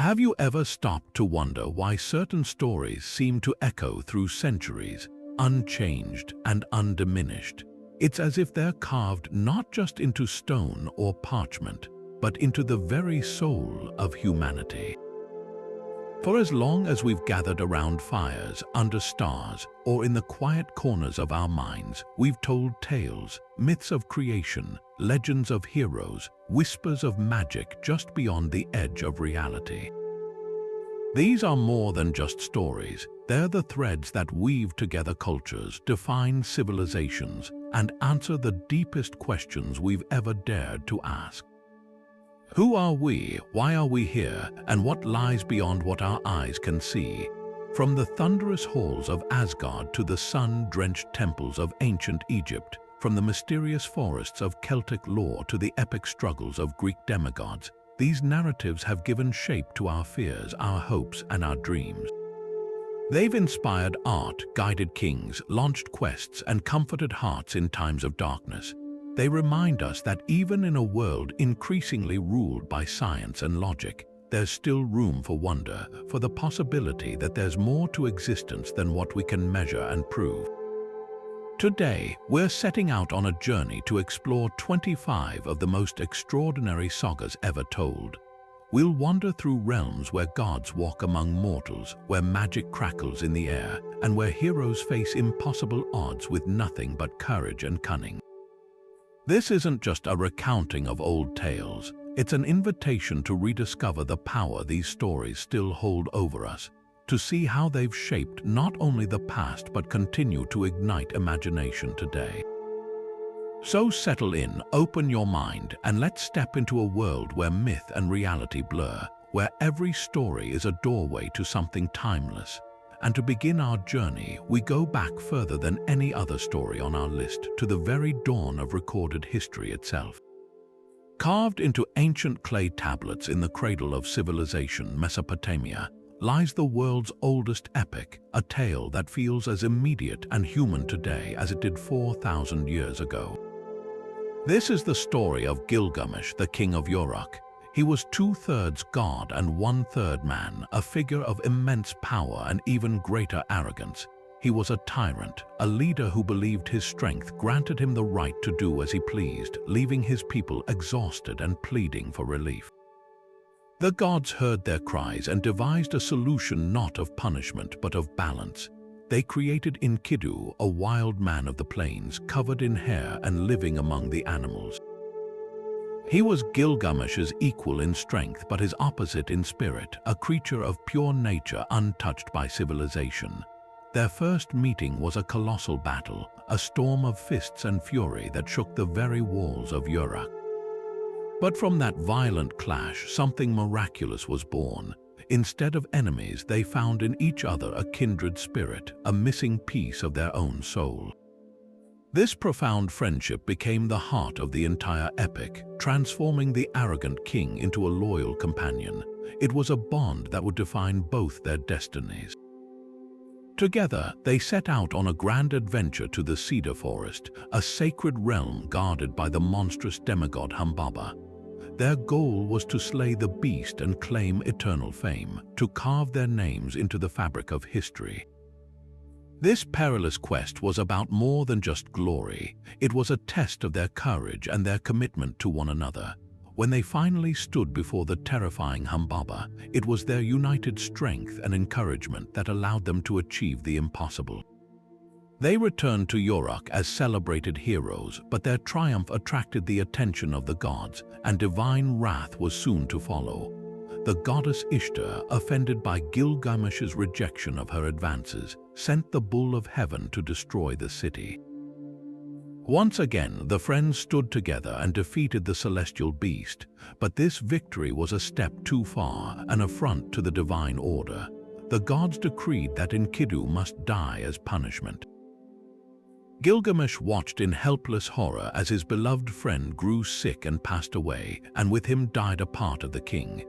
Have you ever stopped to wonder why certain stories seem to echo through centuries, unchanged and undiminished? It's as if they're carved not just into stone or parchment, but into the very soul of humanity. For as long as we've gathered around fires, under stars, or in the quiet corners of our minds, we've told tales, myths of creation, legends of heroes, whispers of magic just beyond the edge of reality. These are more than just stories. They're the threads that weave together cultures, define civilizations, and answer the deepest questions we've ever dared to ask. Who are we, why are we here, and what lies beyond what our eyes can see? From the thunderous halls of Asgard to the sun-drenched temples of ancient Egypt, from the mysterious forests of Celtic lore to the epic struggles of Greek demigods, these narratives have given shape to our fears, our hopes, and our dreams. They've inspired art, guided kings, launched quests, and comforted hearts in times of darkness. They remind us that even in a world increasingly ruled by science and logic, there's still room for wonder, for the possibility that there's more to existence than what we can measure and prove. Today, we're setting out on a journey to explore 25 of the most extraordinary sagas ever told. We'll wander through realms where gods walk among mortals, where magic crackles in the air, and where heroes face impossible odds with nothing but courage and cunning. This isn't just a recounting of old tales, it's an invitation to rediscover the power these stories still hold over us, to see how they've shaped not only the past but continue to ignite imagination today. So settle in, open your mind, and let's step into a world where myth and reality blur, where every story is a doorway to something timeless. And to begin our journey, we go back further than any other story on our list, to the very dawn of recorded history itself. Carved into ancient clay tablets in the cradle of civilization, Mesopotamia, lies the world's oldest epic, a tale that feels as immediate and human today as it did 4,000 years ago. This is the story of Gilgamesh, the king of Uruk. He was 2/3 god and 1/3 man, a figure of immense power and even greater arrogance. He was a tyrant, a leader who believed his strength granted him the right to do as he pleased, leaving his people exhausted and pleading for relief. The gods heard their cries and devised a solution not of punishment but of balance. They created Enkidu, a wild man of the plains, covered in hair and living among the animals. He was Gilgamesh's equal in strength but his opposite in spirit, a creature of pure nature untouched by civilization. Their first meeting was a colossal battle, a storm of fists and fury that shook the very walls of Uruk. But from that violent clash, something miraculous was born. Instead of enemies, they found in each other a kindred spirit, a missing piece of their own soul. This profound friendship became the heart of the entire epic, transforming the arrogant king into a loyal companion. It was a bond that would define both their destinies. Together, they set out on a grand adventure to the cedar forest, a sacred realm guarded by the monstrous demigod Humbaba. Their goal was to slay the beast and claim eternal fame, to carve their names into the fabric of history. This perilous quest was about more than just glory. It was a test of their courage and their commitment to one another. When they finally stood before the terrifying Humbaba, it was their united strength and encouragement that allowed them to achieve the impossible. They returned to Uruk as celebrated heroes, but their triumph attracted the attention of the gods, and divine wrath was soon to follow. The goddess Ishtar, offended by Gilgamesh's rejection of her advances, sent the bull of heaven to destroy the city. Once again, the friends stood together and defeated the celestial beast, but this victory was a step too far, an affront to the divine order. The gods decreed that Enkidu must die as punishment. Gilgamesh watched in helpless horror as his beloved friend grew sick and passed away, and with him died a part of the king.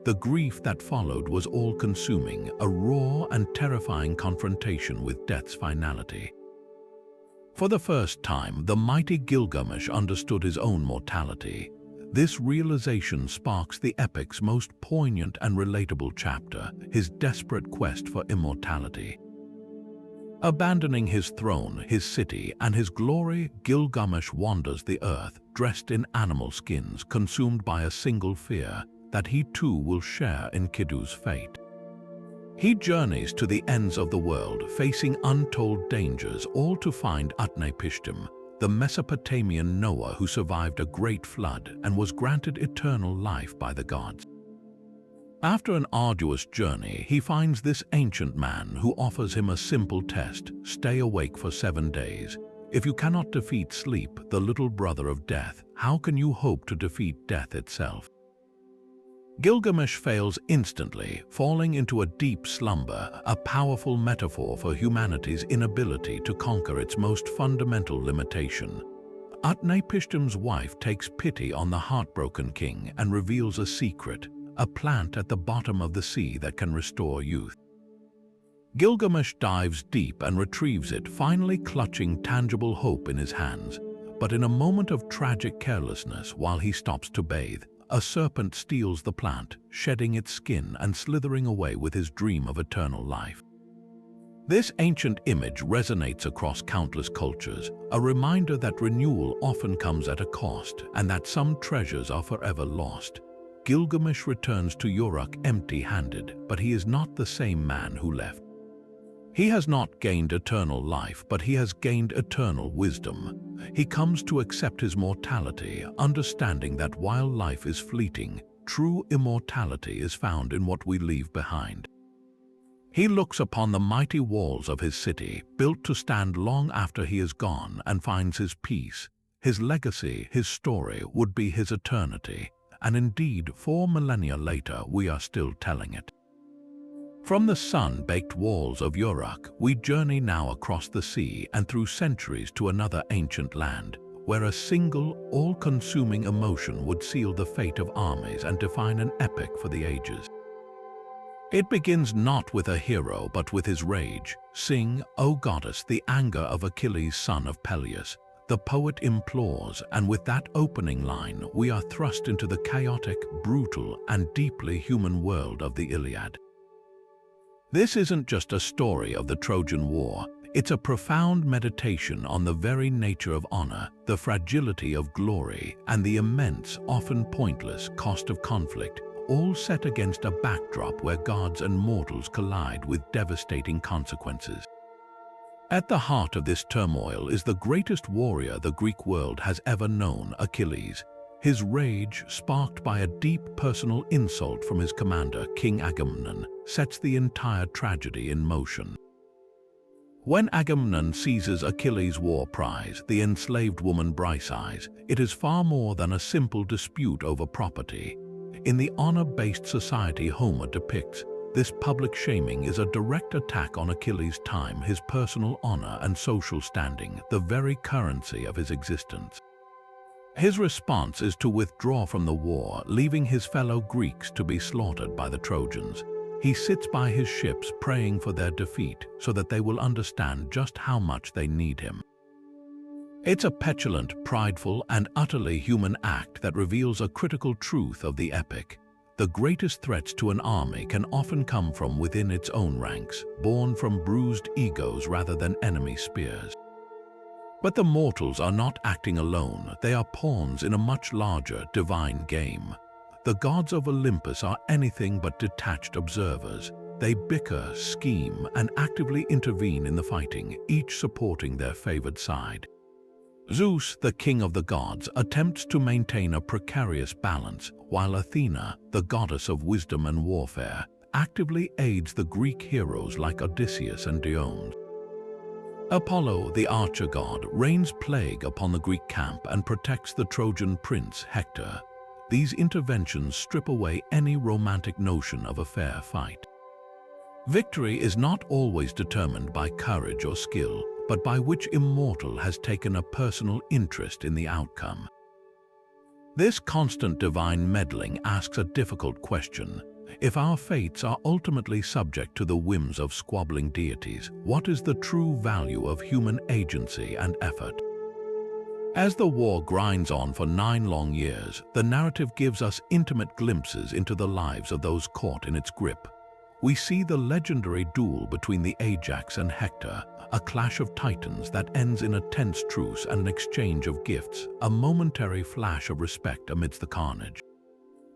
The grief that followed was all-consuming, a raw and terrifying confrontation with death's finality. For the first time, the mighty Gilgamesh understood his own mortality. This realization sparks the epic's most poignant and relatable chapter, his desperate quest for immortality. Abandoning his throne, his city, and his glory, Gilgamesh wanders the earth, dressed in animal skins, consumed by a single fear, that he too will share Enkidu's fate. He journeys to the ends of the world, facing untold dangers, all to find Utnapishtim, the Mesopotamian Noah who survived a great flood and was granted eternal life by the gods. After an arduous journey, he finds this ancient man who offers him a simple test: stay awake for 7 days. If you cannot defeat sleep, the little brother of death, how can you hope to defeat death itself? Gilgamesh fails instantly, falling into a deep slumber, a powerful metaphor for humanity's inability to conquer its most fundamental limitation. Utnapishtim's wife takes pity on the heartbroken king and reveals a secret: a plant at the bottom of the sea that can restore youth. Gilgamesh dives deep and retrieves it, finally clutching tangible hope in his hands. But in a moment of tragic carelessness, while he stops to bathe, a serpent steals the plant, shedding its skin and slithering away with his dream of eternal life. This ancient image resonates across countless cultures, a reminder that renewal often comes at a cost and that some treasures are forever lost. Gilgamesh returns to Uruk empty-handed, but he is not the same man who left. He has not gained eternal life, but he has gained eternal wisdom. He comes to accept his mortality, understanding that while life is fleeting, true immortality is found in what we leave behind. He looks upon the mighty walls of his city, built to stand long after he is gone, and finds his peace. His legacy, his story, would be his eternity. And indeed, 4 millennia later, we are still telling it. From the sun-baked walls of Uruk, we journey now across the sea and through centuries to another ancient land, where a single, all-consuming emotion would seal the fate of armies and define an epic for the ages. It begins not with a hero, but with his rage. Sing, O goddess, the anger of Achilles, son of Peleus. The poet implores, and with that opening line, we are thrust into the chaotic, brutal, and deeply human world of the Iliad. This isn't just a story of the Trojan War, it's a profound meditation on the very nature of honor, the fragility of glory, and the immense, often pointless, cost of conflict, all set against a backdrop where gods and mortals collide with devastating consequences. At the heart of this turmoil is the greatest warrior the Greek world has ever known, Achilles. His rage, sparked by a deep personal insult from his commander, King Agamemnon, sets the entire tragedy in motion. When Agamemnon seizes Achilles' war prize, the enslaved woman Briseis, it is far more than a simple dispute over property. In the honor-based society Homer depicts, this public shaming is a direct attack on Achilles' time, his personal honor and social standing, the very currency of his existence. His response is to withdraw from the war, leaving his fellow Greeks to be slaughtered by the Trojans. He sits by his ships praying for their defeat so that they will understand just how much they need him. It's a petulant, prideful, and utterly human act that reveals a critical truth of the epic. The greatest threats to an army can often come from within its own ranks, born from bruised egos rather than enemy spears. But the mortals are not acting alone, they are pawns in a much larger divine game. The gods of Olympus are anything but detached observers. They bicker, scheme, and actively intervene in the fighting, each supporting their favored side. Zeus, the king of the gods, attempts to maintain a precarious balance, while Athena, the goddess of wisdom and warfare, actively aids the Greek heroes like Odysseus and Diomed. Apollo, the archer god, rains plague upon the Greek camp and protects the Trojan prince Hector. These interventions strip away any romantic notion of a fair fight. Victory is not always determined by courage or skill, but by which immortal has taken a personal interest in the outcome. This constant divine meddling asks a difficult question. If our fates are ultimately subject to the whims of squabbling deities, what is the true value of human agency and effort? As the war grinds on for 9 long years, the narrative gives us intimate glimpses into the lives of those caught in its grip. We see the legendary duel between the Ajax and Hector, a clash of titans that ends in a tense truce and an exchange of gifts, a momentary flash of respect amidst the carnage.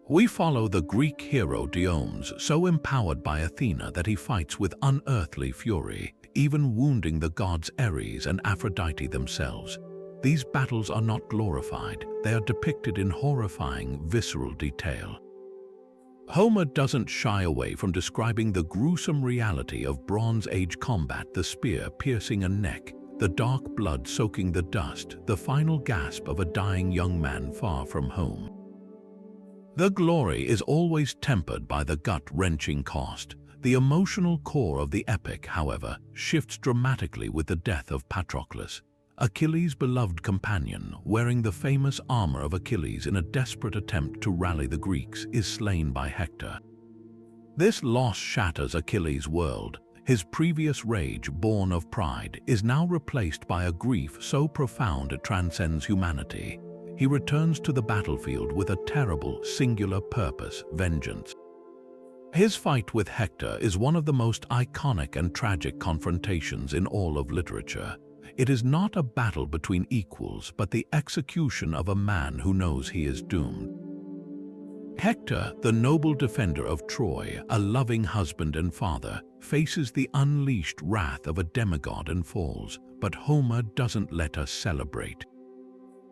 We follow the Greek hero Diomedes, so empowered by Athena that he fights with unearthly fury, even wounding the gods Ares and Aphrodite themselves. These battles are not glorified, they are depicted in horrifying, visceral detail. Homer doesn't shy away from describing the gruesome reality of Bronze Age combat, the spear piercing a neck, the dark blood soaking the dust, the final gasp of a dying young man far from home. The glory is always tempered by the gut-wrenching cost. The emotional core of the epic, however, shifts dramatically with the death of Patroclus. Achilles' beloved companion, wearing the famous armor of Achilles in a desperate attempt to rally the Greeks, is slain by Hector. This loss shatters Achilles' world. His previous rage, born of pride, is now replaced by a grief so profound it transcends humanity. He returns to the battlefield with a terrible, singular purpose: vengeance. His fight with Hector is one of the most iconic and tragic confrontations in all of literature. It is not a battle between equals, but the execution of a man who knows he is doomed. Hector, the noble defender of Troy, a loving husband and father, faces the unleashed wrath of a demigod and falls, but Homer doesn't let us celebrate.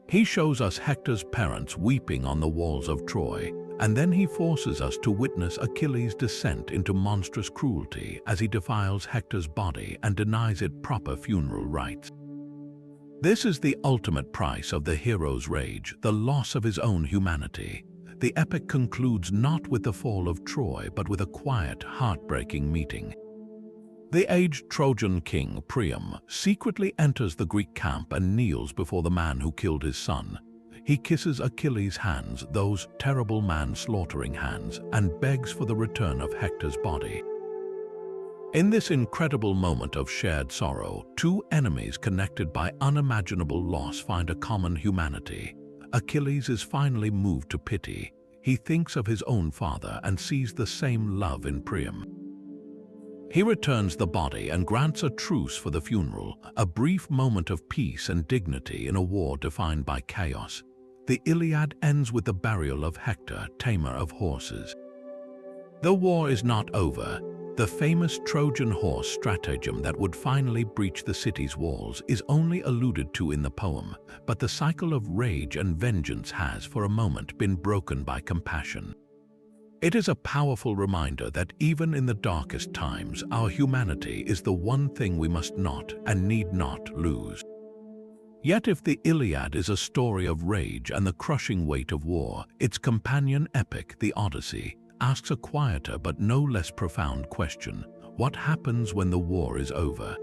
He shows us Hector's parents weeping on the walls of Troy, and then he forces us to witness Achilles' descent into monstrous cruelty as he defiles Hector's body and denies it proper funeral rites. This is the ultimate price of the hero's rage, the loss of his own humanity. The epic concludes not with the fall of Troy, but with a quiet, heartbreaking meeting. The aged Trojan king, Priam, secretly enters the Greek camp and kneels before the man who killed his son. He kisses Achilles' hands, those terrible man-slaughtering hands, and begs for the return of Hector's body. In this incredible moment of shared sorrow, two enemies connected by unimaginable loss find a common humanity. Achilles is finally moved to pity. He thinks of his own father and sees the same love in Priam. He returns the body and grants a truce for the funeral, a brief moment of peace and dignity in a war defined by chaos. The Iliad ends with the burial of Hector, tamer of horses. The war is not over. The famous Trojan horse stratagem that would finally breach the city's walls is only alluded to in the poem, but the cycle of rage and vengeance has, for a moment, been broken by compassion. It is a powerful reminder that even in the darkest times, our humanity is the one thing we must not and need not lose. Yet if the Iliad is a story of rage and the crushing weight of war, its companion epic, the Odyssey, asks a quieter but no less profound question: what happens when the war is over?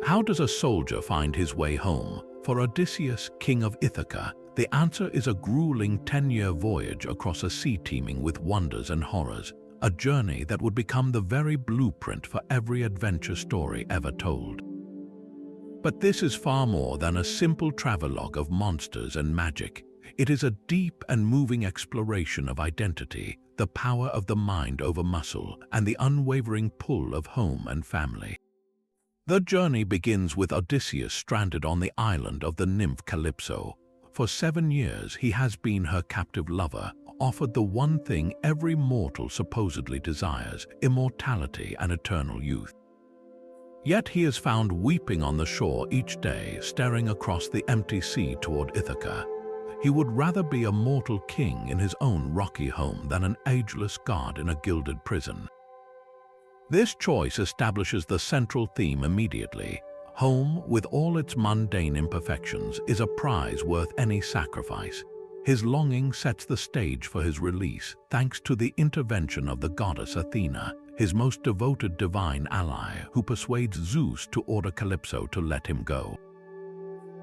How does a soldier find his way home? For Odysseus, king of Ithaca, the answer is a grueling 10-year voyage across a sea teeming with wonders and horrors, a journey that would become the very blueprint for every adventure story ever told. But this is far more than a simple travelogue of monsters and magic. It is a deep and moving exploration of identity, the power of the mind over muscle, and the unwavering pull of home and family. The journey begins with Odysseus stranded on the island of the nymph Calypso. For 7 years he has been her captive lover, offered the one thing every mortal supposedly desires: immortality and eternal youth. Yet he is found weeping on the shore each day, staring across the empty sea toward Ithaca. He would rather be a mortal king in his own rocky home than an ageless god in a gilded prison. This choice establishes the central theme immediately. Home, with all its mundane imperfections, is a prize worth any sacrifice. His longing sets the stage for his release, thanks to the intervention of the goddess Athena, his most devoted divine ally, who persuades Zeus to order Calypso to let him go.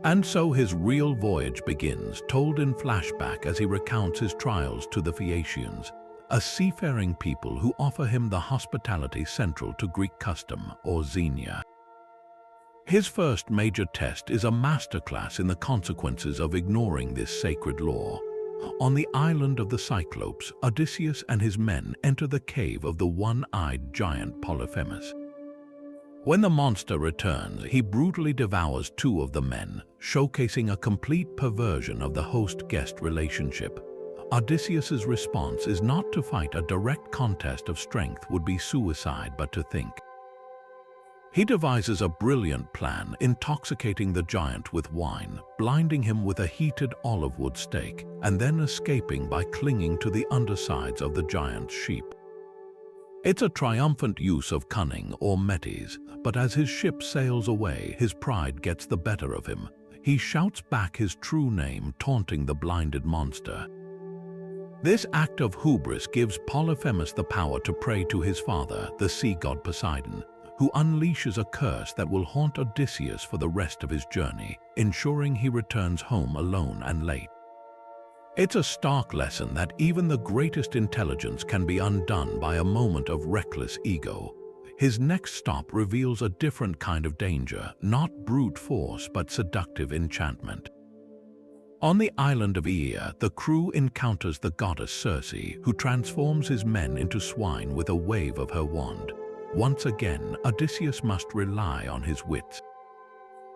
And so his real voyage begins, told in flashback as he recounts his trials to the Phaeacians, a seafaring people who offer him the hospitality central to Greek custom, or xenia. His first major test is a masterclass in the consequences of ignoring this sacred law. On the island of the Cyclopes, Odysseus and his men enter the cave of the one-eyed giant Polyphemus. When the monster returns, he brutally devours two of the men, showcasing a complete perversion of the host-guest relationship. Odysseus's response is not to fight. A direct contest of strength would be suicide, but to think. He devises a brilliant plan, intoxicating the giant with wine, blinding him with a heated olive wood stake, and then escaping by clinging to the undersides of the giant's sheep. It's a triumphant use of cunning or metis, but as his ship sails away, his pride gets the better of him. He shouts back his true name, taunting the blinded monster. This act of hubris gives Polyphemus the power to pray to his father, the sea god Poseidon, who unleashes a curse that will haunt Odysseus for the rest of his journey, ensuring he returns home alone and late. It's a stark lesson that even the greatest intelligence can be undone by a moment of reckless ego. His next stop reveals a different kind of danger, not brute force but seductive enchantment. On the island of Aea, the crew encounters the goddess Circe, who transforms his men into swine with a wave of her wand. Once again, Odysseus must rely on his wits.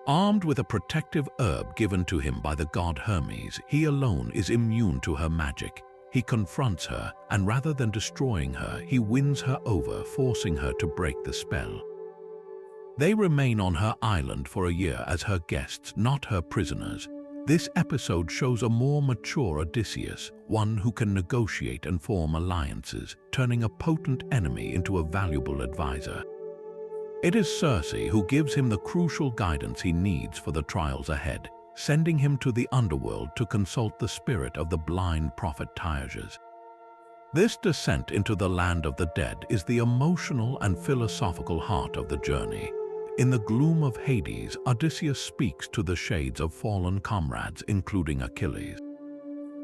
Armed with a protective herb given to him by the god Hermes, he alone is immune to her magic. He confronts her, and rather than destroying her, he wins her over, forcing her to break the spell. They remain on her island for a year as her guests, not her prisoners. This episode shows a more mature Odysseus, one who can negotiate and form alliances, turning a potent enemy into a valuable advisor. It is Circe who gives him the crucial guidance he needs for the trials ahead, sending him to the underworld to consult the spirit of the blind prophet Tyreus. This descent into the land of the dead is the emotional and philosophical heart of the journey. In the gloom of Hades, Odysseus speaks to the shades of fallen comrades, including Achilles.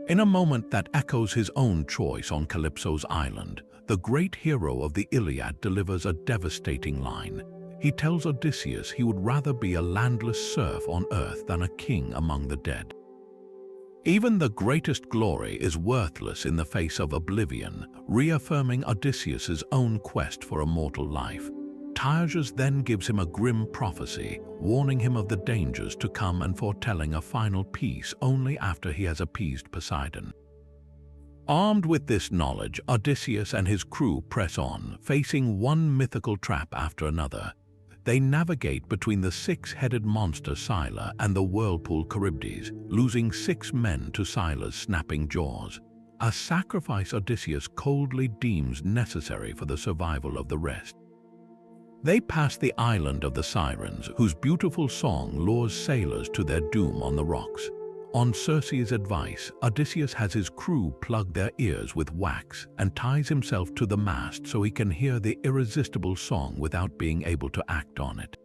In a moment that echoes his own choice on Calypso's island, the great hero of the Iliad delivers a devastating line. He tells Odysseus he would rather be a landless serf on earth than a king among the dead. Even the greatest glory is worthless in the face of oblivion, reaffirming Odysseus's own quest for immortal life. Tyreus then gives him a grim prophecy, warning him of the dangers to come and foretelling a final peace only after he has appeased Poseidon. Armed with this knowledge, Odysseus and his crew press on, facing one mythical trap after another. They navigate between the six-headed monster Scylla and the whirlpool Charybdis, losing 6 men to Scylla's snapping jaws, a sacrifice Odysseus coldly deems necessary for the survival of the rest. They pass the island of the Sirens, whose beautiful song lures sailors to their doom on the rocks. On Circe's advice, Odysseus has his crew plug their ears with wax and ties himself to the mast so he can hear the irresistible song without being able to act on it.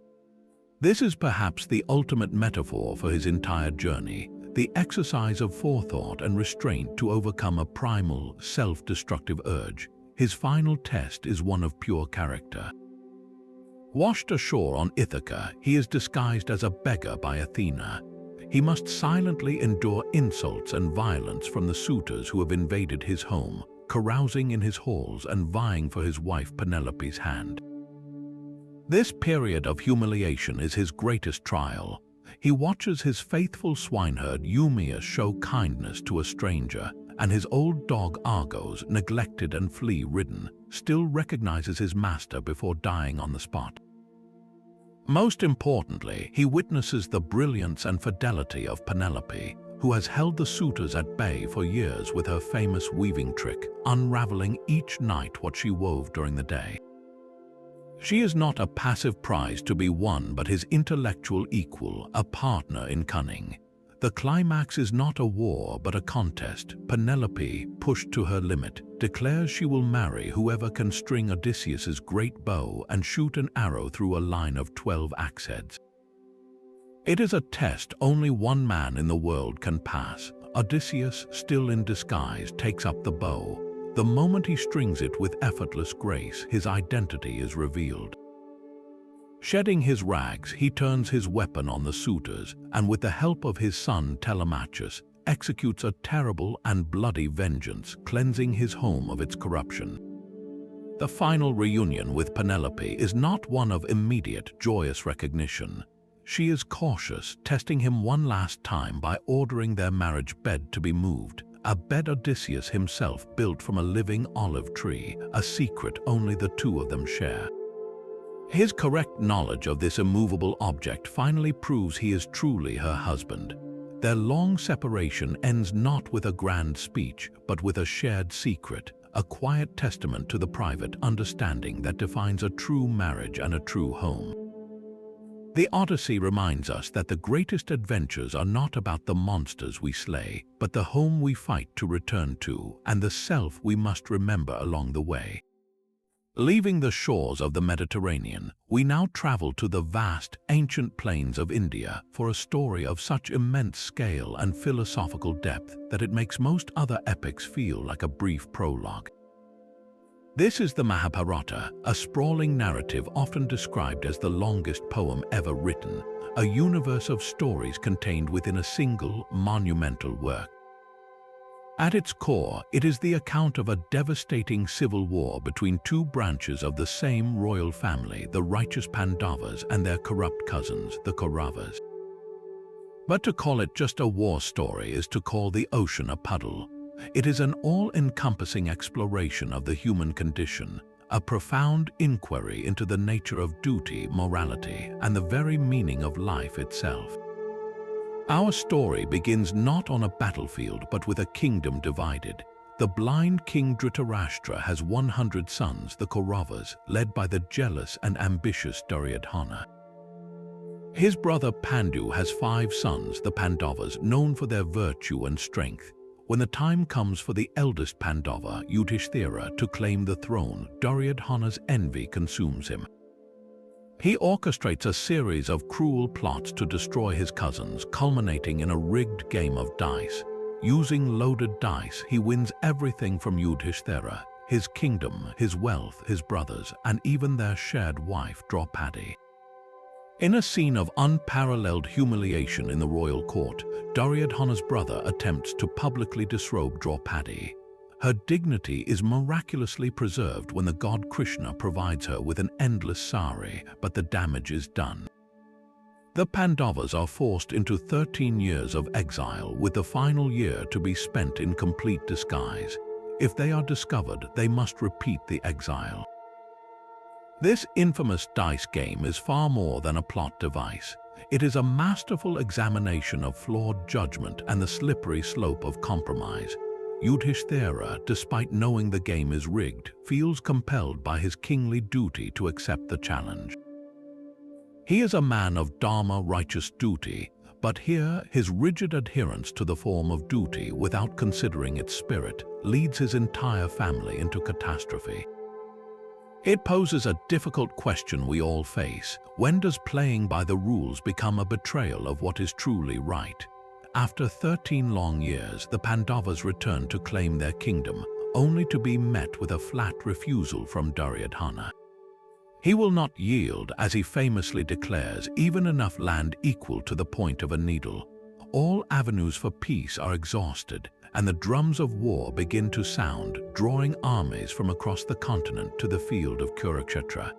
This is perhaps the ultimate metaphor for his entire journey, the exercise of forethought and restraint to overcome a primal, self-destructive urge. His final test is one of pure character. Washed ashore on Ithaca, he is disguised as a beggar by Athena. He must silently endure insults and violence from the suitors who have invaded his home, carousing in his halls and vying for his wife Penelope's hand. This period of humiliation is his greatest trial. He watches his faithful swineherd Eumaeus show kindness to a stranger, and his old dog Argos, neglected and flea-ridden, still recognizes his master before dying on the spot. Most importantly, he witnesses the brilliance and fidelity of Penelope, who has held the suitors at bay for years with her famous weaving trick, unraveling each night what she wove during the day. She is not a passive prize to be won, but his intellectual equal, a partner in cunning. The climax is not a war, but a contest. Penelope, pushed to her limit, declares she will marry whoever can string Odysseus's great bow and shoot an arrow through a line of 12 axe heads. It is a test only one man in the world can pass. Odysseus, still in disguise, takes up the bow. The moment he strings it with effortless grace, his identity is revealed. Shedding his rags, he turns his weapon on the suitors, and with the help of his son Telemachus, executes a terrible and bloody vengeance, cleansing his home of its corruption. The final reunion with Penelope is not one of immediate, joyous recognition. She is cautious, testing him one last time by ordering their marriage bed to be moved, a bed Odysseus himself built from a living olive tree, a secret only the two of them share. His correct knowledge of this immovable object finally proves he is truly her husband. Their long separation ends not with a grand speech, but with a shared secret, a quiet testament to the private understanding that defines a true marriage and a true home. The Odyssey reminds us that the greatest adventures are not about the monsters we slay, but the home we fight to return to, and the self we must remember along the way. Leaving the shores of the Mediterranean, we now travel to the vast, ancient plains of India for a story of such immense scale and philosophical depth that it makes most other epics feel like a brief prologue. This is the Mahabharata, a sprawling narrative often described as the longest poem ever written, a universe of stories contained within a single, monumental work. At its core, it is the account of a devastating civil war between two branches of the same royal family, the righteous Pandavas and their corrupt cousins, the Kauravas. But to call it just a war story is to call the ocean a puddle. It is an all-encompassing exploration of the human condition, a profound inquiry into the nature of duty, morality, and the very meaning of life itself. Our story begins not on a battlefield but with a kingdom divided. The blind king Dhritarashtra has 100 sons, the Kauravas, led by the jealous and ambitious Duryodhana. His brother Pandu has 5 sons, the Pandavas, known for their virtue and strength. When the time comes for the eldest Pandava, Yudhishthira, to claim the throne, Duryodhana's envy consumes him. He orchestrates a series of cruel plots to destroy his cousins, culminating in a rigged game of dice. Using loaded dice, he wins everything from Yudhishthira: his kingdom, his wealth, his brothers, and even their shared wife, Draupadi. In a scene of unparalleled humiliation in the royal court, Duryodhana's brother attempts to publicly disrobe Draupadi. Her dignity is miraculously preserved when the god Krishna provides her with an endless sari, but the damage is done. The Pandavas are forced into 13 years of exile, with the final year to be spent in complete disguise. If they are discovered, they must repeat the exile. This infamous dice game is far more than a plot device. It is a masterful examination of flawed judgment and the slippery slope of compromise. Yudhishthira, despite knowing the game is rigged, feels compelled by his kingly duty to accept the challenge. He is a man of dharma, righteous duty, but here his rigid adherence to the form of duty without considering its spirit leads his entire family into catastrophe. It poses a difficult question we all face. When does playing by the rules become a betrayal of what is truly right? After 13 long years, the Pandavas return to claim their kingdom, only to be met with a flat refusal from Duryodhana. He will not yield, as he famously declares, even enough land equal to the point of a needle. All avenues for peace are exhausted, and the drums of war begin to sound, drawing armies from across the continent to the field of Kurukshetra.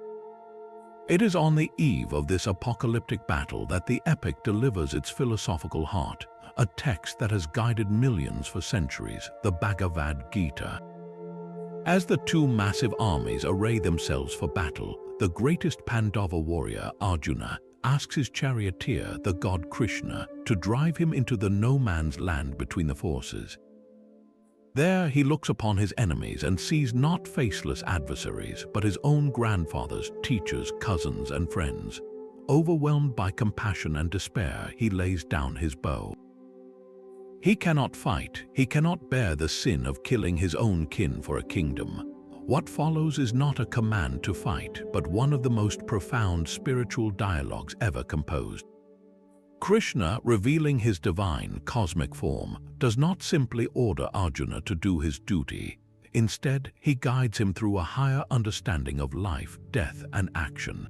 It is on the eve of this apocalyptic battle that the epic delivers its philosophical heart, a text that has guided millions for centuries, the Bhagavad Gita. As the two massive armies array themselves for battle, the greatest Pandava warrior, Arjuna, asks his charioteer, the god Krishna, to drive him into the no-man's land between the forces. There he looks upon his enemies and sees not faceless adversaries, but his own grandfathers, teachers, cousins, and friends. Overwhelmed by compassion and despair, he lays down his bow. He cannot fight, he cannot bear the sin of killing his own kin for a kingdom. What follows is not a command to fight, but one of the most profound spiritual dialogues ever composed. Krishna, revealing his divine, cosmic form, does not simply order Arjuna to do his duty. Instead, he guides him through a higher understanding of life, death, and action.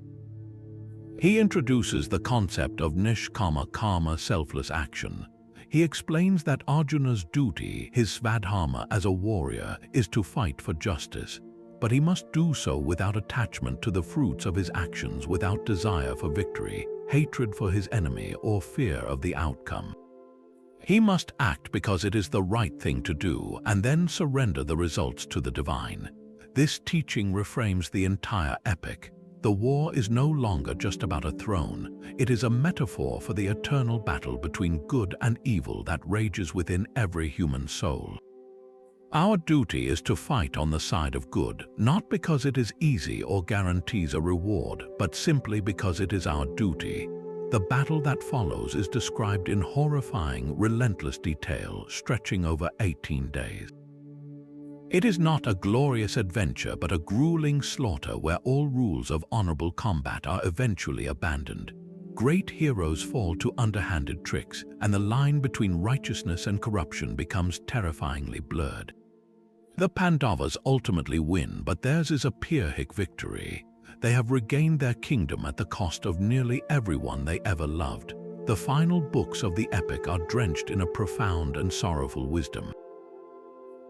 He introduces the concept of nishkama selfless action. He explains that Arjuna's duty, his svadharma as a warrior, is to fight for justice, but he must do so without attachment to the fruits of his actions, without desire for victory, hatred for his enemy, or fear of the outcome. He must act because it is the right thing to do, and then surrender the results to the divine. This teaching reframes the entire epic. The war is no longer just about a throne. It is a metaphor for the eternal battle between good and evil that rages within every human soul. Our duty is to fight on the side of good, not because it is easy or guarantees a reward, but simply because it is our duty. The battle that follows is described in horrifying, relentless detail, stretching over 18 days. It is not a glorious adventure, but a grueling slaughter where all rules of honorable combat are eventually abandoned. Great heroes fall to underhanded tricks, and the line between righteousness and corruption becomes terrifyingly blurred. The Pandavas ultimately win, but theirs is a Pyrrhic victory. They have regained their kingdom at the cost of nearly everyone they ever loved. The final books of the epic are drenched in a profound and sorrowful wisdom.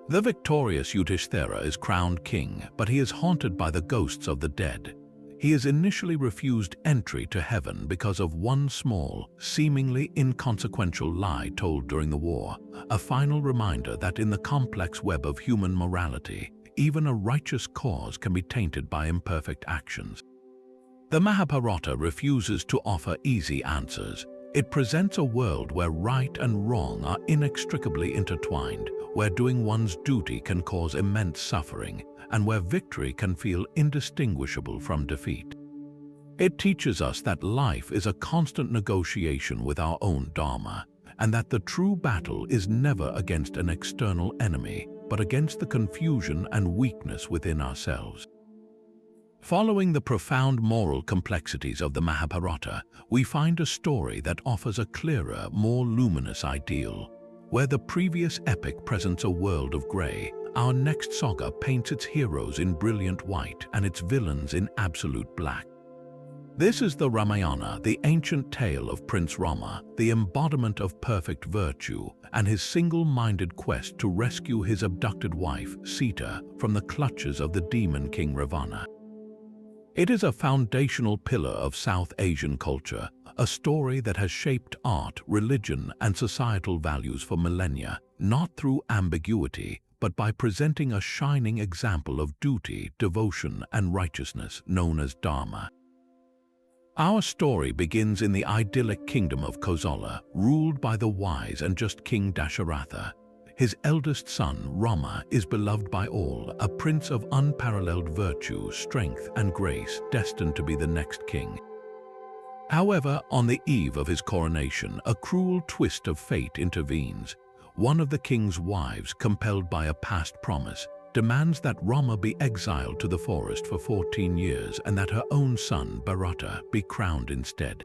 The victorious Yudhishthira is crowned king, but he is haunted by the ghosts of the dead. He is initially refused entry to heaven because of one small, seemingly inconsequential lie told during the war, a final reminder that in the complex web of human morality, even a righteous cause can be tainted by imperfect actions. The Mahabharata refuses to offer easy answers. It presents a world where right and wrong are inextricably intertwined, where doing one's duty can cause immense suffering, and where victory can feel indistinguishable from defeat. It teaches us that life is a constant negotiation with our own dharma, and that the true battle is never against an external enemy, but against the confusion and weakness within ourselves. Following the profound moral complexities of the Mahabharata, we find a story that offers a clearer, more luminous ideal. Where the previous epic presents a world of grey, our next saga paints its heroes in brilliant white and its villains in absolute black. This is the Ramayana, the ancient tale of Prince Rama, the embodiment of perfect virtue, and his single-minded quest to rescue his abducted wife, Sita, from the clutches of the demon king Ravana. It is a foundational pillar of South Asian culture, a story that has shaped art, religion, and societal values for millennia, not through ambiguity, but by presenting a shining example of duty, devotion, and righteousness known as Dharma. Our story begins in the idyllic kingdom of Kosala, ruled by the wise and just King Dasharatha. His eldest son, Rama, is beloved by all, a prince of unparalleled virtue, strength, and grace, destined to be the next king. However, on the eve of his coronation, a cruel twist of fate intervenes. One of the king's wives, compelled by a past promise, demands that Rama be exiled to the forest for 14 years and that her own son, Bharata, be crowned instead.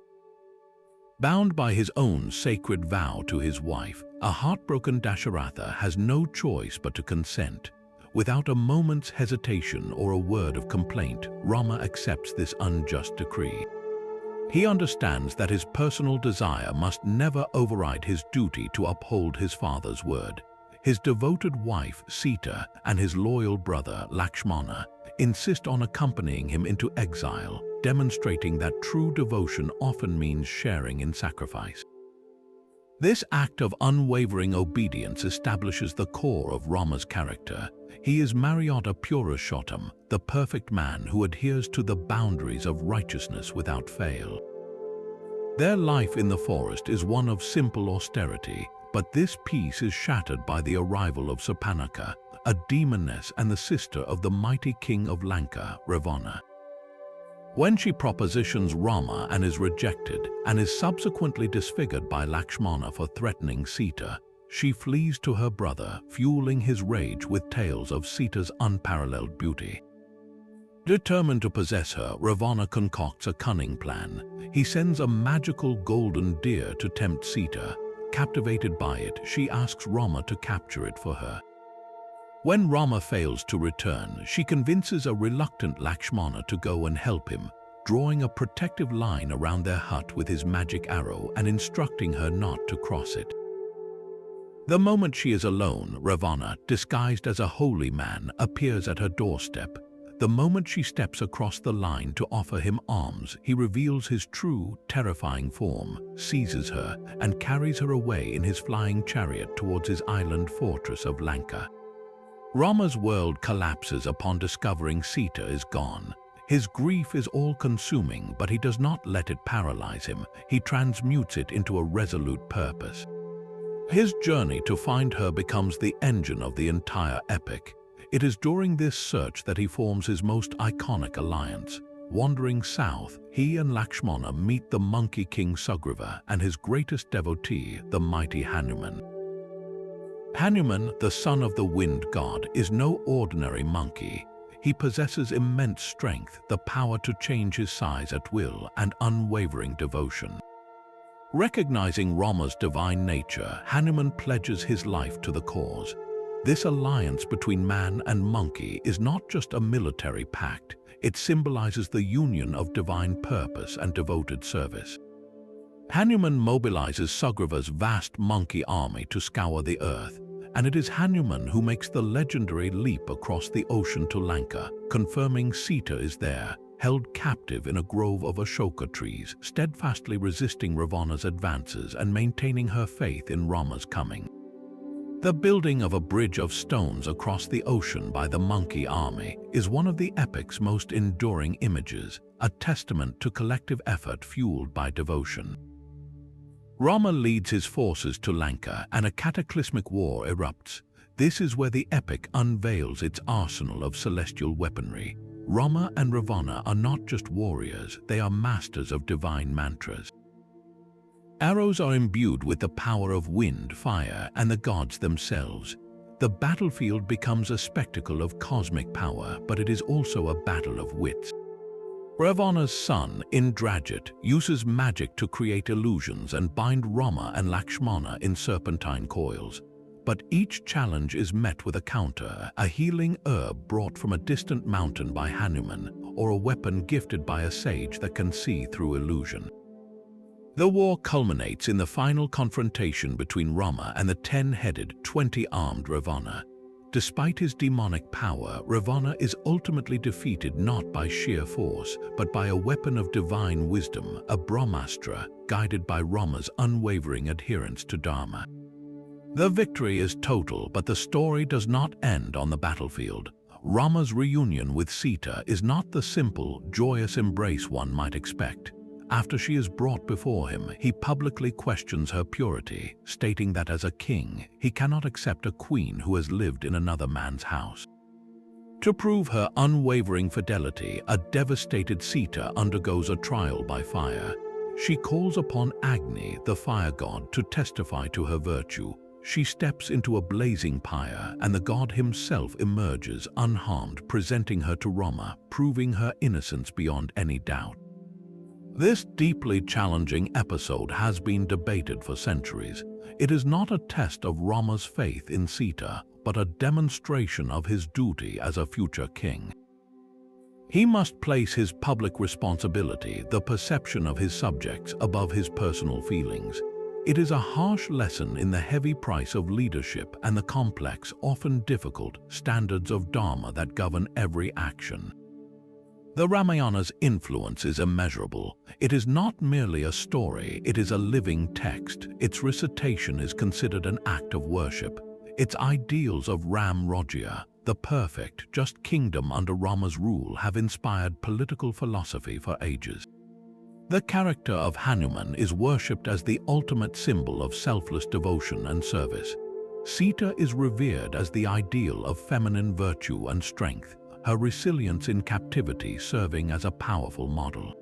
Bound by his own sacred vow to his wife, a heartbroken Dasharatha has no choice but to consent. Without a moment's hesitation or a word of complaint, Rama accepts this unjust decree. He understands that his personal desire must never override his duty to uphold his father's word. His devoted wife, Sita, and his loyal brother, Lakshmana, insist on accompanying him into exile, demonstrating that true devotion often means sharing in sacrifice. This act of unwavering obedience establishes the core of Rama's character. He is Maryada Purushottam, the perfect man who adheres to the boundaries of righteousness without fail. Their life in the forest is one of simple austerity, but this peace is shattered by the arrival of Surpanakha, a demoness and the sister of the mighty king of Lanka, Ravana. When she propositions Rama and is rejected, and is subsequently disfigured by Lakshmana for threatening Sita, she flees to her brother, fueling his rage with tales of Sita's unparalleled beauty. Determined to possess her, Ravana concocts a cunning plan. He sends a magical golden deer to tempt Sita. Captivated by it, she asks Rama to capture it for her. When Rama fails to return, she convinces a reluctant Lakshmana to go and help him. drawing a protective line around their hut with his magic arrow and instructing her not to cross it. The moment she is alone, Ravana, disguised as a holy man, appears at her doorstep. The moment she steps across the line to offer him alms, he reveals his true, terrifying form, seizes her, and carries her away in his flying chariot towards his island fortress of Lanka. Rama's world collapses upon discovering Sita is gone. His grief is all-consuming, but he does not let it paralyze him. He transmutes it into a resolute purpose. His journey to find her becomes the engine of the entire epic. It is during this search that he forms his most iconic alliance. Wandering south, he and Lakshmana meet the monkey king Sugriva and his greatest devotee, the mighty Hanuman. Hanuman, the son of the wind god, is no ordinary monkey. He possesses immense strength, the power to change his size at will, and unwavering devotion. Recognizing Rama's divine nature, Hanuman pledges his life to the cause. This alliance between man and monkey is not just a military pact, it symbolizes the union of divine purpose and devoted service. Hanuman mobilizes Sugriva's vast monkey army to scour the earth, and it is Hanuman who makes the legendary leap across the ocean to Lanka, confirming Sita is there, held captive in a grove of Ashoka trees, steadfastly resisting Ravana's advances and maintaining her faith in Rama's coming. The building of a bridge of stones across the ocean by the monkey army is one of the epic's most enduring images, a testament to collective effort fueled by devotion. Rama leads his forces to Lanka and a cataclysmic war erupts. This is where the epic unveils its arsenal of celestial weaponry. Rama and Ravana are not just warriors, they are masters of divine mantras. Arrows are imbued with the power of wind, fire, and the gods themselves. The battlefield becomes a spectacle of cosmic power, but it is also a battle of wits. Ravana's son, Indrajit, uses magic to create illusions and bind Rama and Lakshmana in serpentine coils. But each challenge is met with a counter, a healing herb brought from a distant mountain by Hanuman, or a weapon gifted by a sage that can see through illusion. The war culminates in the final confrontation between Rama and the 10-headed, 20-armed Ravana. Despite his demonic power, Ravana is ultimately defeated not by sheer force, but by a weapon of divine wisdom, a Brahmastra, guided by Rama's unwavering adherence to Dharma. The victory is total, but the story does not end on the battlefield. Rama's reunion with Sita is not the simple, joyous embrace one might expect. After she is brought before him, he publicly questions her purity, stating that as a king, he cannot accept a queen who has lived in another man's house. To prove her unwavering fidelity, a devastated Sita undergoes a trial by fire. She calls upon Agni, the fire god, to testify to her virtue. She steps into a blazing pyre, and the god himself emerges unharmed, presenting her to Rama, proving her innocence beyond any doubt. This deeply challenging episode has been debated for centuries. It is not a test of Rama's faith in Sita, but a demonstration of his duty as a future king. He must place his public responsibility, the perception of his subjects, above his personal feelings. It is a harsh lesson in the heavy price of leadership and the complex, often difficult, standards of Dharma that govern every action. The Ramayana's influence is immeasurable. It is not merely a story, it is a living text. Its recitation is considered an act of worship. Its ideals of Ram Rajya, the perfect, just kingdom under Rama's rule, have inspired political philosophy for ages. The character of Hanuman is worshipped as the ultimate symbol of selfless devotion and service. Sita is revered as the ideal of feminine virtue and strength, her resilience in captivity serving as a powerful model.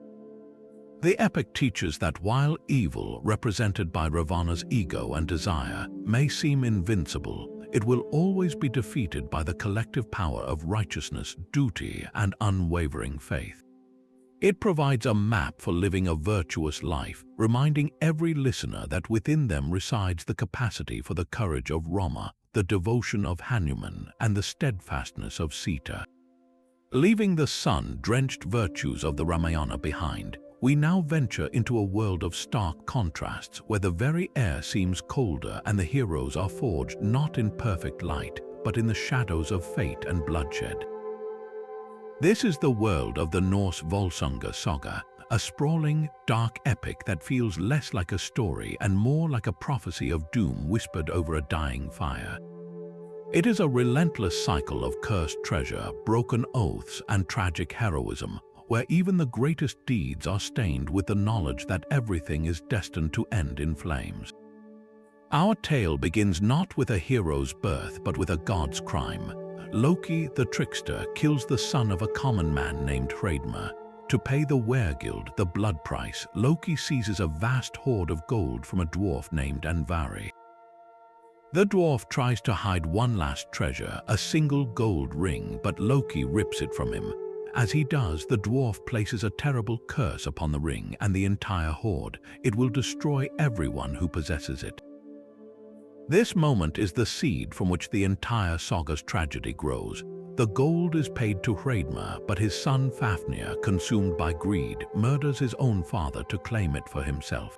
The epic teaches that while evil, represented by Ravana's ego and desire, may seem invincible, it will always be defeated by the collective power of righteousness, duty, and unwavering faith. It provides a map for living a virtuous life, reminding every listener that within them resides the capacity for the courage of Rama, the devotion of Hanuman, and the steadfastness of Sita. Leaving the sun-drenched virtues of the Ramayana behind, we now venture into a world of stark contrasts where the very air seems colder and the heroes are forged not in perfect light, but in the shadows of fate and bloodshed. This is the world of the Norse Volsunga saga, a sprawling, dark epic that feels less like a story and more like a prophecy of doom whispered over a dying fire. It is a relentless cycle of cursed treasure, broken oaths, and tragic heroism, where even the greatest deeds are stained with the knowledge that everything is destined to end in flames. Our tale begins not with a hero's birth, but with a god's crime. Loki, the trickster, kills the son of a common man named Hreidmar. To pay the Wergild, the blood price, Loki seizes a vast hoard of gold from a dwarf named Andvari. The dwarf tries to hide one last treasure, a single gold ring, but Loki rips it from him. As he does, the dwarf places a terrible curse upon the ring and the entire hoard. It will destroy everyone who possesses it. This moment is the seed from which the entire saga's tragedy grows. The gold is paid to Hreidmar, but his son Fafnir, consumed by greed, murders his own father to claim it for himself.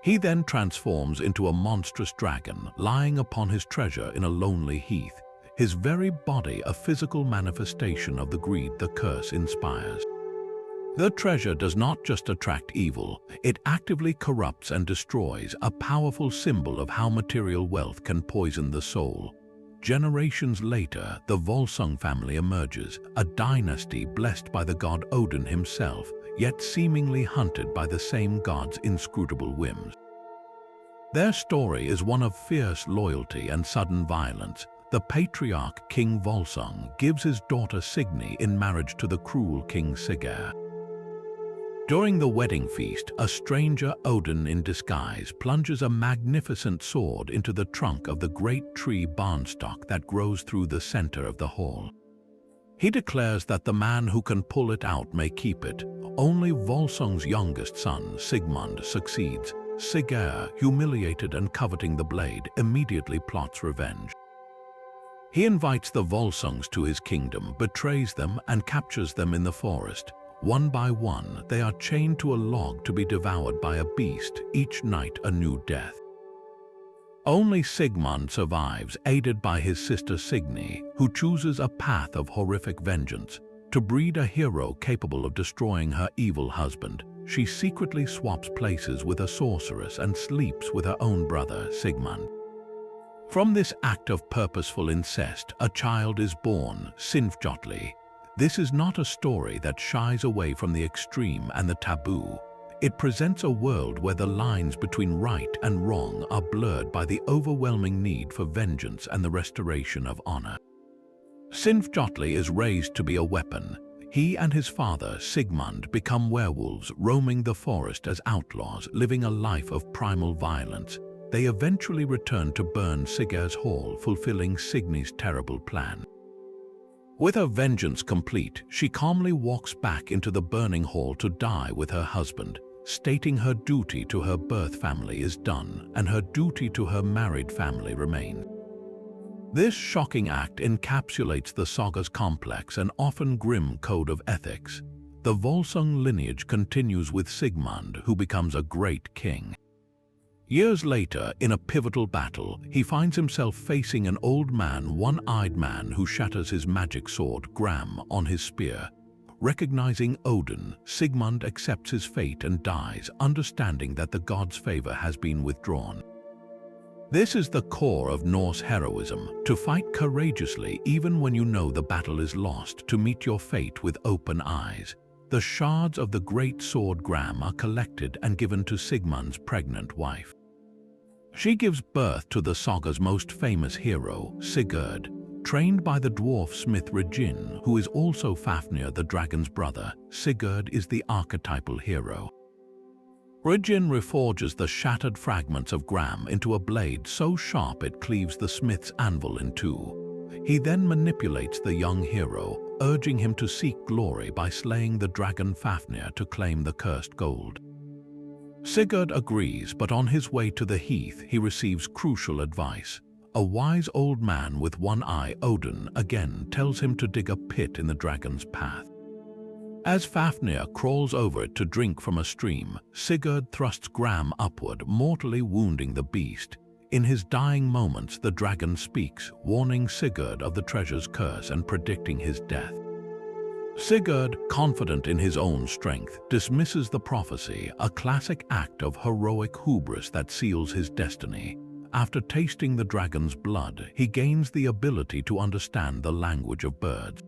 He then transforms into a monstrous dragon, lying upon his treasure in a lonely heath, his very body a physical manifestation of the greed the curse inspires. The treasure does not just attract evil, it actively corrupts and destroys, a powerful symbol of how material wealth can poison the soul. Generations later, the Volsung family emerges, a dynasty blessed by the god Odin himself, yet seemingly hunted by the same god's inscrutable whims. Their story is one of fierce loyalty and sudden violence. The patriarch King Volsung gives his daughter Signy in marriage to the cruel King Sigurd. During the wedding feast, a stranger, Odin in disguise, plunges a magnificent sword into the trunk of the great tree barnstock that grows through the center of the hall. He declares that the man who can pull it out may keep it. Only Volsung's youngest son, Sigmund, succeeds. Sigurd, humiliated and coveting the blade, immediately plots revenge. He invites the Volsungs to his kingdom, betrays them, and captures them in the forest. One by one, they are chained to a log to be devoured by a beast, each night a new death. Only Sigmund survives, aided by his sister Signy, who chooses a path of horrific vengeance. To breed a hero capable of destroying her evil husband, she secretly swaps places with a sorceress and sleeps with her own brother, Sigmund. From this act of purposeful incest, a child is born, Sinfjotli. This is not a story that shies away from the extreme and the taboo. It presents a world where the lines between right and wrong are blurred by the overwhelming need for vengeance and the restoration of honor. Sinfjotli is raised to be a weapon. He and his father, Sigmund, become werewolves, roaming the forest as outlaws, living a life of primal violence. They eventually return to burn Sigurd's hall, fulfilling Signy's terrible plan. With her vengeance complete, she calmly walks back into the burning hall to die with her husband, stating her duty to her birth family is done and her duty to her married family remains. This shocking act encapsulates the saga's complex and often grim code of ethics. The Volsung lineage continues with Sigmund, who becomes a great king. Years later, in a pivotal battle, he finds himself facing an old man, one-eyed man who shatters his magic sword, Gram, on his spear. Recognizing Odin, Sigmund accepts his fate and dies, understanding that the god's favor has been withdrawn. This is the core of Norse heroism, to fight courageously even when you know the battle is lost, to meet your fate with open eyes. The shards of the great sword Gram are collected and given to Sigmund's pregnant wife. She gives birth to the saga's most famous hero, Sigurd. Trained by the dwarf smith Regin, who is also Fafnir the dragon's brother, Sigurd is the archetypal hero. Regin reforges the shattered fragments of Gram into a blade so sharp it cleaves the smith's anvil in two. He then manipulates the young hero, urging him to seek glory by slaying the dragon Fafnir to claim the cursed gold. Sigurd agrees, but on his way to the heath, he receives crucial advice. a wise old man with one eye, Odin, again tells him to dig a pit in the dragon's path. As Fafnir crawls over it to drink from a stream, Sigurd thrusts Gram upward, mortally wounding the beast. In his dying moments, the dragon speaks, warning Sigurd of the treasure's curse and predicting his death. Sigurd, confident in his own strength, dismisses the prophecy, a classic act of heroic hubris that seals his destiny. After tasting the dragon's blood, he gains the ability to understand the language of birds.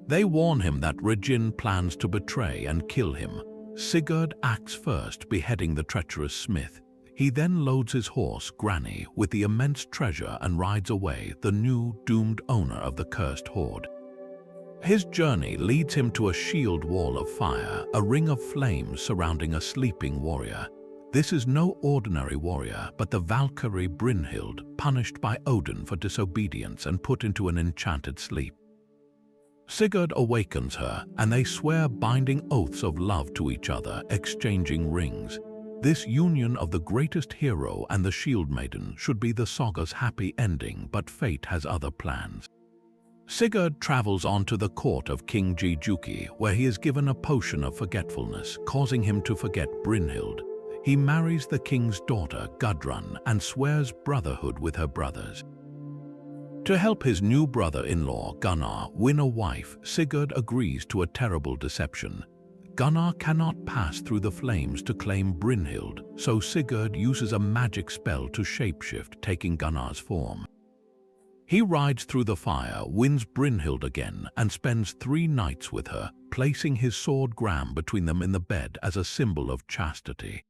They warn him that Regin plans to betray and kill him. Sigurd acts first, beheading the treacherous smith. He then loads his horse, Grani, with the immense treasure and rides away, the new, doomed owner of the cursed hoard. His journey leads him to a shield wall of fire, a ring of flames surrounding a sleeping warrior. This is no ordinary warrior, but the Valkyrie Brynhild, punished by Odin for disobedience and put into an enchanted sleep. Sigurd awakens her, and they swear binding oaths of love to each other, exchanging rings. This union of the greatest hero and the shield maiden should be the saga's happy ending, but fate has other plans. Sigurd travels on to the court of King Gijuki, where he is given a potion of forgetfulness, causing him to forget Brynhild. He marries the king's daughter, Gudrun, and swears brotherhood with her brothers. To help his new brother-in-law, Gunnar, win a wife, Sigurd agrees to a terrible deception. Gunnar cannot pass through the flames to claim Brynhild, so Sigurd uses a magic spell to shapeshift, taking Gunnar's form. He rides through the fire, wins Brynhild again, and spends 3 nights with her, placing his sword Gram between them in the bed as a symbol of chastity.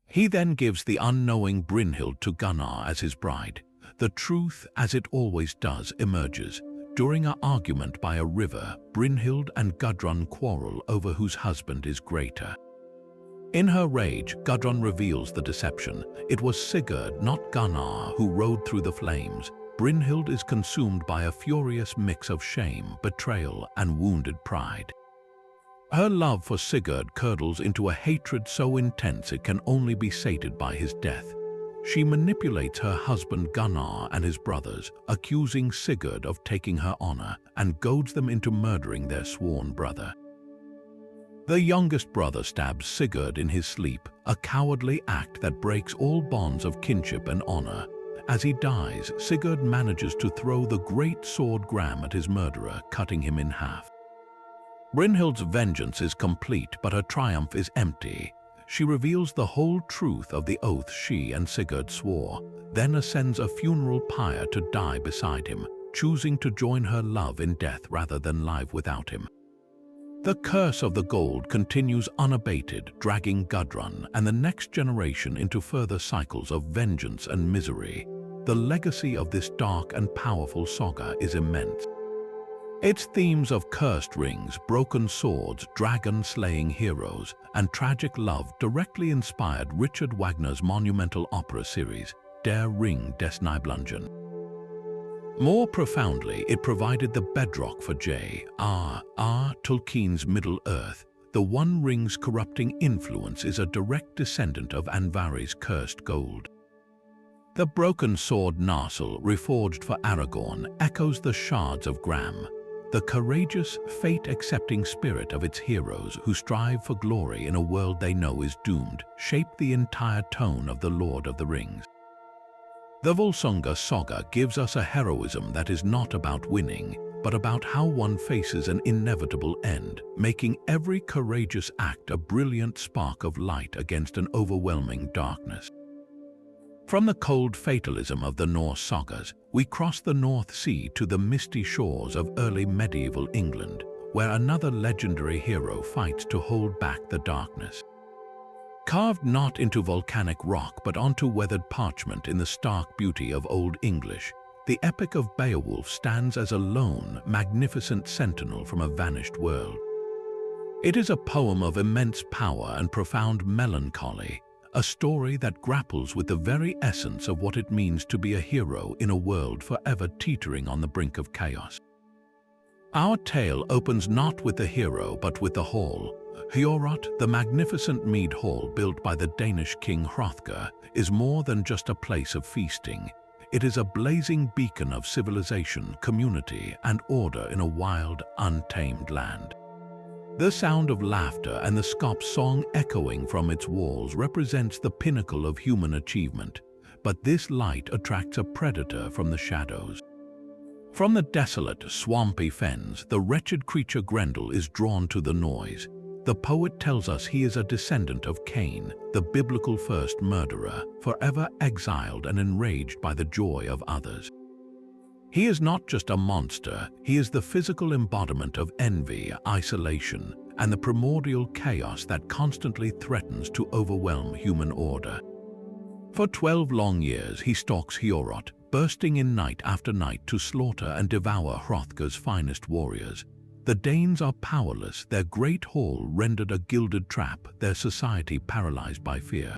He then gives the unknowing Brynhild to Gunnar as his bride. The truth, as it always does, emerges. During an argument by a river, Brynhild and Gudrun quarrel over whose husband is greater. In her rage, Gudrun reveals the deception. It was Sigurd, not Gunnar, who rode through the flames. Brynhild is consumed by a furious mix of shame, betrayal, and wounded pride. Her love for Sigurd curdles into a hatred so intense it can only be sated by his death. She manipulates her husband Gunnar and his brothers, accusing Sigurd of taking her honor, and goads them into murdering their sworn brother. The youngest brother stabs Sigurd in his sleep, a cowardly act that breaks all bonds of kinship and honor. As he dies, Sigurd manages to throw the great sword Gram at his murderer, cutting him in half. Brynhild's vengeance is complete, but her triumph is empty. She reveals the whole truth of the oath she and Sigurd swore, then ascends a funeral pyre to die beside him, choosing to join her love in death rather than live without him. The curse of the gold continues unabated, dragging Gudrun and the next generation into further cycles of vengeance and misery. The legacy of this dark and powerful saga is immense. Its themes of cursed rings, broken swords, dragon-slaying heroes, and tragic love directly inspired Richard Wagner's monumental opera series, Der Ring des Nibelungen. More profoundly, it provided the bedrock for J.R.R. Tolkien's Middle-earth. The One Ring's corrupting influence is a direct descendant of Andvari's cursed gold. The broken sword Narsil, reforged for Aragorn, echoes the shards of Gram. The courageous, fate-accepting spirit of its heroes who strive for glory in a world they know is doomed shaped the entire tone of The Lord of the Rings. The Volsunga saga gives us a heroism that is not about winning, but about how one faces an inevitable end, making every courageous act a brilliant spark of light against an overwhelming darkness. From the cold fatalism of the Norse sagas, we cross the North Sea to the misty shores of early medieval England, where another legendary hero fights to hold back the darkness. Carved not into volcanic rock but onto weathered parchment in the stark beauty of Old English, the Epic of Beowulf stands as a lone, magnificent sentinel from a vanished world. It is a poem of immense power and profound melancholy, a story that grapples with the very essence of what it means to be a hero in a world forever teetering on the brink of chaos. Our tale opens not with the hero but with the hall. Hjorot, the magnificent mead hall built by the Danish king Hrothgar, is more than just a place of feasting. It is a blazing beacon of civilization, community, and order in a wild, untamed land. The sound of laughter and the Scop's song echoing from its walls represents the pinnacle of human achievement, but this light attracts a predator from the shadows. From the desolate, swampy fens, the wretched creature Grendel is drawn to the noise. The poet tells us he is a descendant of Cain, the biblical first murderer, forever exiled and enraged by the joy of others. He is not just a monster, he is the physical embodiment of envy, isolation, and the primordial chaos that constantly threatens to overwhelm human order. For 12 long years he stalks Heorot, bursting in night after night to slaughter and devour Hrothgar's finest warriors. The Danes are powerless, their great hall rendered a gilded trap, their society paralyzed by fear.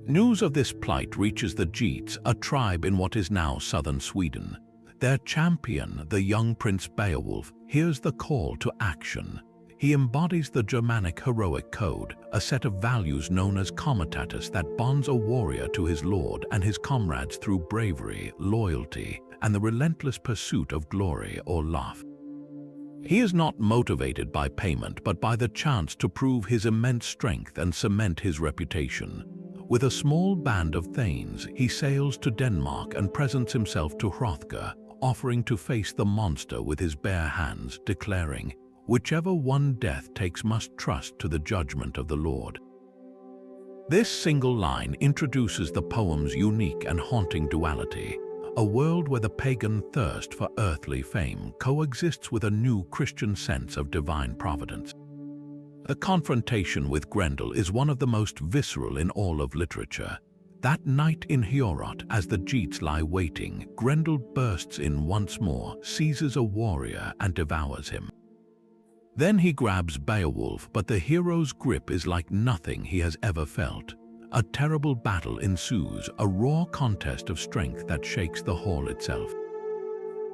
News of this plight reaches the Geats, a tribe in what is now southern Sweden. Their champion, the young Prince Beowulf, hears the call to action. He embodies the Germanic heroic code, a set of values known as comitatus that bonds a warrior to his lord and his comrades through bravery, loyalty, and the relentless pursuit of glory or love. He is not motivated by payment but by the chance to prove his immense strength and cement his reputation. With a small band of thanes, he sails to Denmark and presents himself to Hrothgar, offering to face the monster with his bare hands, declaring, "Whichever one death takes must trust to the judgment of the Lord." This single line introduces the poem's unique and haunting duality, a world where the pagan thirst for earthly fame coexists with a new Christian sense of divine providence. The confrontation with Grendel is one of the most visceral in all of literature. That night in Heorot, as the Geats lie waiting, Grendel bursts in once more, seizes a warrior and devours him. Then he grabs Beowulf, but the hero's grip is like nothing he has ever felt. A terrible battle ensues, a raw contest of strength that shakes the hall itself.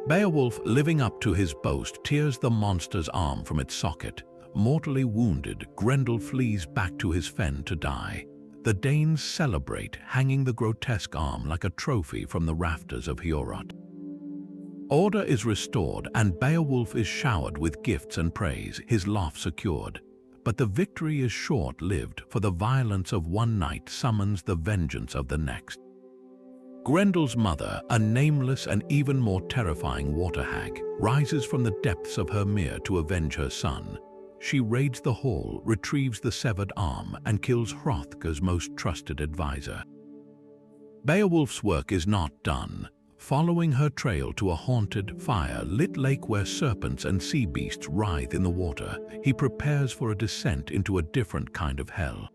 Beowulf, living up to his boast, tears the monster's arm from its socket. Mortally wounded, Grendel flees back to his fen to die. The Danes celebrate, hanging the grotesque arm like a trophy from the rafters of Heorot. Order is restored and Beowulf is showered with gifts and praise, his life secured. But the victory is short-lived, for the violence of one night summons the vengeance of the next. Grendel's mother, a nameless and even more terrifying water hag, rises from the depths of her mere to avenge her son. She raids the hall, retrieves the severed arm, and kills Hrothgar's most trusted advisor. Beowulf's work is not done. Following her trail to a haunted, fire-lit lake where serpents and sea beasts writhe in the water, he prepares for a descent into a different kind of hell.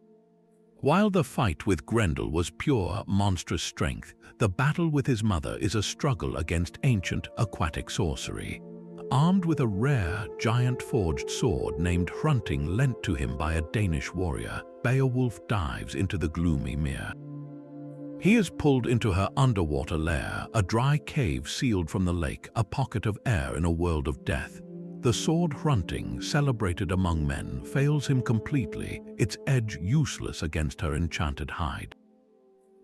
While the fight with Grendel was pure, monstrous strength, the battle with his mother is a struggle against ancient, aquatic sorcery. Armed with a rare, giant-forged sword named Hrunting lent to him by a Danish warrior, Beowulf dives into the gloomy mere. He is pulled into her underwater lair, a dry cave sealed from the lake, a pocket of air in a world of death. The sword Hrunting, celebrated among men, fails him completely, its edge useless against her enchanted hide.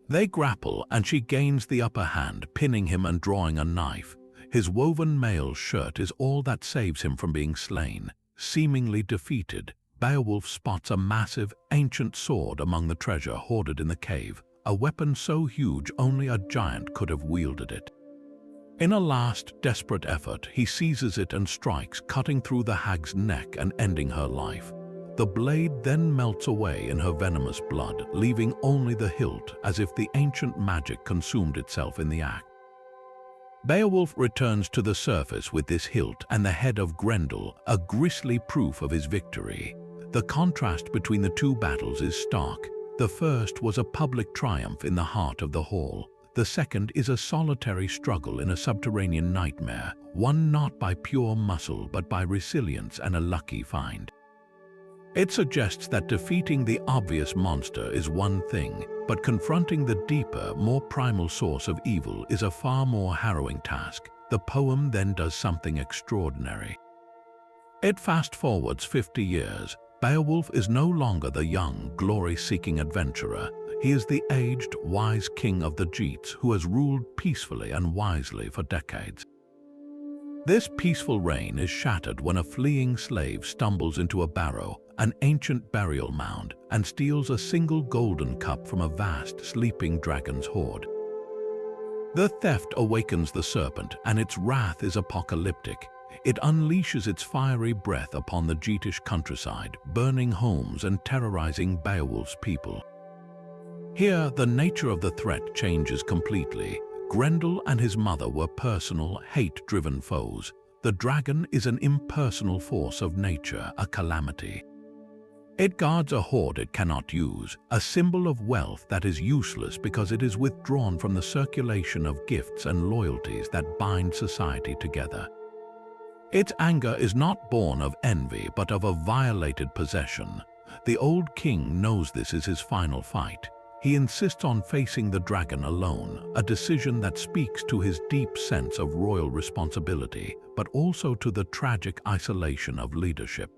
They grapple and she gains the upper hand, pinning him and drawing a knife. His woven mail shirt is all that saves him from being slain. Seemingly defeated, Beowulf spots a massive, ancient sword among the treasure hoarded in the cave, a weapon so huge only a giant could have wielded it. In a last, desperate effort, he seizes it and strikes, cutting through the hag's neck and ending her life. The blade then melts away in her venomous blood, leaving only the hilt, as if the ancient magic consumed itself in the act. Beowulf returns to the surface with this hilt and the head of Grendel, a grisly proof of his victory. The contrast between the two battles is stark. The first was a public triumph in the heart of the hall. The second is a solitary struggle in a subterranean nightmare, won not by pure muscle but by resilience and a lucky find. It suggests that defeating the obvious monster is one thing, but confronting the deeper, more primal source of evil is a far more harrowing task. The poem then does something extraordinary. It fast-forwards 50 years. Beowulf is no longer the young, glory-seeking adventurer. He is the aged, wise king of the Geats who has ruled peacefully and wisely for decades. This peaceful reign is shattered when a fleeing slave stumbles into a barrow, an ancient burial mound, and steals a single golden cup from a vast, sleeping dragon's hoard. The theft awakens the serpent, and its wrath is apocalyptic. It unleashes its fiery breath upon the Geatish countryside, burning homes and terrorizing Beowulf's people. Here, the nature of the threat changes completely. Grendel and his mother were personal, hate-driven foes. The dragon is an impersonal force of nature, a calamity. It guards a hoard it cannot use, a symbol of wealth that is useless because it is withdrawn from the circulation of gifts and loyalties that bind society together. Its anger is not born of envy but of a violated possession. The old king knows this is his final fight. He insists on facing the dragon alone, a decision that speaks to his deep sense of royal responsibility, but also to the tragic isolation of leadership.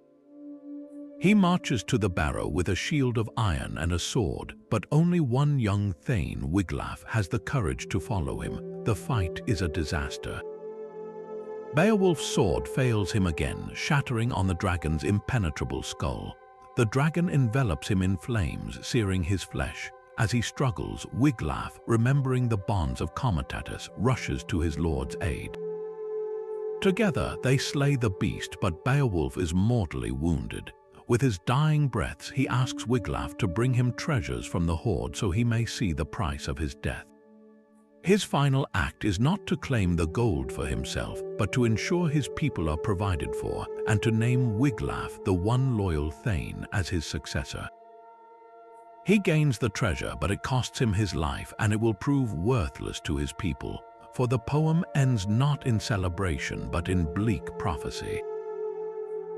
He marches to the barrow with a shield of iron and a sword, but only one young thane, Wiglaf, has the courage to follow him. The fight is a disaster. Beowulf's sword fails him again, shattering on the dragon's impenetrable skull. The dragon envelops him in flames, searing his flesh. As he struggles, Wiglaf, remembering the bonds of comitatus, rushes to his lord's aid. Together, they slay the beast, but Beowulf is mortally wounded. With his dying breaths, he asks Wiglaf to bring him treasures from the hoard so he may see the price of his death. His final act is not to claim the gold for himself, but to ensure his people are provided for, and to name Wiglaf, the one loyal thane, as his successor. He gains the treasure, but it costs him his life, and it will prove worthless to his people, for the poem ends not in celebration but in bleak prophecy.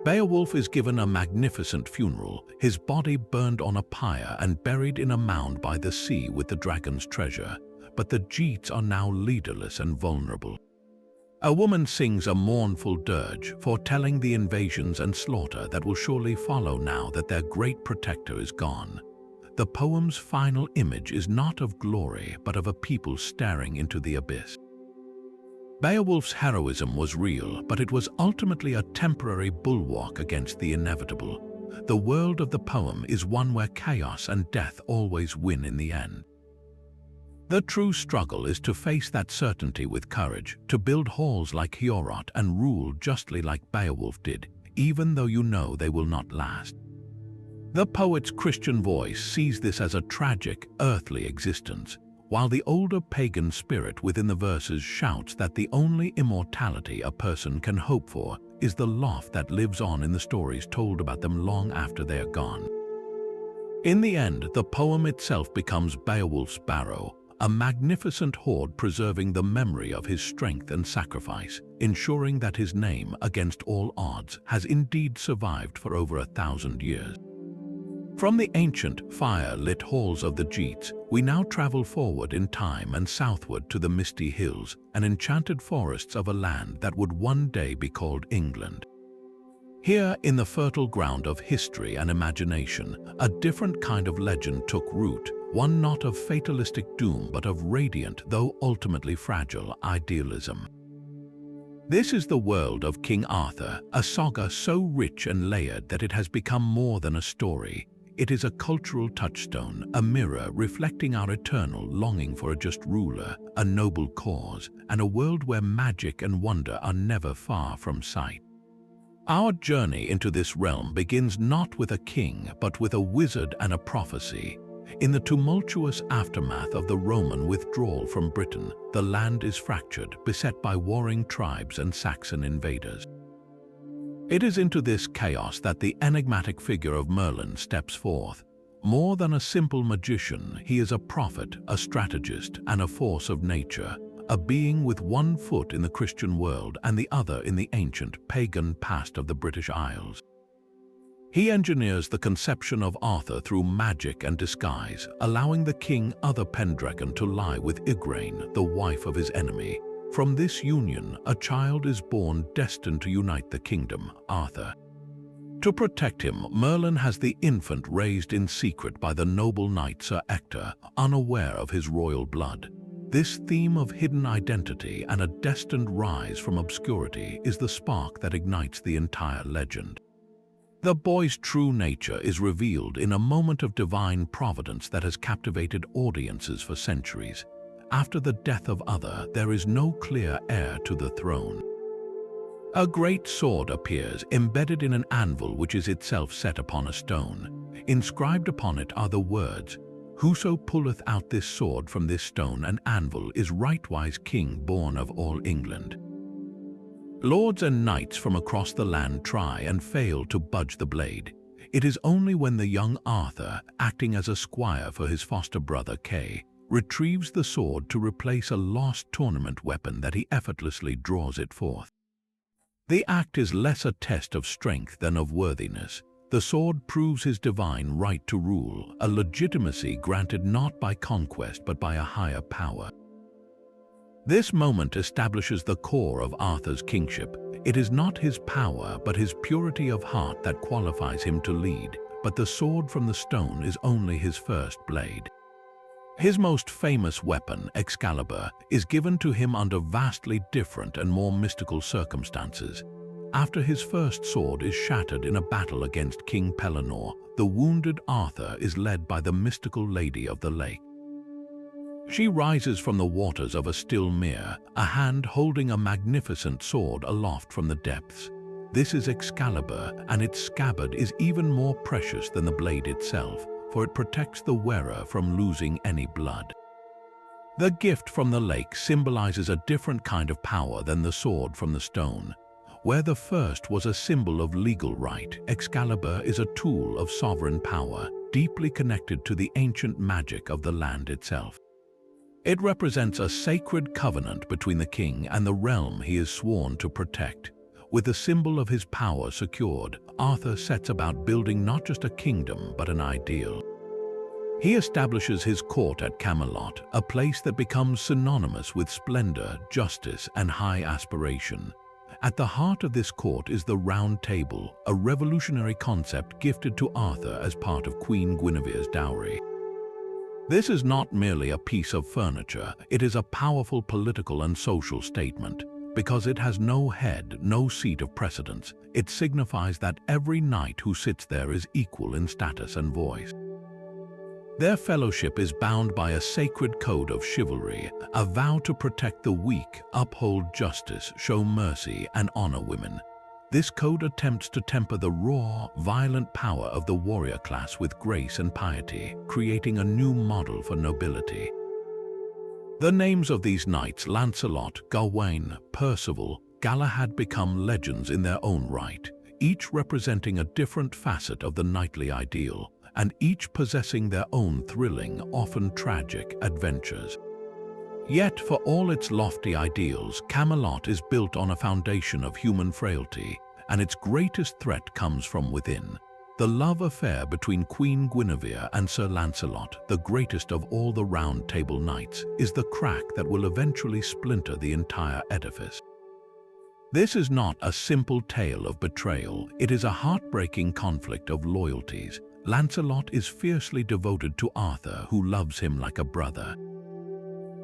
Beowulf is given a magnificent funeral, his body burned on a pyre and buried in a mound by the sea with the dragon's treasure, but the Geats are now leaderless and vulnerable. A woman sings a mournful dirge, foretelling the invasions and slaughter that will surely follow now that their great protector is gone. The poem's final image is not of glory, but of a people staring into the abyss. Beowulf's heroism was real, but it was ultimately a temporary bulwark against the inevitable. The world of the poem is one where chaos and death always win in the end. The true struggle is to face that certainty with courage, to build halls like Heorot and rule justly like Beowulf did, even though you know they will not last. The poet's Christian voice sees this as a tragic, earthly existence, while the older pagan spirit within the verses shouts that the only immortality a person can hope for is the loft that lives on in the stories told about them long after they are gone. In the end, the poem itself becomes Beowulf's barrow, a magnificent hoard preserving the memory of his strength and sacrifice, ensuring that his name, against all odds, has indeed survived for over 1,000 years. From the ancient, fire-lit halls of the Geats, we now travel forward in time and southward to the misty hills and enchanted forests of a land that would one day be called England. Here, in the fertile ground of history and imagination, a different kind of legend took root, one not of fatalistic doom but of radiant, though ultimately fragile, idealism. This is the world of King Arthur, a saga so rich and layered that it has become more than a story. It is a cultural touchstone, a mirror reflecting our eternal longing for a just ruler, a noble cause, and a world where magic and wonder are never far from sight. Our journey into this realm begins not with a king, but with a wizard and a prophecy. In the tumultuous aftermath of the Roman withdrawal from Britain, the land is fractured, beset by warring tribes and Saxon invaders. It is into this chaos that the enigmatic figure of Merlin steps forth. More than a simple magician, he is a prophet, a strategist, and a force of nature, a being with one foot in the Christian world and the other in the ancient, pagan past of the British Isles. He engineers the conception of Arthur through magic and disguise, allowing the king Other Pendragon to lie with Igraine, the wife of his enemy. From this union, a child is born destined to unite the kingdom, Arthur. To protect him, Merlin has the infant raised in secret by the noble knight Sir Ector, unaware of his royal blood. This theme of hidden identity and a destined rise from obscurity is the spark that ignites the entire legend. The boy's true nature is revealed in a moment of divine providence that has captivated audiences for centuries. After the death of Uther, there is no clear heir to the throne. A great sword appears, embedded in an anvil which is itself set upon a stone. Inscribed upon it are the words, "Whoso pulleth out this sword from this stone and anvil is rightwise king born of all England." Lords and knights from across the land try and fail to budge the blade. It is only when the young Arthur, acting as a squire for his foster brother Kay, retrieves the sword to replace a lost tournament weapon that he effortlessly draws it forth. The act is less a test of strength than of worthiness. The sword proves his divine right to rule, a legitimacy granted not by conquest but by a higher power. This moment establishes the core of Arthur's kingship. It is not his power but his purity of heart that qualifies him to lead, but the sword from the stone is only his first blade. His most famous weapon, Excalibur, is given to him under vastly different and more mystical circumstances. After his first sword is shattered in a battle against King Pellinore, the wounded Arthur is led by the mystical Lady of the Lake. She rises from the waters of a still mere, a hand holding a magnificent sword aloft from the depths. This is Excalibur, and its scabbard is even more precious than the blade itself, for it protects the wearer from losing any blood. The gift from the lake symbolizes a different kind of power than the sword from the stone. Where the first was a symbol of legal right, Excalibur is a tool of sovereign power, deeply connected to the ancient magic of the land itself. It represents a sacred covenant between the king and the realm he is sworn to protect. With the symbol of his power secured, Arthur sets about building not just a kingdom but an ideal. He establishes his court at Camelot, a place that becomes synonymous with splendor, justice, and high aspiration. At the heart of this court is the Round Table, a revolutionary concept gifted to Arthur as part of Queen Guinevere's dowry. This is not merely a piece of furniture, it is a powerful political and social statement. Because it has no head, no seat of precedence, it signifies that every knight who sits there is equal in status and voice. Their fellowship is bound by a sacred code of chivalry, a vow to protect the weak, uphold justice, show mercy, and honor women. This code attempts to temper the raw, violent power of the warrior class with grace and piety, creating a new model for nobility. The names of these knights, Lancelot, Gawain, Percival, Galahad, become legends in their own right, each representing a different facet of the knightly ideal, and each possessing their own thrilling, often tragic, adventures. Yet, for all its lofty ideals, Camelot is built on a foundation of human frailty, and its greatest threat comes from within. The love affair between Queen Guinevere and Sir Lancelot, the greatest of all the Round Table knights, is the crack that will eventually splinter the entire edifice. This is not a simple tale of betrayal, it is a heartbreaking conflict of loyalties. Lancelot is fiercely devoted to Arthur, who loves him like a brother.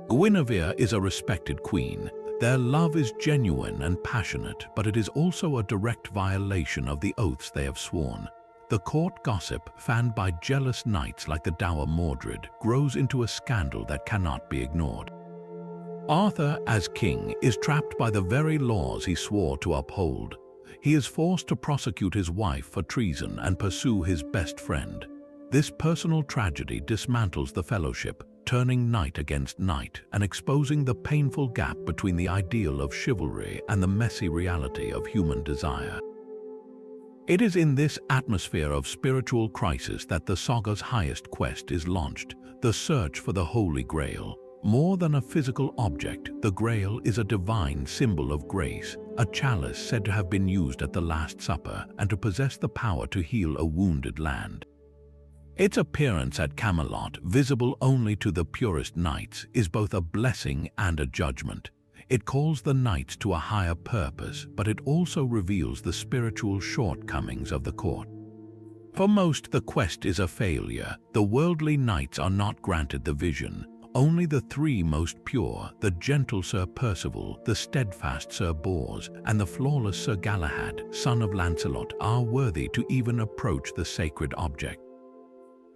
Guinevere is a respected queen. Their love is genuine and passionate, but it is also a direct violation of the oaths they have sworn. The court gossip, fanned by jealous knights like the dour Mordred, grows into a scandal that cannot be ignored. Arthur, as king, is trapped by the very laws he swore to uphold. He is forced to prosecute his wife for treason and pursue his best friend. This personal tragedy dismantles the fellowship, turning knight against knight and exposing the painful gap between the ideal of chivalry and the messy reality of human desire. It is in this atmosphere of spiritual crisis that the saga's highest quest is launched, the search for the Holy Grail. More than a physical object, the Grail is a divine symbol of grace, a chalice said to have been used at the Last Supper and to possess the power to heal a wounded land. Its appearance at Camelot, visible only to the purest knights, is both a blessing and a judgment. It calls the knights to a higher purpose, but it also reveals the spiritual shortcomings of the court. For most, the quest is a failure. The worldly knights are not granted the vision. Only the three most pure, the gentle Sir Percival, the steadfast Sir Bors, and the flawless Sir Galahad, son of Lancelot, are worthy to even approach the sacred object.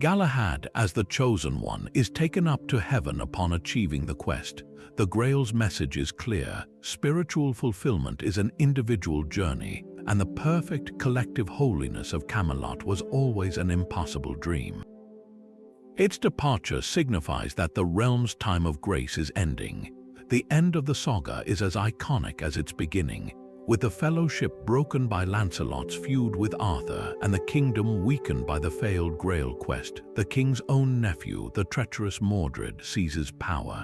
Galahad, as the chosen one, is taken up to heaven upon achieving the quest. The Grail's message is clear: spiritual fulfillment is an individual journey, and the perfect collective holiness of Camelot was always an impossible dream. Its departure signifies that the realm's time of grace is ending. The end of the saga is as iconic as its beginning, with the fellowship broken by Lancelot's feud with Arthur and the kingdom weakened by the failed Grail quest. The king's own nephew, the treacherous Mordred, seizes power.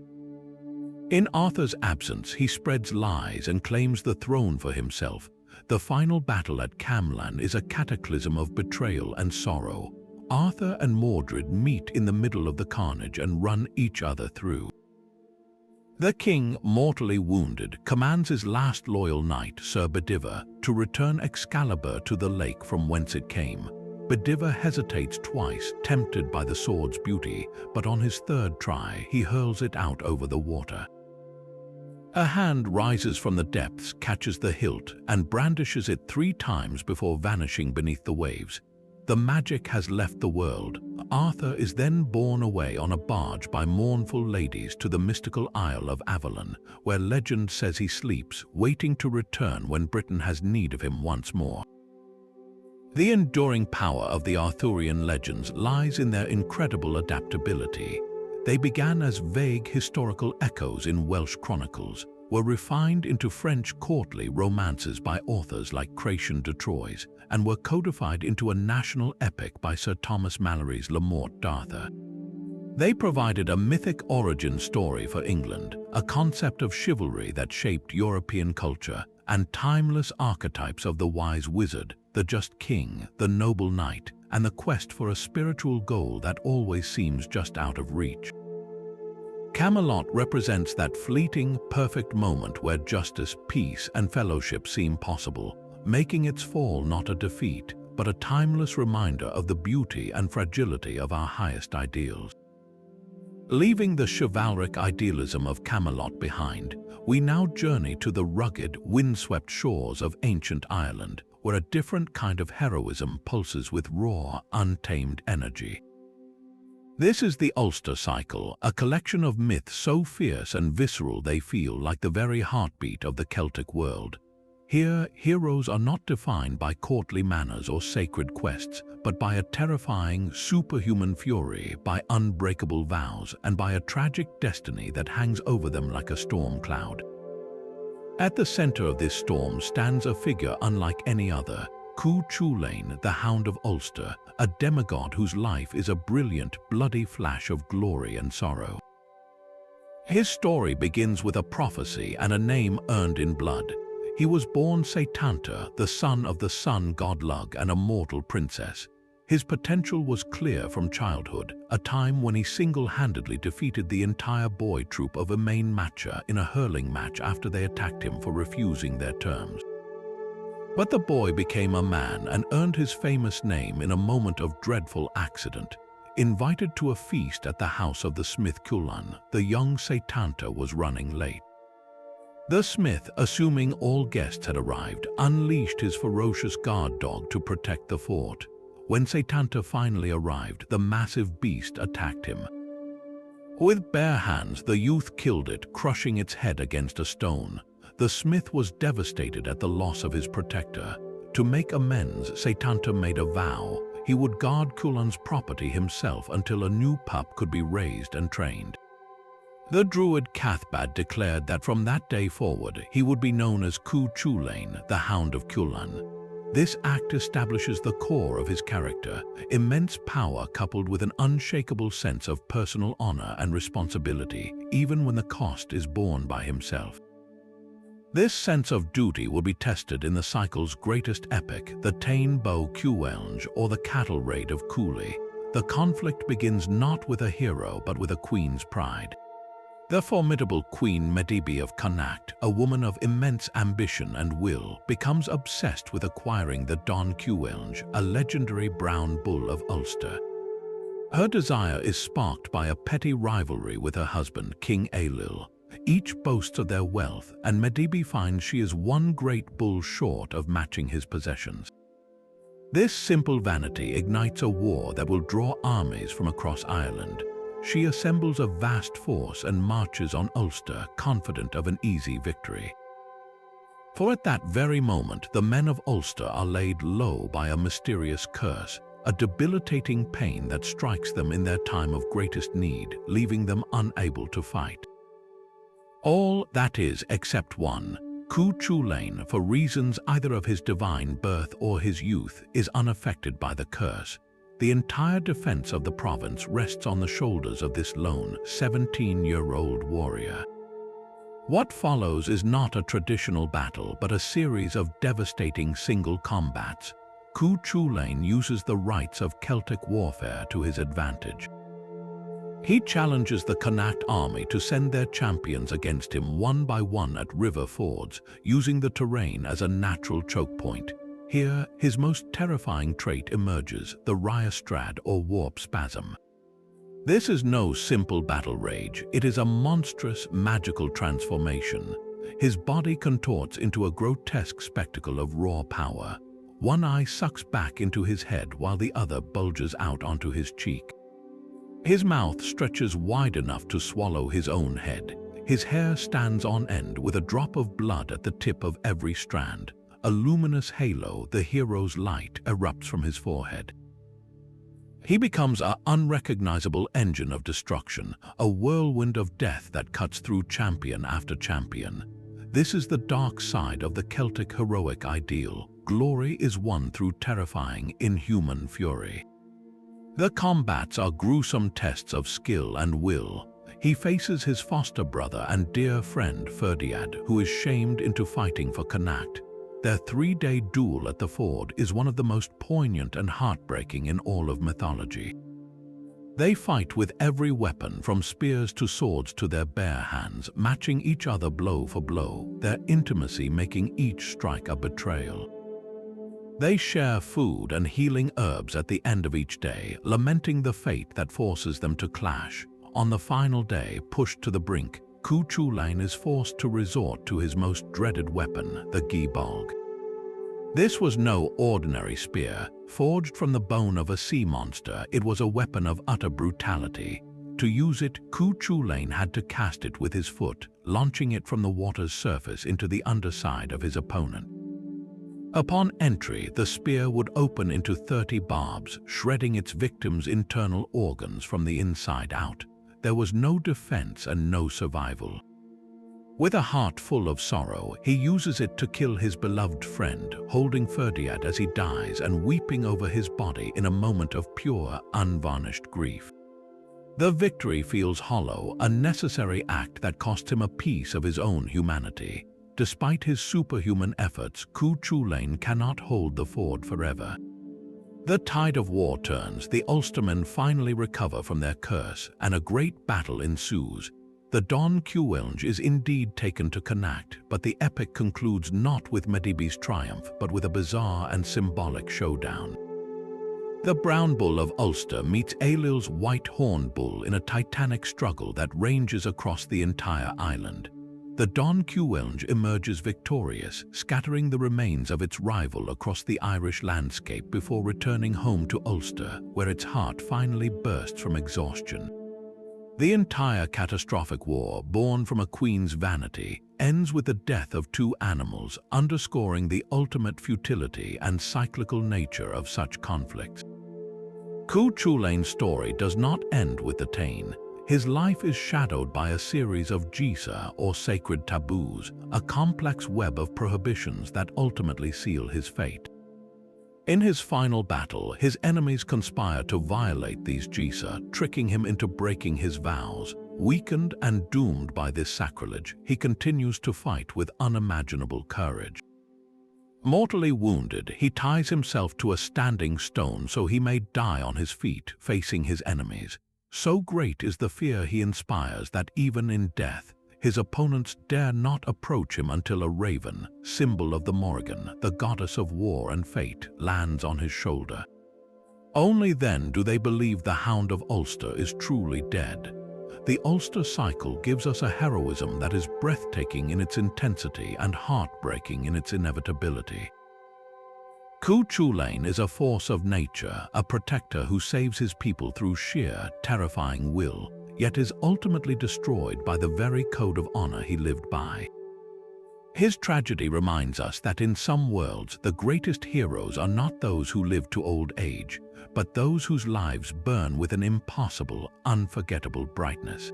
In Arthur's absence, he spreads lies and claims the throne for himself. The final battle at Camlan is a cataclysm of betrayal and sorrow. Arthur and Mordred meet in the middle of the carnage and run each other through. The king, mortally wounded, commands his last loyal knight, Sir Bedivere, to return Excalibur to the lake from whence it came. Bedivere hesitates twice, tempted by the sword's beauty, but on his third try, he hurls it out over the water. A hand rises from the depths, catches the hilt, and brandishes it 3 times before vanishing beneath the waves. The magic has left the world. Arthur is then borne away on a barge by mournful ladies to the mystical Isle of Avalon, where legend says he sleeps, waiting to return when Britain has need of him once more. The enduring power of the Arthurian legends lies in their incredible adaptability. They began as vague historical echoes in Welsh chronicles, were refined into French courtly romances by authors like Chrétien de Troyes, and were codified into a national epic by Sir Thomas Malory's Le Morte d'Arthur. They provided a mythic origin story for England, a concept of chivalry that shaped European culture, and timeless archetypes of the wise wizard, the just king, the noble knight, and the quest for a spiritual goal that always seems just out of reach. Camelot represents that fleeting, perfect moment where justice, peace, and fellowship seem possible, making its fall not a defeat, but a timeless reminder of the beauty and fragility of our highest ideals. Leaving the chivalric idealism of Camelot behind, we now journey to the rugged, windswept shores of ancient Ireland, where a different kind of heroism pulses with raw, untamed energy. This is the Ulster Cycle, a collection of myths so fierce and visceral they feel like the very heartbeat of the Celtic world. Here, heroes are not defined by courtly manners or sacred quests, but by a terrifying, superhuman fury, by unbreakable vows, and by a tragic destiny that hangs over them like a storm cloud. At the center of this storm stands a figure unlike any other, Cú Chulainn, the Hound of Ulster, a demigod whose life is a brilliant, bloody flash of glory and sorrow. His story begins with a prophecy and a name earned in blood. He was born Setanta, the son of the sun god Lugh and a mortal princess. His potential was clear from childhood, a time when he single-handedly defeated the entire boy troop of Emain Macha in a hurling match after they attacked him for refusing their terms. But the boy became a man and earned his famous name in a moment of dreadful accident. Invited to a feast at the house of the smith Culann, the young Setanta was running late. The smith, assuming all guests had arrived, unleashed his ferocious guard dog to protect the fort. When Setanta finally arrived, the massive beast attacked him. With bare hands, the youth killed it, crushing its head against a stone. The smith was devastated at the loss of his protector. To make amends, Setanta made a vow. He would guard Culann's property himself until a new pup could be raised and trained. The druid Cathbad declared that from that day forward, he would be known as Cú Chulainn, the Hound of Culann. This act establishes the core of his character, immense power coupled with an unshakable sense of personal honor and responsibility, even when the cost is borne by himself. This sense of duty will be tested in the cycle's greatest epic, the Táin Bó Cúailnge, or the cattle raid of Cooley. The conflict begins not with a hero but with a queen's pride. The formidable Queen Medb of Connacht, a woman of immense ambition and will, becomes obsessed with acquiring the Don Cuelnge, a legendary brown bull of Ulster. Her desire is sparked by a petty rivalry with her husband, King Ailill. Each boasts of their wealth, and Medb finds she is one great bull short of matching his possessions. This simple vanity ignites a war that will draw armies from across Ireland. She assembles a vast force and marches on Ulster, confident of an easy victory. For at that very moment, the men of Ulster are laid low by a mysterious curse, a debilitating pain that strikes them in their time of greatest need, leaving them unable to fight. All, that is, except one. Cuchulainn, for reasons either of his divine birth or his youth, is unaffected by the curse. The entire defense of the province rests on the shoulders of this lone, 17-year-old warrior. What follows is not a traditional battle, but a series of devastating single combats. Cuchulainn uses the rites of Celtic warfare to his advantage. He challenges the Connacht army to send their champions against him one by one at river fords, using the terrain as a natural choke point. Here, his most terrifying trait emerges, the riostrad or warp spasm. This is no simple battle rage, it is a monstrous, magical transformation. His body contorts into a grotesque spectacle of raw power. One eye sucks back into his head while the other bulges out onto his cheek. His mouth stretches wide enough to swallow his own head. His hair stands on end with a drop of blood at the tip of every strand. A luminous halo, the hero's light, erupts from his forehead. He becomes an unrecognizable engine of destruction, a whirlwind of death that cuts through champion after champion. This is the dark side of the Celtic heroic ideal. Glory is won through terrifying, inhuman fury. The combats are gruesome tests of skill and will. He faces his foster brother and dear friend Ferdiad, who is shamed into fighting for Connacht. Their 3-day duel at the ford is one of the most poignant and heartbreaking in all of mythology. They fight with every weapon, from spears to swords to their bare hands, matching each other blow for blow, their intimacy making each strike a betrayal. They share food and healing herbs at the end of each day, lamenting the fate that forces them to clash. On the final day, pushed to the brink, Cuchulainn is forced to resort to his most dreaded weapon, the gibbalg. This was no ordinary spear. Forged from the bone of a sea monster, it was a weapon of utter brutality. To use it, Cuchulainn had to cast it with his foot, launching it from the water's surface into the underside of his opponent. Upon entry, the spear would open into 30 barbs, shredding its victim's internal organs from the inside out. There was no defense and no survival. With a heart full of sorrow, he uses it to kill his beloved friend, holding Ferdiad as he dies and weeping over his body in a moment of pure, unvarnished grief. The victory feels hollow, a necessary act that cost him a piece of his own humanity. Despite his superhuman efforts, Cuchulainn cannot hold the ford forever. The tide of war turns, the Ulstermen finally recover from their curse, and a great battle ensues. The Don Cuelnge is indeed taken to Connacht, but the epic concludes not with Medb's triumph, but with a bizarre and symbolic showdown. The brown bull of Ulster meets Ailill's white horned bull in a titanic struggle that ranges across the entire island. The Don Cuelnge emerges victorious, scattering the remains of its rival across the Irish landscape before returning home to Ulster, where its heart finally bursts from exhaustion. The entire catastrophic war, born from a queen's vanity, ends with the death of 2 animals, underscoring the ultimate futility and cyclical nature of such conflicts. Cuchulainn's story does not end with the Táin. His life is shadowed by a series of Gisa, or sacred taboos, a complex web of prohibitions that ultimately seal his fate. In his final battle, his enemies conspire to violate these Gisa, tricking him into breaking his vows. Weakened and doomed by this sacrilege, he continues to fight with unimaginable courage. Mortally wounded, he ties himself to a standing stone so he may die on his feet, facing his enemies. So great is the fear he inspires that even in death, his opponents dare not approach him until a raven, symbol of the Morrigan, the goddess of war and fate, lands on his shoulder. Only then do they believe the Hound of Ulster is truly dead. The Ulster cycle gives us a heroism that is breathtaking in its intensity and heartbreaking in its inevitability. Cu Chulainn is a force of nature, a protector who saves his people through sheer, terrifying will, yet is ultimately destroyed by the very code of honor he lived by. His tragedy reminds us that in some worlds the greatest heroes are not those who live to old age, but those whose lives burn with an impossible, unforgettable brightness.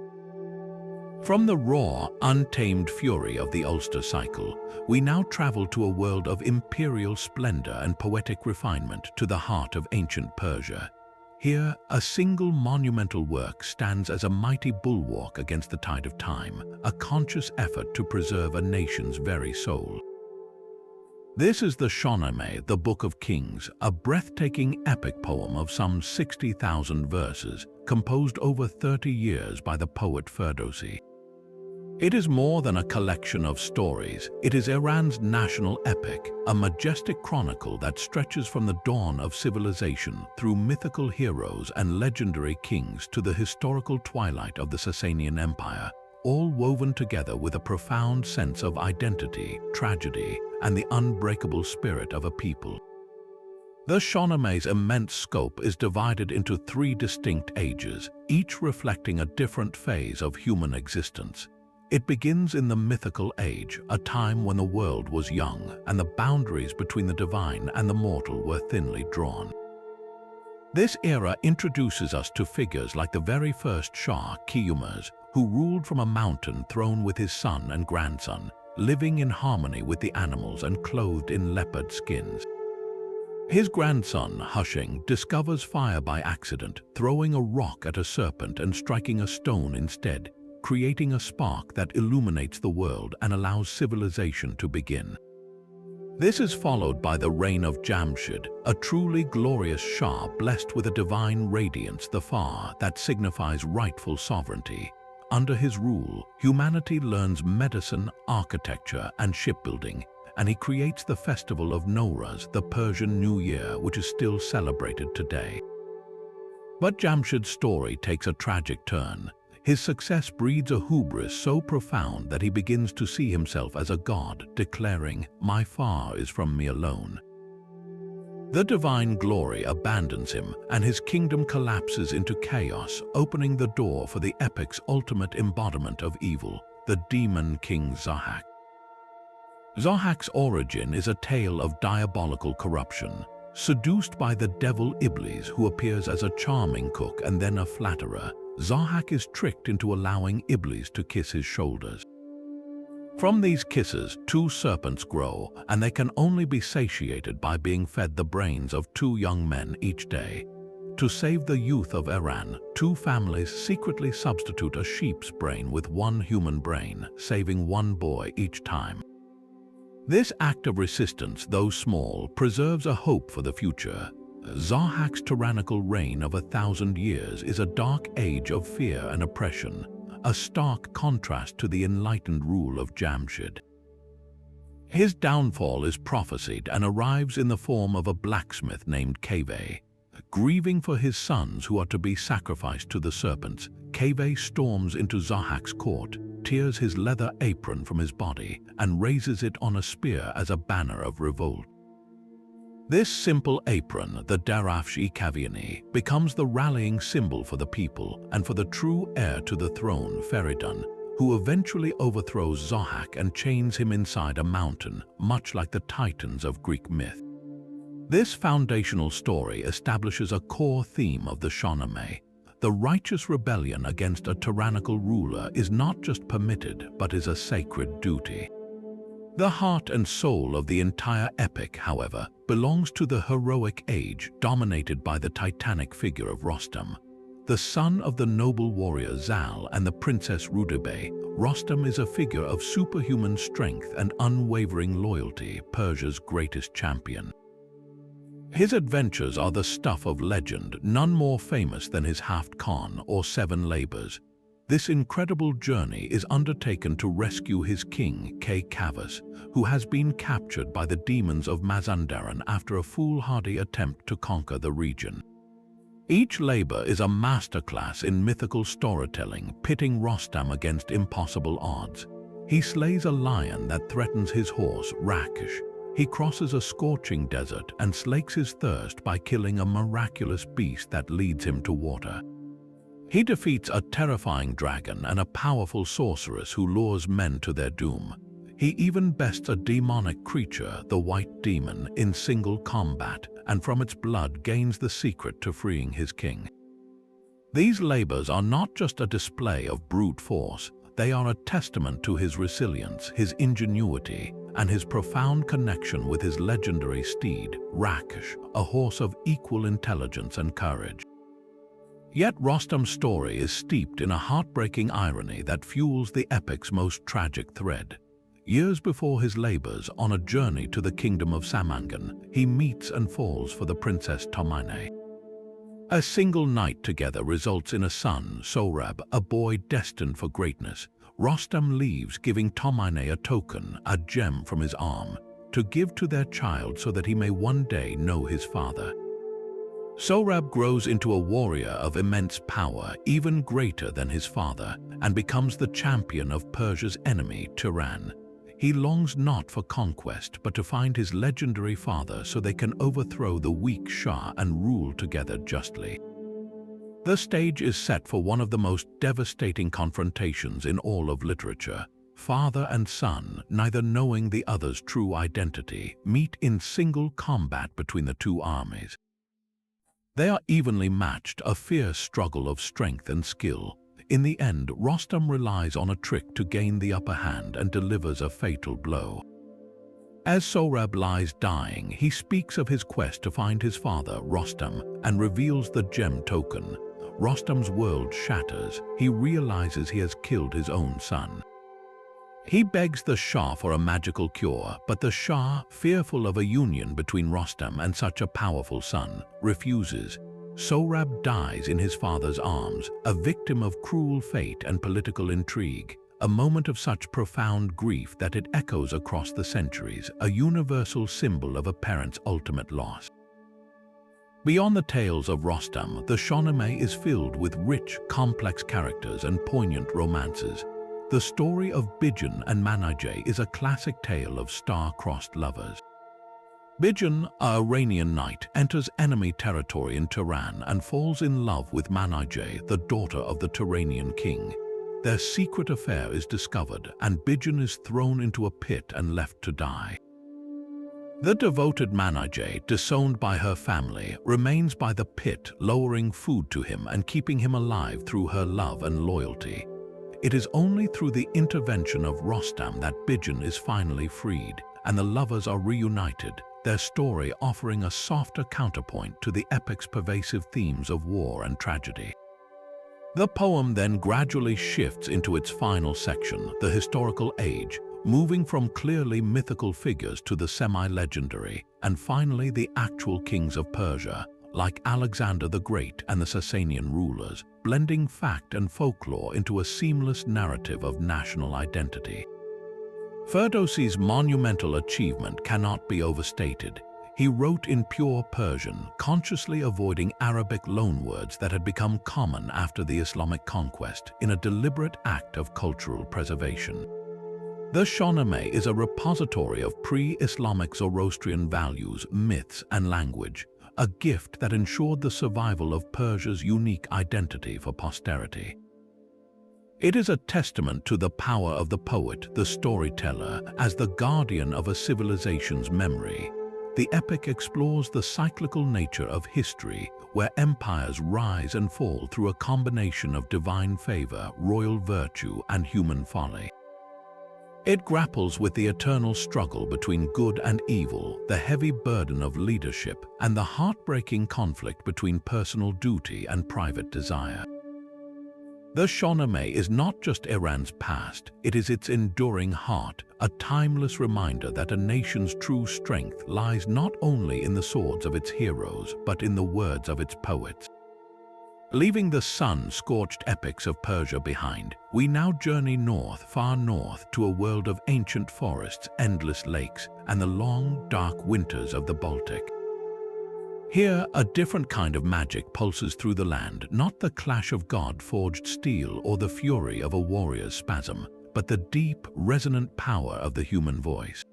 From the raw, untamed fury of the Ulster cycle, we now travel to a world of imperial splendor and poetic refinement, to the heart of ancient Persia. Here, a single monumental work stands as a mighty bulwark against the tide of time, a conscious effort to preserve a nation's very soul. This is the Shahnameh, the Book of Kings, a breathtaking epic poem of some 60,000 verses, composed over 30 years by the poet Ferdowsi. It is more than a collection of stories. It is Iran's national epic, a majestic chronicle that stretches from the dawn of civilization through mythical heroes and legendary kings to the historical twilight of the Sasanian Empire, all woven together with a profound sense of identity, tragedy, and the unbreakable spirit of a people. The Shahnameh's immense scope is divided into 3 distinct ages, each reflecting a different phase of human existence. It begins in the mythical age, a time when the world was young and the boundaries between the divine and the mortal were thinly drawn. This era introduces us to figures like the very first Shah, Kiyumaz, who ruled from a mountain throne with his son and grandson, living in harmony with the animals and clothed in leopard skins. His grandson, Husheng, discovers fire by accident, throwing a rock at a serpent and striking a stone instead, creating a spark that illuminates the world and allows civilization to begin. This is followed by the reign of Jamshid, a truly glorious Shah blessed with a divine radiance, the Far, that signifies rightful sovereignty. Under his rule, humanity learns medicine, architecture, and shipbuilding, and he creates the festival of Nowruz, the Persian New Year, which is still celebrated today. But Jamshid's story takes a tragic turn. His success breeds a hubris so profound that he begins to see himself as a god, declaring, "My Far is from me alone." The divine glory abandons him, and his kingdom collapses into chaos, opening the door for the epic's ultimate embodiment of evil, the demon king Zahak. Zahak's origin is a tale of diabolical corruption. Seduced by the devil Iblis, who appears as a charming cook and then a flatterer, Zahak is tricked into allowing Iblis to kiss his shoulders. From these kisses, 2 serpents grow, and they can only be satiated by being fed the brains of 2 young men each day. To save the youth of Iran, 2 families secretly substitute a sheep's brain with 1 human brain, saving 1 boy each time. This act of resistance, though small, preserves a hope for the future. Zahak's tyrannical reign of 1,000 years is a dark age of fear and oppression, a stark contrast to the enlightened rule of Jamshid. His downfall is prophesied and arrives in the form of a blacksmith named Kaveh. Grieving for his sons who are to be sacrificed to the serpents, Kaveh storms into Zahak's court, tears his leather apron from his body, and raises it on a spear as a banner of revolt. This simple apron, the Darafsh-e becomes the rallying symbol for the people and for the true heir to the throne, Feridun, who eventually overthrows Zahak and chains him inside a mountain, much like the Titans of Greek myth. This foundational story establishes a core theme of the Shahnameh. The righteous rebellion against a tyrannical ruler is not just permitted, but is a sacred duty. The heart and soul of the entire epic, however, belongs to the heroic age dominated by the titanic figure of Rostam. The son of the noble warrior Zal and the princess Rudabeh, Rostam is a figure of superhuman strength and unwavering loyalty, Persia's greatest champion. His adventures are the stuff of legend, none more famous than his Haft Khan or Seven Labors. This incredible journey is undertaken to rescue his king, Kavas, who has been captured by the demons of Mazandaran after a foolhardy attempt to conquer the region. Each labor is a masterclass in mythical storytelling, pitting Rostam against impossible odds. He slays a lion that threatens his horse, Rakish. He crosses a scorching desert and slakes his thirst by killing a miraculous beast that leads him to water. He defeats a terrifying dragon and a powerful sorceress who lures men to their doom. He even bests a demonic creature, the White Demon, in single combat, and from its blood gains the secret to freeing his king. These labors are not just a display of brute force, they are a testament to his resilience, his ingenuity, and his profound connection with his legendary steed, Rakish, a horse of equal intelligence and courage. Yet Rostam's story is steeped in a heartbreaking irony that fuels the epic's most tragic thread. Years before his labors on a journey to the kingdom of Samangan, he meets and falls for the princess Tomine. A single night together results in a son, Sohrab, a boy destined for greatness. Rostam leaves, giving Tomine a token, a gem from his arm, to give to their child so that he may one day know his father. Sohrab grows into a warrior of immense power, even greater than his father, and becomes the champion of Persia's enemy, Turan. He longs not for conquest, but to find his legendary father so they can overthrow the weak Shah and rule together justly. The stage is set for one of the most devastating confrontations in all of literature. Father and son, neither knowing the other's true identity, meet in single combat between the two armies. They are evenly matched, a fierce struggle of strength and skill. In the end, Rostam relies on a trick to gain the upper hand and delivers a fatal blow. As Sohrab lies dying, he speaks of his quest to find his father, Rostam, and reveals the gem token. Rostam's world shatters. He realizes he has killed his own son. He begs the Shah for a magical cure, but the Shah, fearful of a union between Rostam and such a powerful son, refuses. Sohrab dies in his father's arms, a victim of cruel fate and political intrigue, a moment of such profound grief that it echoes across the centuries, a universal symbol of a parent's ultimate loss. Beyond the tales of Rostam, the Shahnameh is filled with rich, complex characters and poignant romances. The story of Bijan and Manijeh is a classic tale of star-crossed lovers. Bijan, an Iranian knight, enters enemy territory in Turan and falls in love with Manijeh, the daughter of the Turanian king. Their secret affair is discovered, and Bijan is thrown into a pit and left to die. The devoted Manijeh, disowned by her family, remains by the pit, lowering food to him and keeping him alive through her love and loyalty. It is only through the intervention of Rostam that Bijan is finally freed, and the lovers are reunited, their story offering a softer counterpoint to the epic's pervasive themes of war and tragedy. The poem then gradually shifts into its final section, the historical age, moving from clearly mythical figures to the semi-legendary, and finally the actual kings of Persia, like Alexander the Great and the Sasanian rulers, blending fact and folklore into a seamless narrative of national identity. Ferdowsi's monumental achievement cannot be overstated. He wrote in pure Persian, consciously avoiding Arabic loanwords that had become common after the Islamic conquest, in a deliberate act of cultural preservation. The Shahnameh is a repository of pre-Islamic Zoroastrian values, myths, and language, a gift that ensured the survival of Persia's unique identity for posterity. It is a testament to the power of the poet, the storyteller, as the guardian of a civilization's memory. The epic explores the cyclical nature of history, where empires rise and fall through a combination of divine favor, royal virtue, and human folly. It grapples with the eternal struggle between good and evil, the heavy burden of leadership, and the heartbreaking conflict between personal duty and private desire. The Shahnameh is not just Iran's past, it is its enduring heart, a timeless reminder that a nation's true strength lies not only in the swords of its heroes, but in the words of its poets. Leaving the sun-scorched epics of Persia behind, we now journey north, far north, to a world of ancient forests, endless lakes, and the long, dark winters of the Baltic. Here, a different kind of magic pulses through the land, not the clash of God-forged steel or the fury of a warrior's spasm, but the deep, resonant power of the human voice.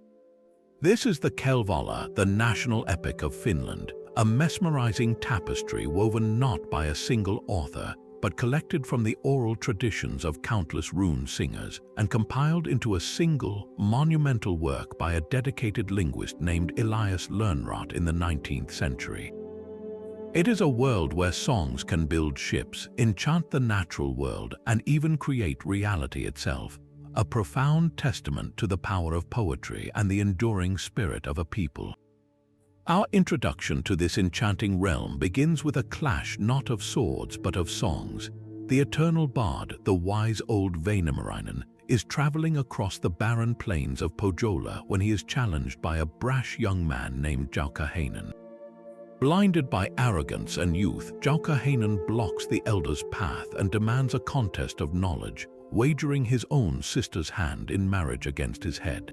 This is the Kalevala, the national epic of Finland, a mesmerizing tapestry woven not by a single author, but collected from the oral traditions of countless rune singers and compiled into a single, monumental work by a dedicated linguist named Elias Lönnrot in the 19th century. It is a world where songs can build ships, enchant the natural world, and even create reality itself, a profound testament to the power of poetry and the enduring spirit of a people. Our introduction to this enchanting realm begins with a clash not of swords but of songs. The eternal bard, the wise old Väinämöinen, is traveling across the barren plains of Pohjola when he is challenged by a brash young man named Joukahainen. Blinded by arrogance and youth, Joukahainen blocks the elder's path and demands a contest of knowledge, wagering his own sister's hand in marriage against his head.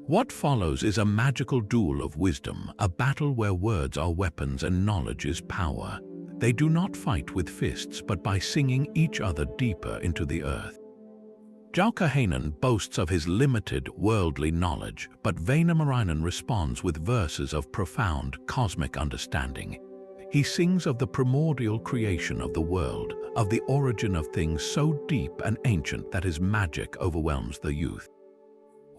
What follows is a magical duel of wisdom, a battle where words are weapons and knowledge is power. They do not fight with fists, but by singing each other deeper into the earth. Joukahainen boasts of his limited, worldly knowledge, but Väinämöinen responds with verses of profound, cosmic understanding. He sings of the primordial creation of the world, of the origin of things so deep and ancient that his magic overwhelms the youth.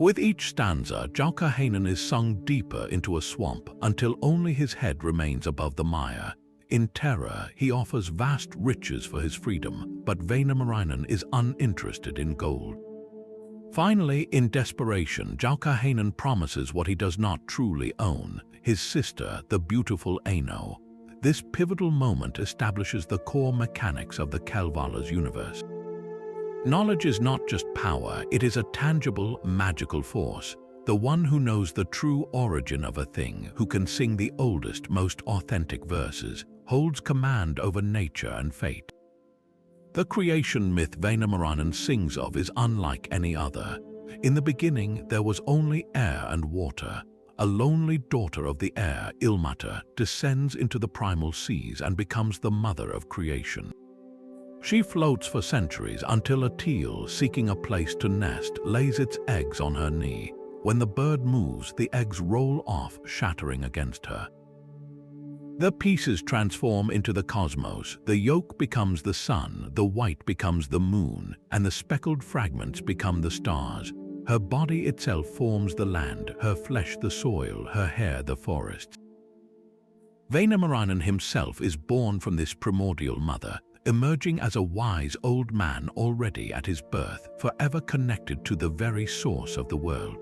With each stanza, Joukahainen is sung deeper into a swamp until only his head remains above the mire. In terror, he offers vast riches for his freedom, but Väinämöinen is uninterested in gold. Finally, in desperation, Joukahainen promises what he does not truly own, his sister, the beautiful Aino. This pivotal moment establishes the core mechanics of the Kalevala's universe. Knowledge is not just power, it is a tangible, magical force. The one who knows the true origin of a thing, who can sing the oldest, most authentic verses, holds command over nature and fate. The creation myth Väinämöinen sings of is unlike any other. In the beginning, there was only air and water. A lonely daughter of the air, Ilmatar, descends into the primal seas and becomes the mother of creation. She floats for centuries until a teal, seeking a place to nest, lays its eggs on her knee. When the bird moves, the eggs roll off, shattering against her. The pieces transform into the cosmos. The yolk becomes the sun, the white becomes the moon, and the speckled fragments become the stars. Her body itself forms the land, her flesh the soil, her hair the forests. Väinämöinen himself is born from this primordial mother, emerging as a wise old man already at his birth, forever connected to the very source of the world.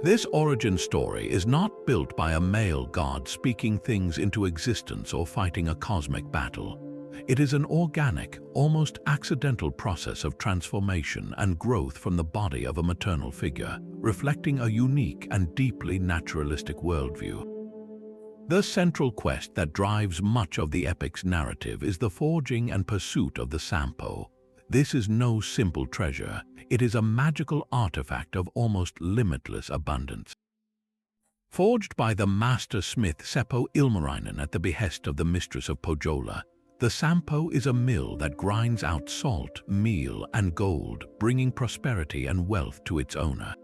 This origin story is not built by a male god speaking things into existence or fighting a cosmic battle. It is an organic, almost accidental process of transformation and growth from the body of a maternal figure, reflecting a unique and deeply naturalistic worldview. The central quest that drives much of the epic's narrative is the forging and pursuit of the Sampo. This is no simple treasure, it is a magical artifact of almost limitless abundance. Forged by the master smith Seppo Ilmarinen at the behest of the mistress of Pohjola, the Sampo is a mill that grinds out salt, meal, and gold, bringing prosperity and wealth to its owner.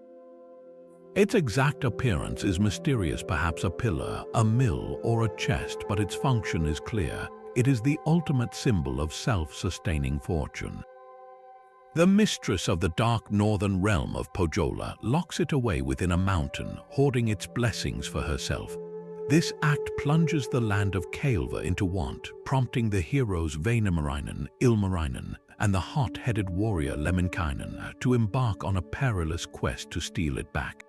Its exact appearance is mysterious, perhaps a pillar, a mill, or a chest, but its function is clear. It is the ultimate symbol of self-sustaining fortune. The mistress of the dark northern realm of Pohjola locks it away within a mountain, hoarding its blessings for herself. This act plunges the land of Kaleva into want, prompting the heroes Väinämöinen, Ilmarinen, and the hot-headed warrior Lemminkainen to embark on a perilous quest to steal it back.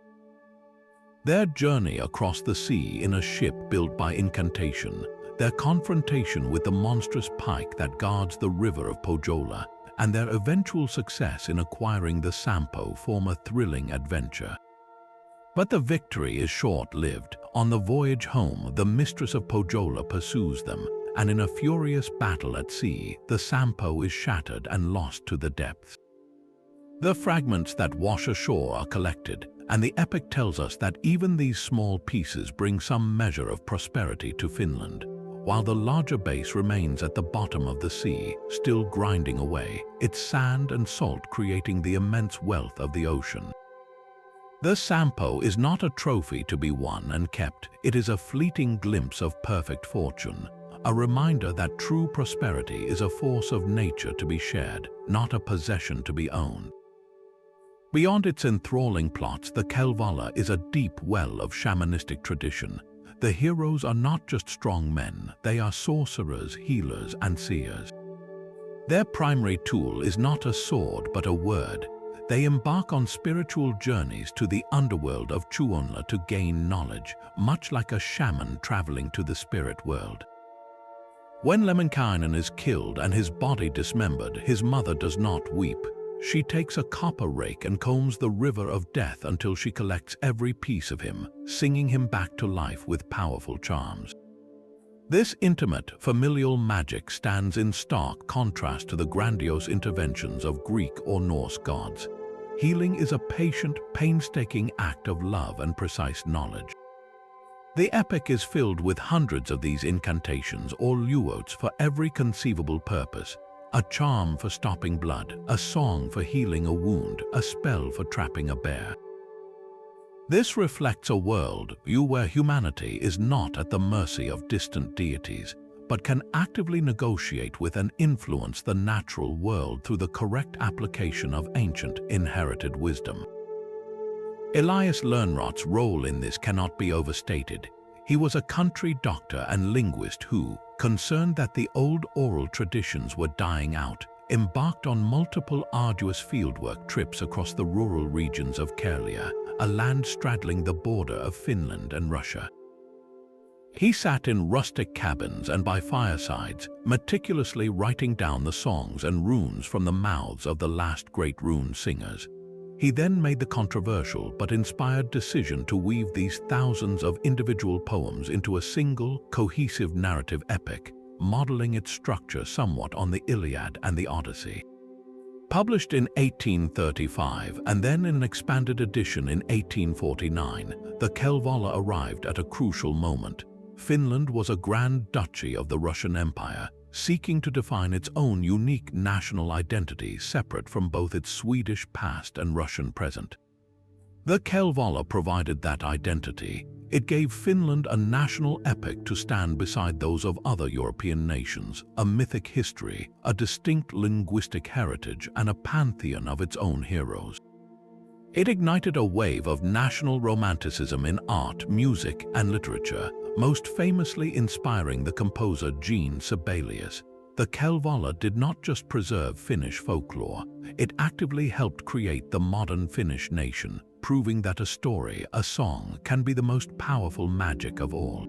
Their journey across the sea in a ship built by incantation, their confrontation with the monstrous pike that guards the river of Pohjola, and their eventual success in acquiring the Sampo form a thrilling adventure. But the victory is short-lived. On the voyage home, the mistress of Pohjola pursues them, and in a furious battle at sea, the Sampo is shattered and lost to the depths. The fragments that wash ashore are collected, and the epic tells us that even these small pieces bring some measure of prosperity to Finland, while the larger base remains at the bottom of the sea, still grinding away, its sand and salt creating the immense wealth of the ocean. The Sampo is not a trophy to be won and kept, it is a fleeting glimpse of perfect fortune, a reminder that true prosperity is a force of nature to be shared, not a possession to be owned. Beyond its enthralling plots, the Kalevala is a deep well of shamanistic tradition. The heroes are not just strong men, they are sorcerers, healers, and seers. Their primary tool is not a sword but a word. They embark on spiritual journeys to the underworld of Chuonla to gain knowledge, much like a shaman traveling to the spirit world. When Lemminkainen is killed and his body dismembered, his mother does not weep. She takes a copper rake and combs the river of death until she collects every piece of him, singing him back to life with powerful charms. This intimate, familial magic stands in stark contrast to the grandiose interventions of Greek or Norse gods. Healing is a patient, painstaking act of love and precise knowledge. The epic is filled with hundreds of these incantations or luots for every conceivable purpose. A charm for stopping blood, a song for healing a wound, a spell for trapping a bear. This reflects a worldview where humanity is not at the mercy of distant deities, but can actively negotiate with and influence the natural world through the correct application of ancient, inherited wisdom. Elias Lönnrot's role in this cannot be overstated. He was a country doctor and linguist who, concerned that the old oral traditions were dying out, embarked on multiple arduous fieldwork trips across the rural regions of Karelia, a land straddling the border of Finland and Russia. He sat in rustic cabins and by firesides, meticulously writing down the songs and runes from the mouths of the last great rune singers. He then made the controversial but inspired decision to weave these thousands of individual poems into a single, cohesive narrative epic, modeling its structure somewhat on the Iliad and the Odyssey. Published in 1835 and then in an expanded edition in 1849, the Kalevala arrived at a crucial moment. Finland was a grand duchy of the Russian Empire, seeking to define its own unique national identity separate from both its Swedish past and Russian present. The Kalevala provided that identity. It gave Finland a national epic to stand beside those of other European nations, a mythic history, a distinct linguistic heritage, and a pantheon of its own heroes. It ignited a wave of national romanticism in art, music, and literature, most famously inspiring the composer Jean Sibelius. The Kalevala did not just preserve Finnish folklore, it actively helped create the modern Finnish nation, proving that a story, a song, can be the most powerful magic of all.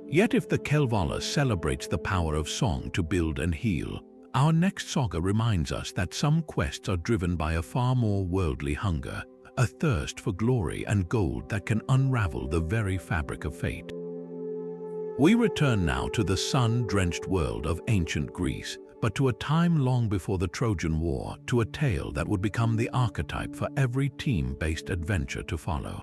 Yet if the Kalevala celebrates the power of song to build and heal, our next saga reminds us that some quests are driven by a far more worldly hunger, a thirst for glory and gold that can unravel the very fabric of fate. We return now to the sun-drenched world of ancient Greece, but to a time long before the Trojan War, to a tale that would become the archetype for every team-based adventure to follow.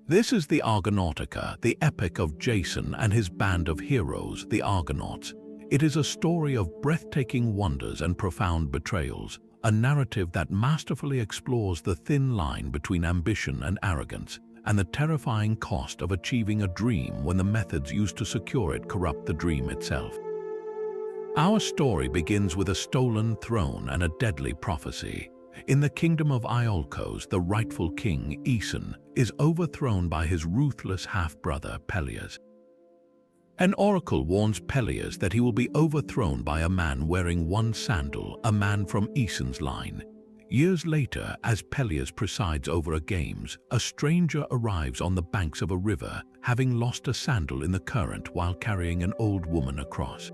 This is the Argonautica, the epic of Jason and his band of heroes, the Argonauts. It is a story of breathtaking wonders and profound betrayals, a narrative that masterfully explores the thin line between ambition and arrogance, and the terrifying cost of achieving a dream when the methods used to secure it corrupt the dream itself. Our story begins with a stolen throne and a deadly prophecy. In the kingdom of Iolcos, the rightful king, Aeson, is overthrown by his ruthless half-brother, Peleus. An oracle warns Peleus that he will be overthrown by a man wearing one sandal, a man from Aeson's line. Years later, as Peleus presides over a games, a stranger arrives on the banks of a river, having lost a sandal in the current while carrying an old woman across.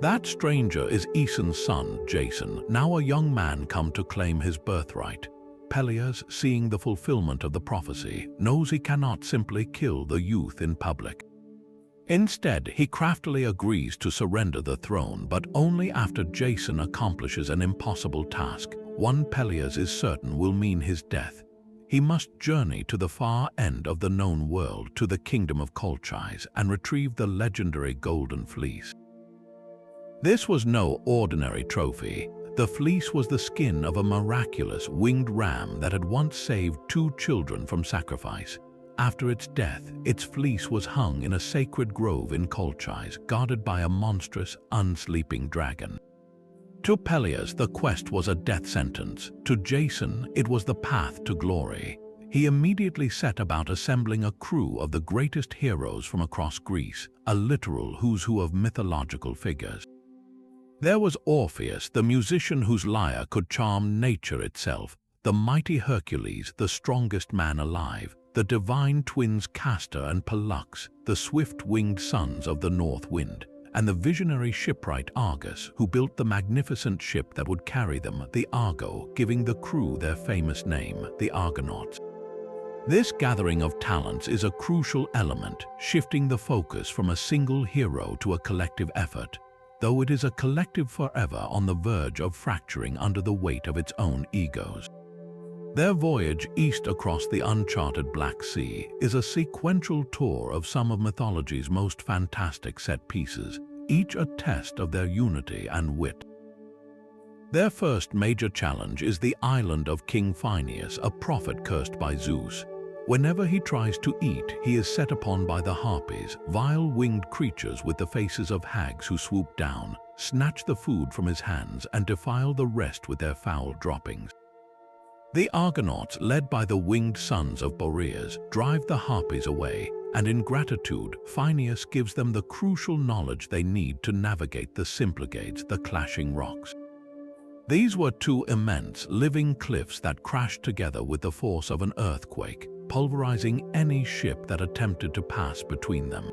That stranger is Aeson's son, Jason, now a young man come to claim his birthright. Peleus, seeing the fulfillment of the prophecy, knows he cannot simply kill the youth in public. Instead, he craftily agrees to surrender the throne, but only after Jason accomplishes an impossible task, one Peleus is certain will mean his death. He must journey to the far end of the known world, to the kingdom of Colchis, and retrieve the legendary Golden Fleece. This was no ordinary trophy. The fleece was the skin of a miraculous winged ram that had once saved 2 children from sacrifice. After its death, its fleece was hung in a sacred grove in Colchis, guarded by a monstrous, unsleeping dragon. To Peleus, the quest was a death sentence. To Jason, it was the path to glory. He immediately set about assembling a crew of the greatest heroes from across Greece, a literal who's who of mythological figures. There was Orpheus, the musician whose lyre could charm nature itself, the mighty Hercules, the strongest man alive, the divine twins Castor and Pollux, the swift-winged sons of the north wind, and the visionary shipwright Argus, who built the magnificent ship that would carry them, the Argo, giving the crew their famous name, the Argonauts. This gathering of talents is a crucial element, shifting the focus from a single hero to a collective effort, though it is a collective forever on the verge of fracturing under the weight of its own egos. Their voyage east across the uncharted Black Sea is a sequential tour of some of mythology's most fantastic set pieces, each a test of their unity and wit. Their first major challenge is the island of King Phineus, a prophet cursed by Zeus. Whenever he tries to eat, he is set upon by the Harpies, vile winged creatures with the faces of hags who swoop down, snatch the food from his hands, and defile the rest with their foul droppings. The Argonauts, led by the winged sons of Boreas, drive the Harpies away, and in gratitude, Phineus gives them the crucial knowledge they need to navigate the Symplegades, the clashing rocks. These were 2 immense, living cliffs that crashed together with the force of an earthquake, pulverizing any ship that attempted to pass between them.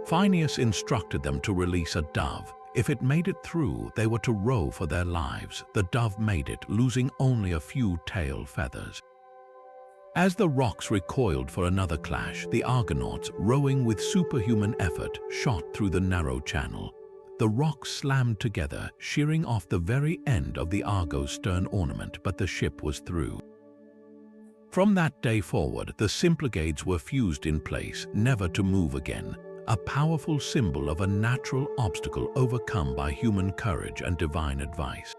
Phineus instructed them to release a dove. If it made it through, they were to row for their lives. The dove made it, losing only a few tail feathers. As the rocks recoiled for another clash, the Argonauts, rowing with superhuman effort, shot through the narrow channel. The rocks slammed together, shearing off the very end of the Argo's stern ornament, but the ship was through. From that day forward, the Symplegades were fused in place, never to move again, a powerful symbol of a natural obstacle overcome by human courage and divine advice.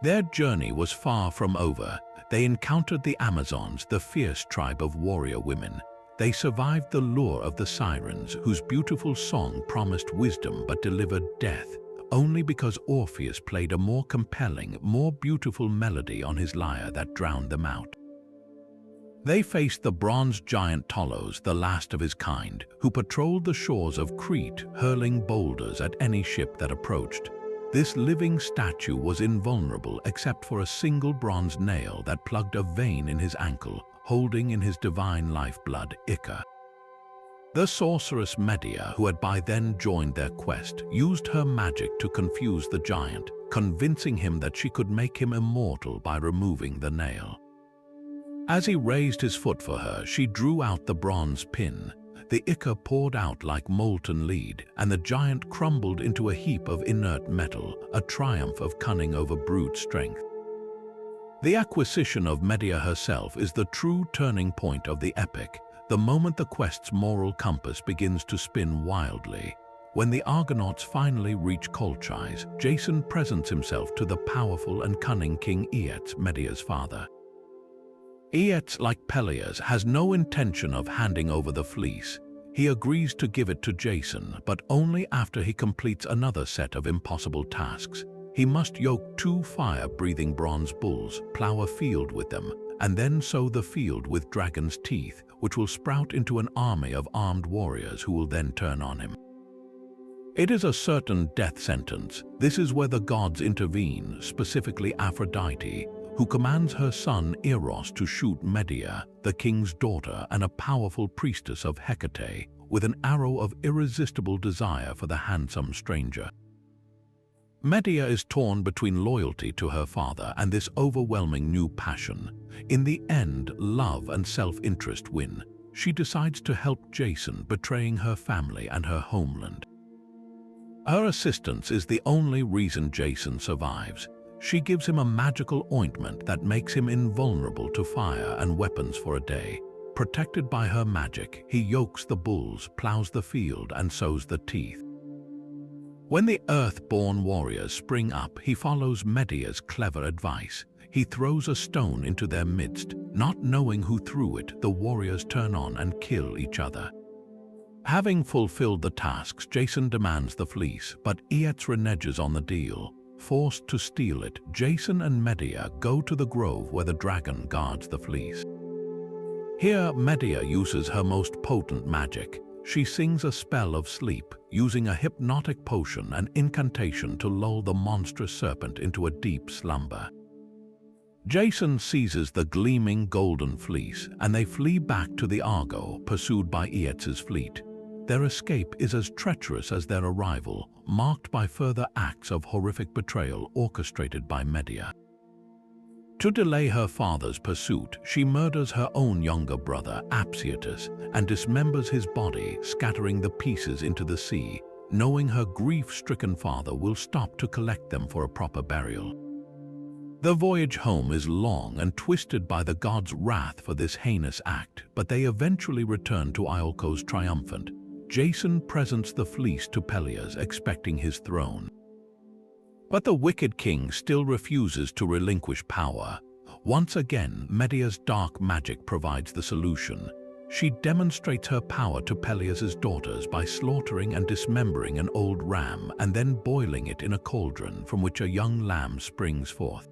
Their journey was far from over. They encountered the Amazons, the fierce tribe of warrior women. They survived the lure of the Sirens, whose beautiful song promised wisdom but delivered death, only because Orpheus played a more compelling, more beautiful melody on his lyre that drowned them out. They faced the bronze giant Tolos, the last of his kind, who patrolled the shores of Crete, hurling boulders at any ship that approached. This living statue was invulnerable except for a single bronze nail that plugged a vein in his ankle, holding in his divine lifeblood Ica. The sorceress Medea, who had by then joined their quest, used her magic to confuse the giant, convincing him that she could make him immortal by removing the nail. As he raised his foot for her, she drew out the bronze pin. The Ica poured out like molten lead, and the giant crumbled into a heap of inert metal, a triumph of cunning over brute strength. The acquisition of Medea herself is the true turning point of the epic, the moment the quest's moral compass begins to spin wildly. When the Argonauts finally reach Colchis, Jason presents himself to the powerful and cunning King Aeetes, Medea's father. Aeetes, like Peleus, has no intention of handing over the fleece. He agrees to give it to Jason, but only after he completes another set of impossible tasks. He must yoke 2 fire-breathing bronze bulls, plow a field with them, and then sow the field with dragon's teeth, which will sprout into an army of armed warriors who will then turn on him. It is a certain death sentence. This is where the gods intervene, specifically Aphrodite, who commands her son Eros to shoot Medea, the king's daughter and a powerful priestess of Hecate, with an arrow of irresistible desire for the handsome stranger. Medea is torn between loyalty to her father and this overwhelming new passion. In the end, love and self-interest win. She decides to help Jason, betraying her family and her homeland. Her assistance is the only reason Jason survives. She gives him a magical ointment that makes him invulnerable to fire and weapons for a day. Protected by her magic, he yokes the bulls, plows the field, and sows the teeth. When the earth-born warriors spring up, he follows Medea's clever advice. He throws a stone into their midst. Not knowing who threw it, the warriors turn on and kill each other. Having fulfilled the tasks, Jason demands the fleece, but Eets reneges on the deal. Forced to steal it, Jason and Medea go to the grove where the dragon guards the fleece. Here, Medea uses her most potent magic. She sings a spell of sleep, using a hypnotic potion and incantation to lull the monstrous serpent into a deep slumber. Jason seizes the gleaming golden fleece, and they flee back to the Argo, pursued by Eets's fleet. Their escape is as treacherous as their arrival, marked by further acts of horrific betrayal orchestrated by Medea. To delay her father's pursuit, she murders her own younger brother, Apsyrtus, and dismembers his body, scattering the pieces into the sea, knowing her grief-stricken father will stop to collect them for a proper burial. The voyage home is long and twisted by the gods' wrath for this heinous act, but they eventually return to Iolcos triumphant. Jason presents the fleece to Peleus, expecting his throne. But the wicked king still refuses to relinquish power. Once again, Medea's dark magic provides the solution. She demonstrates her power to Peleus's daughters by slaughtering and dismembering an old ram and then boiling it in a cauldron from which a young lamb springs forth.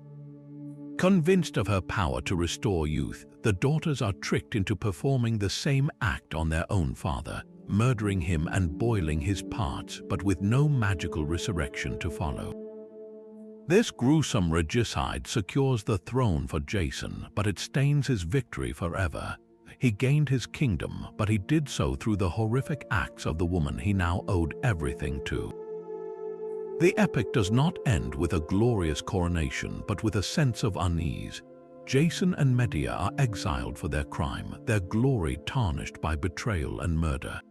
Convinced of her power to restore youth, the daughters are tricked into performing the same act on their own father, murdering him and boiling his parts, but with no magical resurrection to follow. This gruesome regicide secures the throne for Jason, but it stains his victory forever. He gained his kingdom, but he did so through the horrific acts of the woman he now owed everything to. The epic does not end with a glorious coronation, but with a sense of unease. Jason and Medea are exiled for their crime, their glory tarnished by betrayal and murder.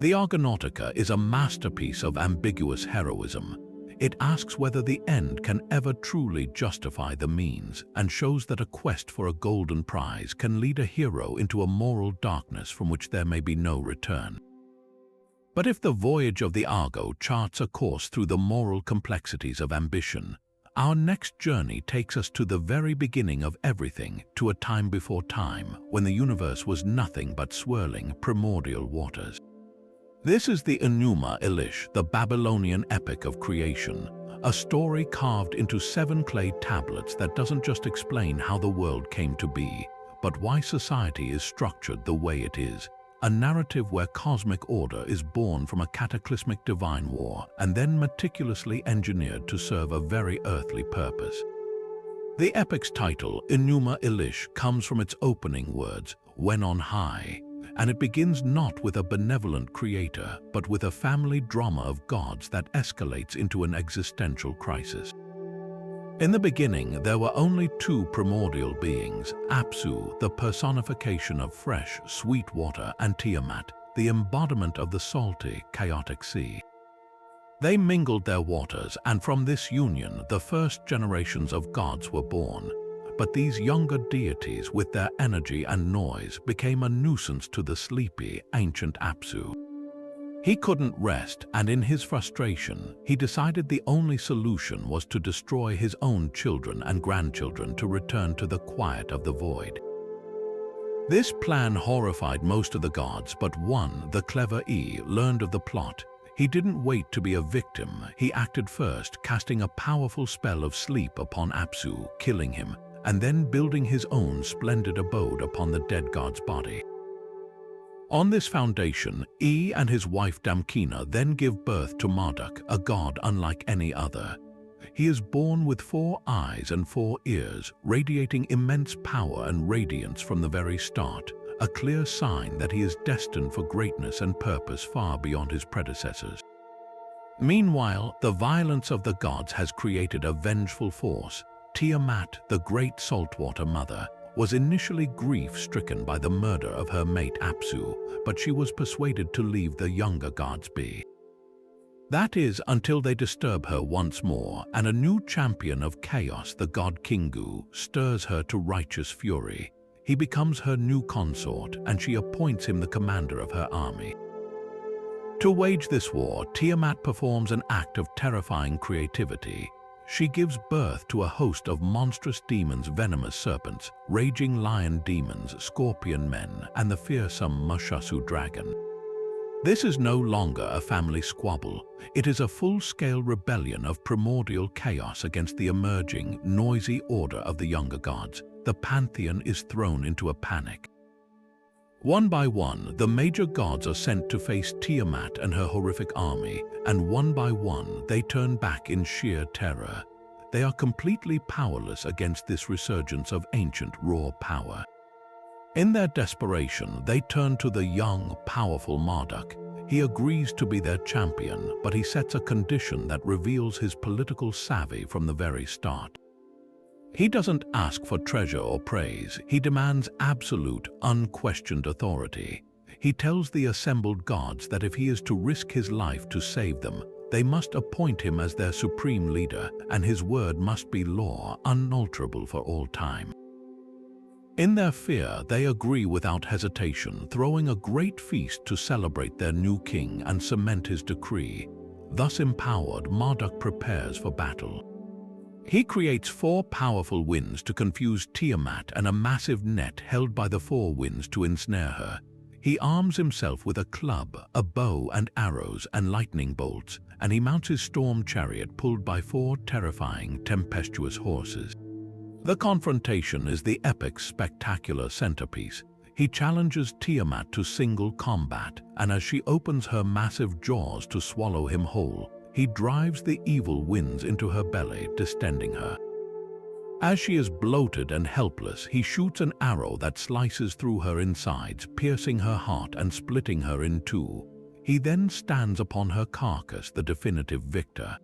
The Argonautica is a masterpiece of ambiguous heroism. It asks whether the end can ever truly justify the means, and shows that a quest for a golden prize can lead a hero into a moral darkness from which there may be no return. But if the voyage of the Argo charts a course through the moral complexities of ambition, our next journey takes us to the very beginning of everything, to a time before time, when the universe was nothing but swirling, primordial waters. This is the Enuma Elish, the Babylonian epic of creation, a story carved into 7 clay tablets that doesn't just explain how the world came to be, but why society is structured the way it is. A narrative where cosmic order is born from a cataclysmic divine war and then meticulously engineered to serve a very earthly purpose. The epic's title, Enuma Elish, comes from its opening words, "when on high," and it begins not with a benevolent creator, but with a family drama of gods that escalates into an existential crisis. In the beginning, there were only 2 primordial beings, Apsu, the personification of fresh, sweet water, and Tiamat, the embodiment of the salty, chaotic sea. They mingled their waters, and from this union, the first generations of gods were born. But these younger deities, with their energy and noise, became a nuisance to the sleepy, ancient Apsu. He couldn't rest, and in his frustration, he decided the only solution was to destroy his own children and grandchildren to return to the quiet of the void. This plan horrified most of the gods, but one, the clever E, learned of the plot. He didn't wait to be a victim. He acted first, casting a powerful spell of sleep upon Apsu, killing him, and then building his own splendid abode upon the dead god's body. On this foundation, E and his wife Damkina then give birth to Marduk, a god unlike any other. He is born with 4 eyes and 4 ears, radiating immense power and radiance from the very start, a clear sign that he is destined for greatness and purpose far beyond his predecessors. Meanwhile, the violence of the gods has created a vengeful force. Tiamat, the great saltwater mother, was initially grief-stricken by the murder of her mate Apsu, but she was persuaded to leave the younger gods be. That is, until they disturb her once more, and a new champion of chaos, the god Kingu, stirs her to righteous fury. He becomes her new consort, and she appoints him the commander of her army. To wage this war, Tiamat performs an act of terrifying creativity. She gives birth to a host of monstrous demons, venomous serpents, raging lion demons, scorpion men, and the fearsome Mushasu dragon. This is no longer a family squabble. It is a full-scale rebellion of primordial chaos against the emerging, noisy order of the younger gods. The pantheon is thrown into a panic. One by one, the major gods are sent to face Tiamat and her horrific army, and one by one, they turn back in sheer terror. They are completely powerless against this resurgence of ancient raw power. In their desperation, they turn to the young, powerful Marduk. He agrees to be their champion, but he sets a condition that reveals his political savvy from the very start. He doesn't ask for treasure or praise. He demands absolute, unquestioned authority. He tells the assembled gods that if he is to risk his life to save them, they must appoint him as their supreme leader, and his word must be law, unalterable for all time. In their fear, they agree without hesitation, throwing a great feast to celebrate their new king and cement his decree. Thus empowered, Marduk prepares for battle. He creates 4 powerful winds to confuse Tiamat and a massive net held by the 4 winds to ensnare her. He arms himself with a club, a bow and arrows and lightning bolts, and he mounts his storm chariot pulled by 4 terrifying, tempestuous horses. The confrontation is the epic's spectacular centerpiece. He challenges Tiamat to single combat, and as she opens her massive jaws to swallow him whole, he drives the evil winds into her belly, distending her. As she is bloated and helpless, he shoots an arrow that slices through her insides, piercing her heart and splitting her in 2. He then stands upon her carcass, the definitive victor.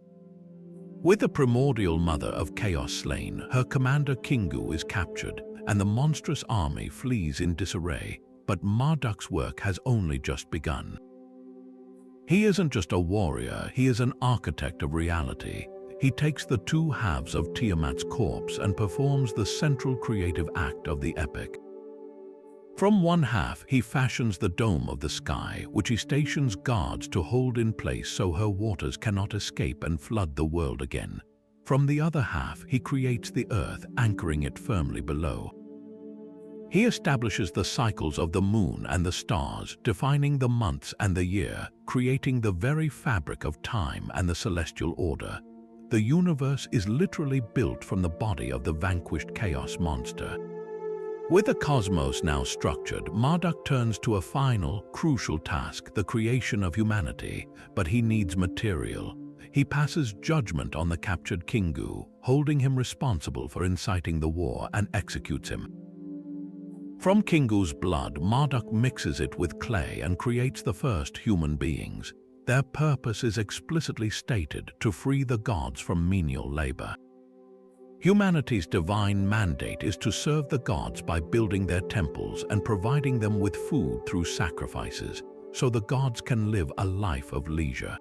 With the primordial mother of chaos slain, her commander Kingu is captured, and the monstrous army flees in disarray. But Marduk's work has only just begun. He isn't just a warrior, he is an architect of reality. He takes the 2 halves of Tiamat's corpse and performs the central creative act of the epic. From one half, he fashions the dome of the sky, which he stations guards to hold in place so her waters cannot escape and flood the world again. From the other half, he creates the earth, anchoring it firmly below. He establishes the cycles of the moon and the stars, defining the months and the year, creating the very fabric of time and the celestial order. The universe is literally built from the body of the vanquished chaos monster. With the cosmos now structured, Marduk turns to a final, crucial task, the creation of humanity, but he needs material. He passes judgment on the captured Kingu, holding him responsible for inciting the war, and executes him. From Kingu's blood, Marduk mixes it with clay and creates the first human beings. Their purpose is explicitly stated: to free the gods from menial labor. Humanity's divine mandate is to serve the gods by building their temples and providing them with food through sacrifices, so the gods can live a life of leisure.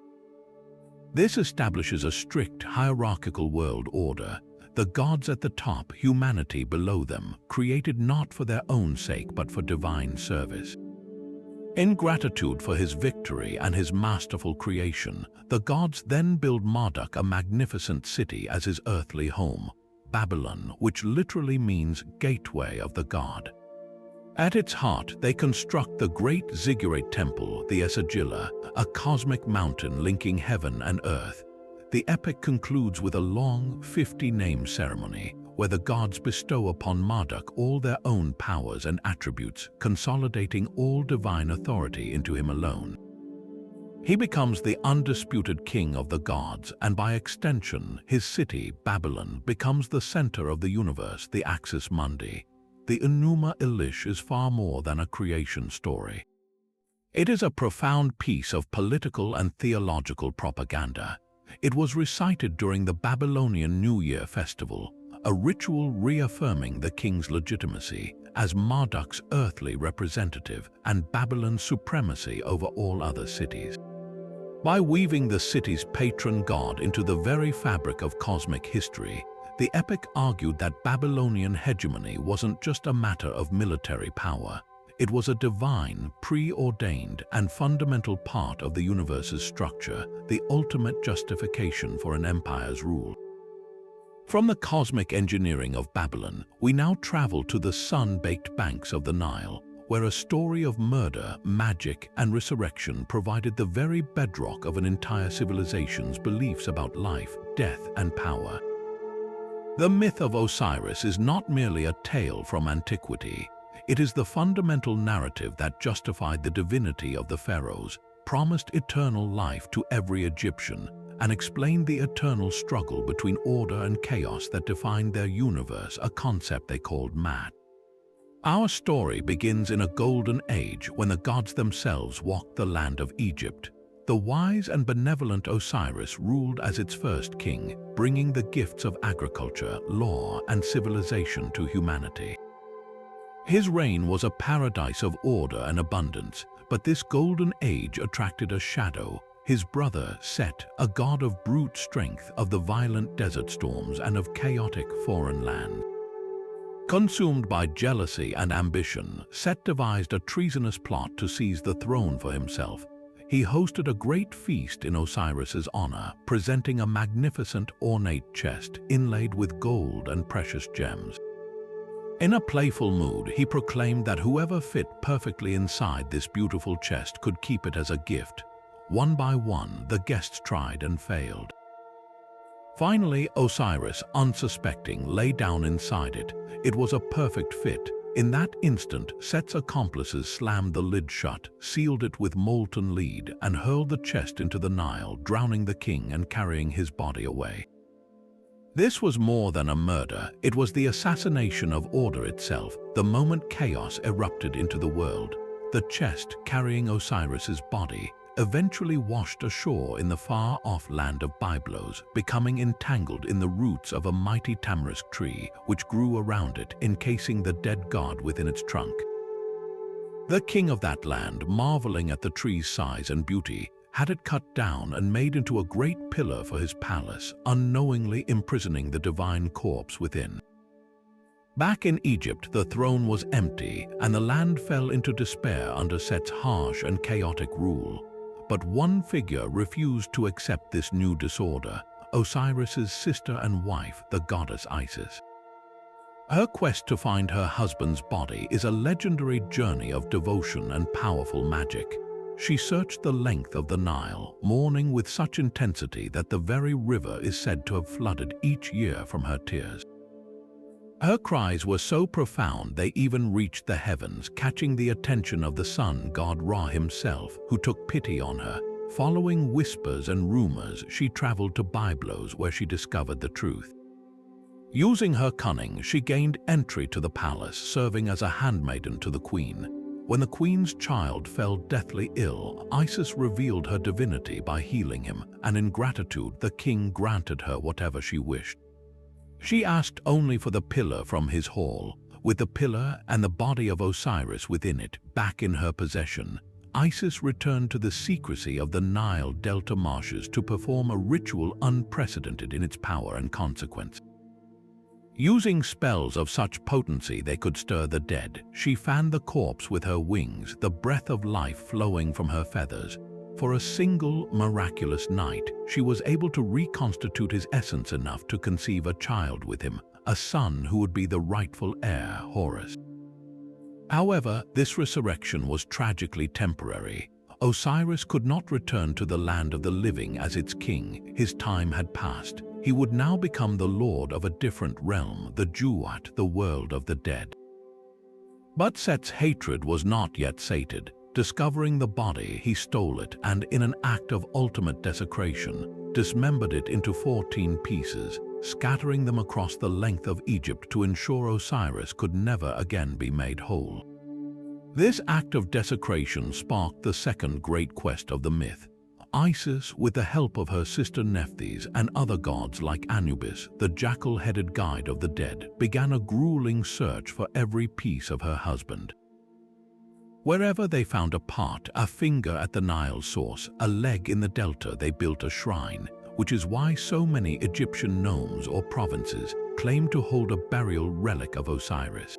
This establishes a strict hierarchical world order. The gods at the top, humanity below them, created not for their own sake but for divine service. In gratitude for his victory and his masterful creation, the gods then build Marduk a magnificent city as his earthly home, Babylon, which literally means gateway of the god. At its heart, they construct the great ziggurat temple, the Esagila, a cosmic mountain linking heaven and earth. The epic concludes with a long 50-name ceremony, where the gods bestow upon Marduk all their own powers and attributes, consolidating all divine authority into him alone. He becomes the undisputed king of the gods, and by extension, his city, Babylon, becomes the center of the universe, the Axis Mundi. The Enuma Elish is far more than a creation story. It is a profound piece of political and theological propaganda. It was recited during the Babylonian New Year festival, a ritual reaffirming the king's legitimacy as Marduk's earthly representative and Babylon's supremacy over all other cities. By weaving the city's patron god into the very fabric of cosmic history, the epic argued that Babylonian hegemony wasn't just a matter of military power. It was a divine, preordained, and fundamental part of the universe's structure, the ultimate justification for an empire's rule. From the cosmic engineering of Babylon, we now travel to the sun-baked banks of the Nile, where a story of murder, magic, and resurrection provided the very bedrock of an entire civilization's beliefs about life, death, and power. The myth of Osiris is not merely a tale from antiquity. It is the fundamental narrative that justified the divinity of the pharaohs, promised eternal life to every Egyptian, and explained the eternal struggle between order and chaos that defined their universe, a concept they called Mat. Our story begins in a golden age when the gods themselves walked the land of Egypt. The wise and benevolent Osiris ruled as its first king, bringing the gifts of agriculture, law, and civilization to humanity. His reign was a paradise of order and abundance, but this golden age attracted a shadow, his brother Set, a god of brute strength, of the violent desert storms, and of chaotic foreign land. Consumed by jealousy and ambition, Set devised a treasonous plot to seize the throne for himself. He hosted a great feast in Osiris's honor, presenting a magnificent, ornate chest inlaid with gold and precious gems. In a playful mood, he proclaimed that whoever fit perfectly inside this beautiful chest could keep it as a gift. One by one, the guests tried and failed. Finally, Osiris, unsuspecting, lay down inside it. It was a perfect fit. In that instant, Set's accomplices slammed the lid shut, sealed it with molten lead, and hurled the chest into the Nile, drowning the king and carrying his body away. This was more than a murder. It was the assassination of order itself. The moment chaos erupted into the world, the chest carrying Osiris's body eventually washed ashore in the far-off land of Byblos, becoming entangled in the roots of a mighty tamarisk tree which grew around it, encasing the dead god within its trunk. The king of that land, marveling at the tree's size and beauty, had it cut down and made into a great pillar for his palace, unknowingly imprisoning the divine corpse within. Back in Egypt, the throne was empty, and the land fell into despair under Set's harsh and chaotic rule. But one figure refused to accept this new disorder: Osiris's sister and wife, the goddess Isis. Her quest to find her husband's body is a legendary journey of devotion and powerful magic. She searched the length of the Nile, mourning with such intensity that the very river is said to have flooded each year from her tears. Her cries were so profound they even reached the heavens, catching the attention of the sun god Ra himself, who took pity on her. Following whispers and rumors, she traveled to Byblos, where she discovered the truth. Using her cunning, she gained entry to the palace, serving as a handmaiden to the queen. When the queen's child fell deathly ill, Isis revealed her divinity by healing him, and in gratitude the king granted her whatever she wished. She asked only for the pillar from his hall. With the pillar and the body of Osiris within it back in her possession, Isis returned to the secrecy of the Nile Delta marshes to perform a ritual unprecedented in its power and consequence. Using spells of such potency they could stir the dead, she fanned the corpse with her wings, the breath of life flowing from her feathers. For a single miraculous night, she was able to reconstitute his essence enough to conceive a child with him, a son who would be the rightful heir, Horus. However, this resurrection was tragically temporary. Osiris could not return to the land of the living as its king. His time had passed. he would now become the lord of a different realm, the Duat, the world of the dead. But Set's hatred was not yet sated. Discovering the body, he stole it and, in an act of ultimate desecration, dismembered it into 14 pieces, scattering them across the length of Egypt to ensure Osiris could never again be made whole. This act of desecration sparked the second great quest of the myth. Isis, with the help of her sister Nephthys and other gods like Anubis, the jackal-headed guide of the dead, began a grueling search for every piece of her husband. Wherever they found a part, a finger at the Nile source, a leg in the delta, they built a shrine, which is why so many Egyptian nomes or provinces claim to hold a burial relic of Osiris.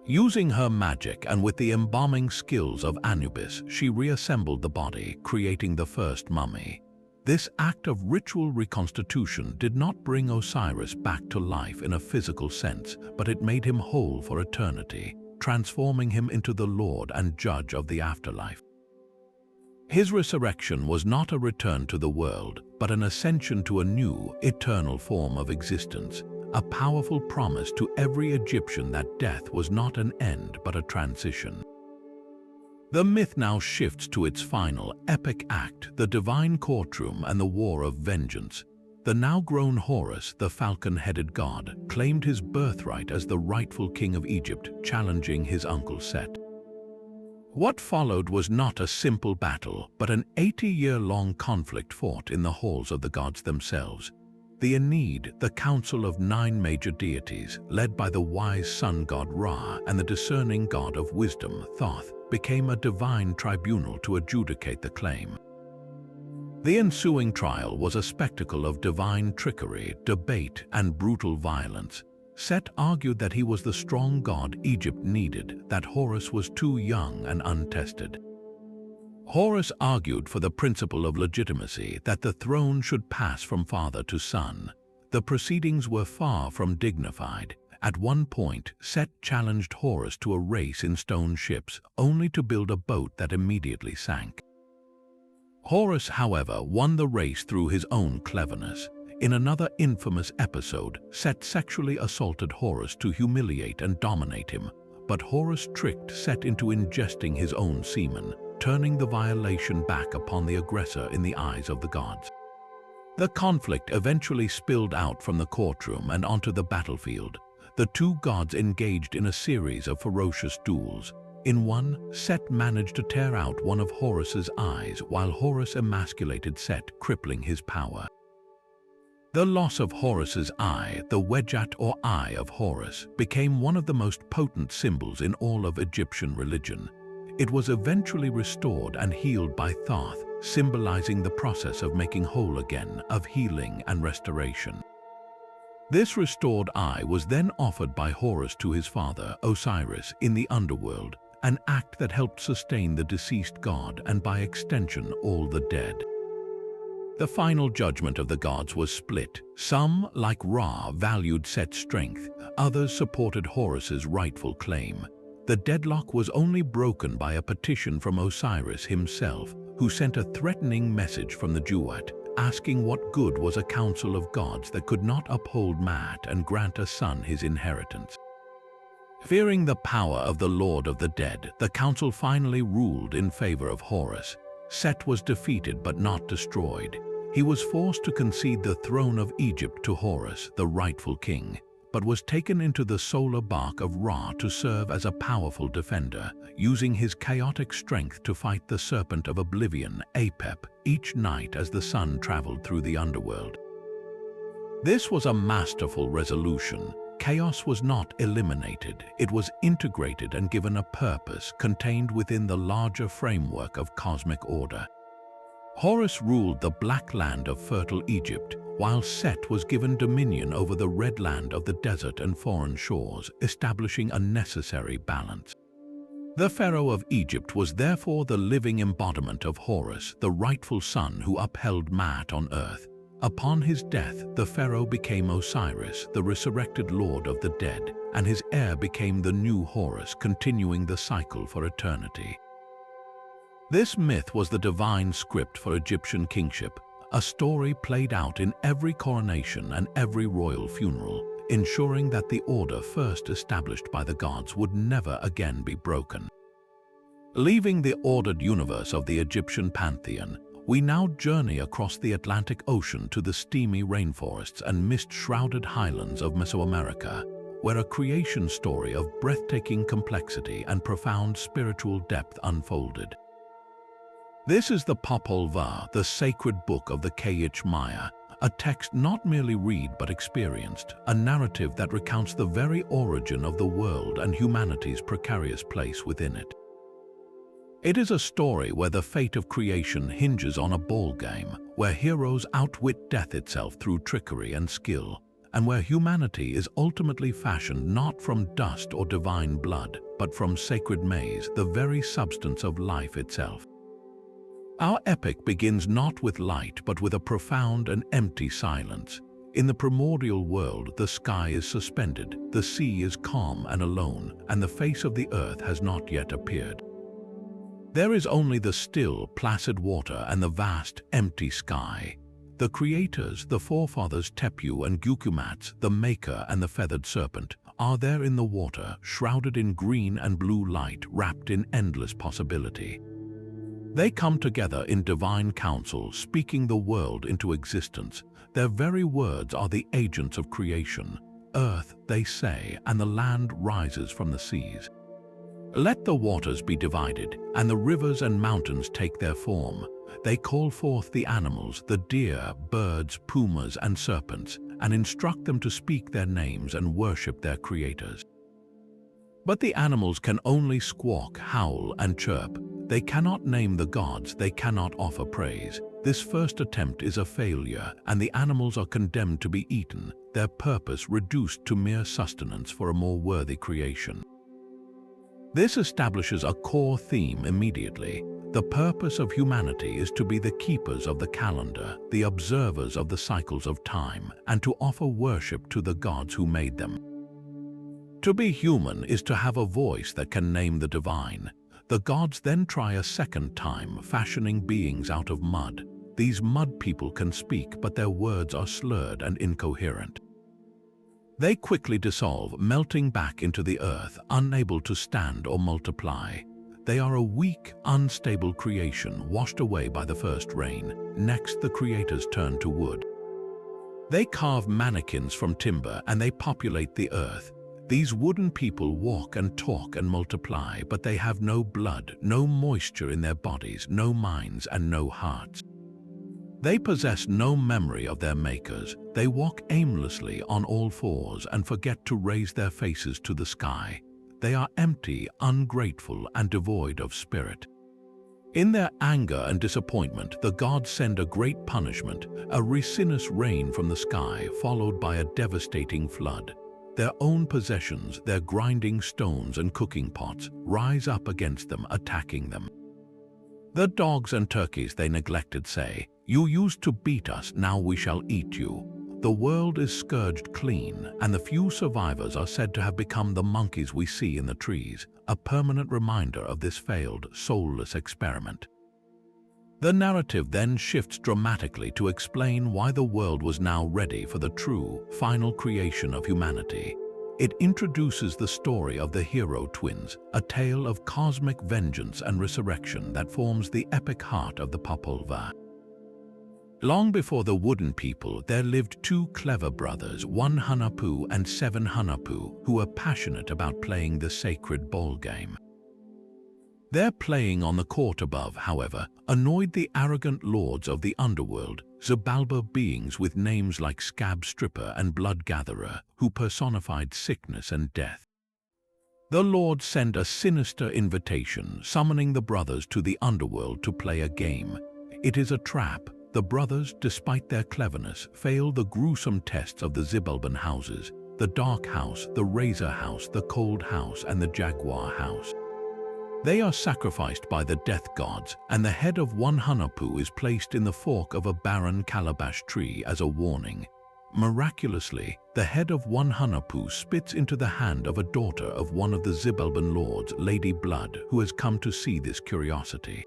Using her magic and with the embalming skills of Anubis, she reassembled the body, creating the first mummy. This act of ritual reconstitution did not bring Osiris back to life in a physical sense, but it made him whole for eternity, transforming him into the Lord and Judge of the afterlife. His resurrection was not a return to the world, but an ascension to a new, eternal form of existence, a powerful promise to every Egyptian that death was not an end but a transition. The myth now shifts to its final, epic act, the divine courtroom and the war of vengeance. The now-grown Horus, the falcon-headed god, claimed his birthright as the rightful king of Egypt, challenging his uncle Set. What followed was not a simple battle, but an 80-year-long conflict fought in the halls of the gods themselves. The Aeneid, the council of 9 major deities, led by the wise sun god Ra and the discerning god of wisdom, Thoth, became a divine tribunal to adjudicate the claim. The ensuing trial was a spectacle of divine trickery, debate, and brutal violence. Set argued that he was the strong god Egypt needed, that Horus was too young and untested. Horus argued for the principle of legitimacy, that the throne should pass from father to son. The proceedings were far from dignified. At one point, Set challenged Horus to a race in stone ships, only to build a boat that immediately sank. Horus, however, won the race through his own cleverness. In another infamous episode, Set sexually assaulted Horus to humiliate and dominate him, but Horus tricked Set into ingesting his own semen, turning the violation back upon the aggressor in the eyes of the gods. The conflict eventually spilled out from the courtroom and onto the battlefield. The two gods engaged in a series of ferocious duels. In one, Set managed to tear out one of Horus's eyes, while Horus emasculated Set, crippling his power. The loss of Horus's eye, the Wedjat or Eye of Horus, became one of the most potent symbols in all of Egyptian religion. It was eventually restored and healed by Thoth, symbolizing the process of making whole again, of healing and restoration. This restored eye was then offered by Horus to his father, Osiris, in the underworld, an act that helped sustain the deceased god and, by extension, all the dead. The final judgment of the gods was split. Some, like Ra, valued Set's strength. Others supported Horus's rightful claim. The deadlock was only broken by a petition from Osiris himself, who sent a threatening message from the Duat, asking what good was a council of gods that could not uphold Maat and grant a son his inheritance. Fearing the power of the Lord of the Dead, the council finally ruled in favor of Horus. Set was defeated but not destroyed. He was forced to concede the throne of Egypt to Horus, the rightful king, but was taken into the solar bark of Ra to serve as a powerful defender, using his chaotic strength to fight the Serpent of Oblivion, Apep, each night as the sun traveled through the underworld. This was a masterful resolution. Chaos was not eliminated, it was integrated and given a purpose contained within the larger framework of cosmic order. Horus ruled the black land of fertile Egypt, while Set was given dominion over the red land of the desert and foreign shores, establishing a necessary balance. The pharaoh of Egypt was therefore the living embodiment of Horus, the rightful son who upheld Maat on earth. Upon his death, the pharaoh became Osiris, the resurrected lord of the dead, and his heir became the new Horus, continuing the cycle for eternity. This myth was the divine script for Egyptian kingship, a story played out in every coronation and every royal funeral, ensuring that the order first established by the gods would never again be broken. Leaving the ordered universe of the Egyptian pantheon, we now journey across the Atlantic Ocean to the steamy rainforests and mist-shrouded highlands of Mesoamerica, where a creation story of breathtaking complexity and profound spiritual depth unfolded. This is the Popol Vuh, the sacred book of the Kayich Maya, a text not merely read but experienced, a narrative that recounts the very origin of the world and humanity's precarious place within it. It is a story where the fate of creation hinges on a ball game, where heroes outwit death itself through trickery and skill, and where humanity is ultimately fashioned not from dust or divine blood, but from sacred maize, the very substance of life itself. Our epic begins not with light, but with a profound and empty silence. In the primordial world, the sky is suspended, the sea is calm and alone, and the face of the earth has not yet appeared. There is only the still, placid water and the vast, empty sky. The creators, the forefathers Tepu and Gukumats, the maker and the feathered serpent, are there in the water, shrouded in green and blue light, wrapped in endless possibility. They come together in divine council, speaking the world into existence. Their very words are the agents of creation. Earth, they say, and the land rises from the seas. Let the waters be divided, and the rivers and mountains take their form. They call forth the animals, the deer, birds, pumas, and serpents, and instruct them to speak their names and worship their creators. But the animals can only squawk, howl, and chirp. They cannot name the gods, they cannot offer praise. This first attempt is a failure, and the animals are condemned to be eaten, their purpose reduced to mere sustenance for a more worthy creation. This establishes a core theme immediately. The purpose of humanity is to be the keepers of the calendar, the observers of the cycles of time, and to offer worship to the gods who made them. To be human is to have a voice that can name the divine. The gods then try a second time, fashioning beings out of mud. These mud people can speak, but their words are slurred and incoherent. They quickly dissolve, melting back into the earth, unable to stand or multiply. They are a weak, unstable creation, washed away by the first rain. Next, the creators turn to wood. They carve mannequins from timber and they populate the earth. These wooden people walk and talk and multiply, but they have no blood, no moisture in their bodies, no minds, and no hearts. They possess no memory of their makers. They walk aimlessly on all fours and forget to raise their faces to the sky. They are empty, ungrateful, and devoid of spirit. In their anger and disappointment, the gods send a great punishment, a resinous rain from the sky, followed by a devastating flood. Their own possessions, their grinding stones and cooking pots, rise up against them, attacking them. The dogs and turkeys they neglected say, "You used to beat us, now we shall eat you." The world is scourged clean, and the few survivors are said to have become the monkeys we see in the trees, a permanent reminder of this failed, soulless experiment. The narrative then shifts dramatically to explain why the world was now ready for the true, final creation of humanity. It introduces the story of the hero twins, a tale of cosmic vengeance and resurrection that forms the epic heart of the Popol Vuh. Long before the wooden people, there lived two clever brothers, one Hunahpu and seven Hunahpu, who were passionate about playing the sacred ball game. Their playing on the court above, however, annoyed the arrogant lords of the underworld, Xibalba beings with names like Scab Stripper and Blood Gatherer, who personified sickness and death. The lords send a sinister invitation, summoning the brothers to the underworld to play a game. It is a trap. The brothers, despite their cleverness, fail the gruesome tests of the Xibalban houses, the Dark House, the Razor House, the Cold House, and the Jaguar House. They are sacrificed by the death gods, and the head of one Hunahpu is placed in the fork of a barren calabash tree as a warning. Miraculously, the head of one Hunahpu spits into the hand of a daughter of one of the Xibalban lords, Lady Blood, who has come to see this curiosity.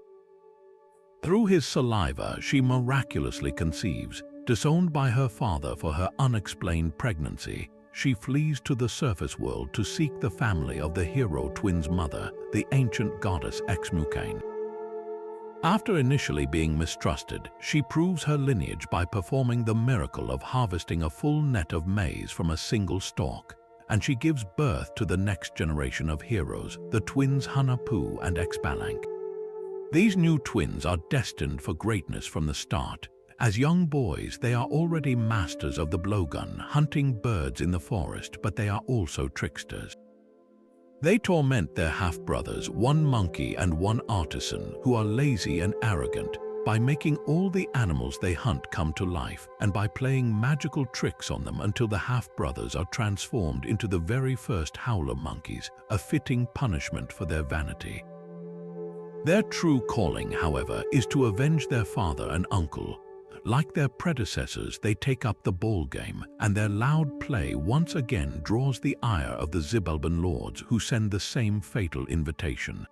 Through his saliva, she miraculously conceives. Disowned by her father for her unexplained pregnancy, she flees to the surface world to seek the family of the hero twins' mother, the ancient goddess Exmukane. After initially being mistrusted, she proves her lineage by performing the miracle of harvesting a full net of maize from a single stalk, and she gives birth to the next generation of heroes, the twins Hunahpu and Exbalanque. These new twins are destined for greatness from the start. As young boys, they are already masters of the blowgun, hunting birds in the forest, but they are also tricksters. They torment their half-brothers, one monkey and one artisan, who are lazy and arrogant, by making all the animals they hunt come to life, and by playing magical tricks on them until the half-brothers are transformed into the very first howler monkeys, a fitting punishment for their vanity. Their true calling, however, is to avenge their father and uncle. Like their predecessors, they take up the ball game, and their loud play once again draws the ire of the Xibalban lords, who send the same fatal invitation.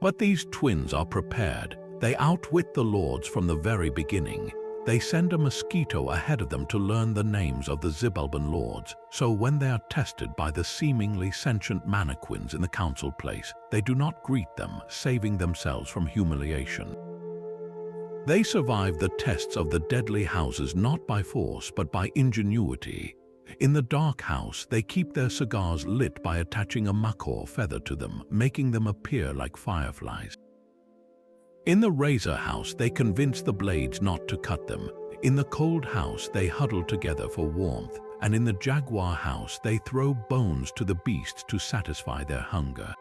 But these twins are prepared. They outwit the lords from the very beginning. They send a mosquito ahead of them to learn the names of the Xibalban lords, so when they are tested by the seemingly sentient mannequins in the council place, they do not greet them, saving themselves from humiliation. They survive the tests of the deadly houses not by force but by ingenuity. In the dark house, they keep their cigars lit by attaching a macaw feather to them, making them appear like fireflies. In the razor house, they convince the blades not to cut them. In the cold house, they huddle together for warmth. And in the jaguar house, they throw bones to the beasts to satisfy their hunger.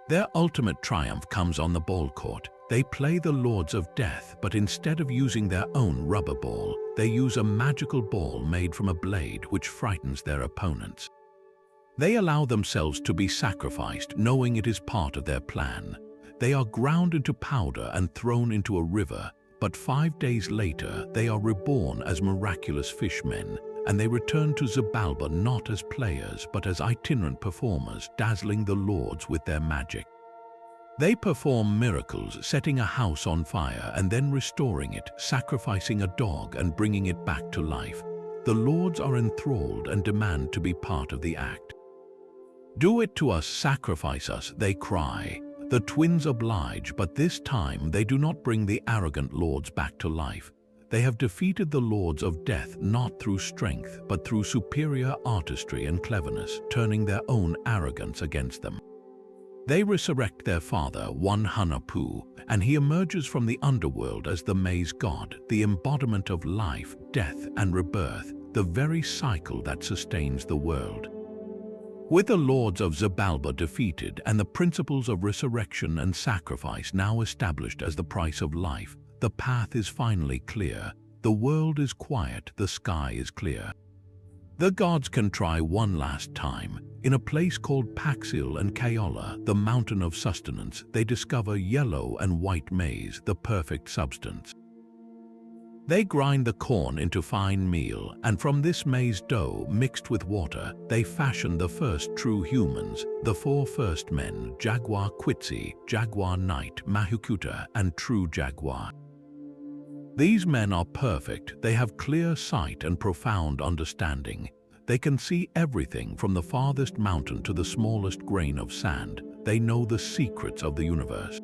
Their ultimate triumph comes on the ball court. They play the lords of death, but instead of using their own rubber ball, they use a magical ball made from a blade which frightens their opponents. They allow themselves to be sacrificed, knowing it is part of their plan. They are ground into powder and thrown into a river, but 5 days later they are reborn as miraculous fishmen, and they return to Xibalba not as players but as itinerant performers, dazzling the lords with their magic. They perform miracles, setting a house on fire and then restoring it, sacrificing a dog and bringing it back to life. The lords are enthralled and demand to be part of the act. "Do it to us, sacrifice us," they cry. The twins oblige, but this time they do not bring the arrogant lords back to life. They have defeated the lords of death not through strength, but through superior artistry and cleverness, turning their own arrogance against them. They resurrect their father, one Hunahpu, and he emerges from the underworld as the maize god, the embodiment of life, death, and rebirth, the very cycle that sustains the world. With the lords of Xibalba defeated and the principles of resurrection and sacrifice now established as the price of life, the path is finally clear. The world is quiet, the sky is clear. The gods can try one last time. In a place called Paxil and Kaola, the mountain of sustenance, they discover yellow and white maize, the perfect substance. They grind the corn into fine meal, and from this maize dough mixed with water, they fashion the first true humans, the 4 first men, Jaguar Quitsi, Jaguar Knight, Mahukuta, and True Jaguar. These men are perfect. They have clear sight and profound understanding. They can see everything from the farthest mountain to the smallest grain of sand. They know the secrets of the universe.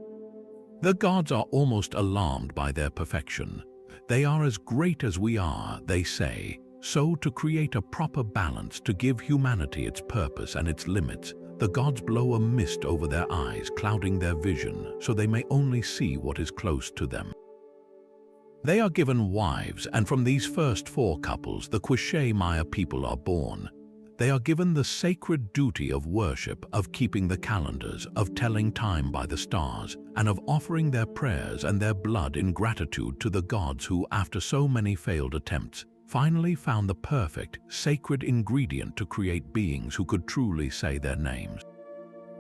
The gods are almost alarmed by their perfection. They are as great as we are, they say. So to create a proper balance, to give humanity its purpose and its limits, the gods blow a mist over their eyes, clouding their vision, so they may only see what is close to them. They are given wives, and from these first 4 couples, the Quiche Maya people are born. They are given the sacred duty of worship, of keeping the calendars, of telling time by the stars, and of offering their prayers and their blood in gratitude to the gods who, after so many failed attempts, finally found the perfect, sacred ingredient to create beings who could truly say their names.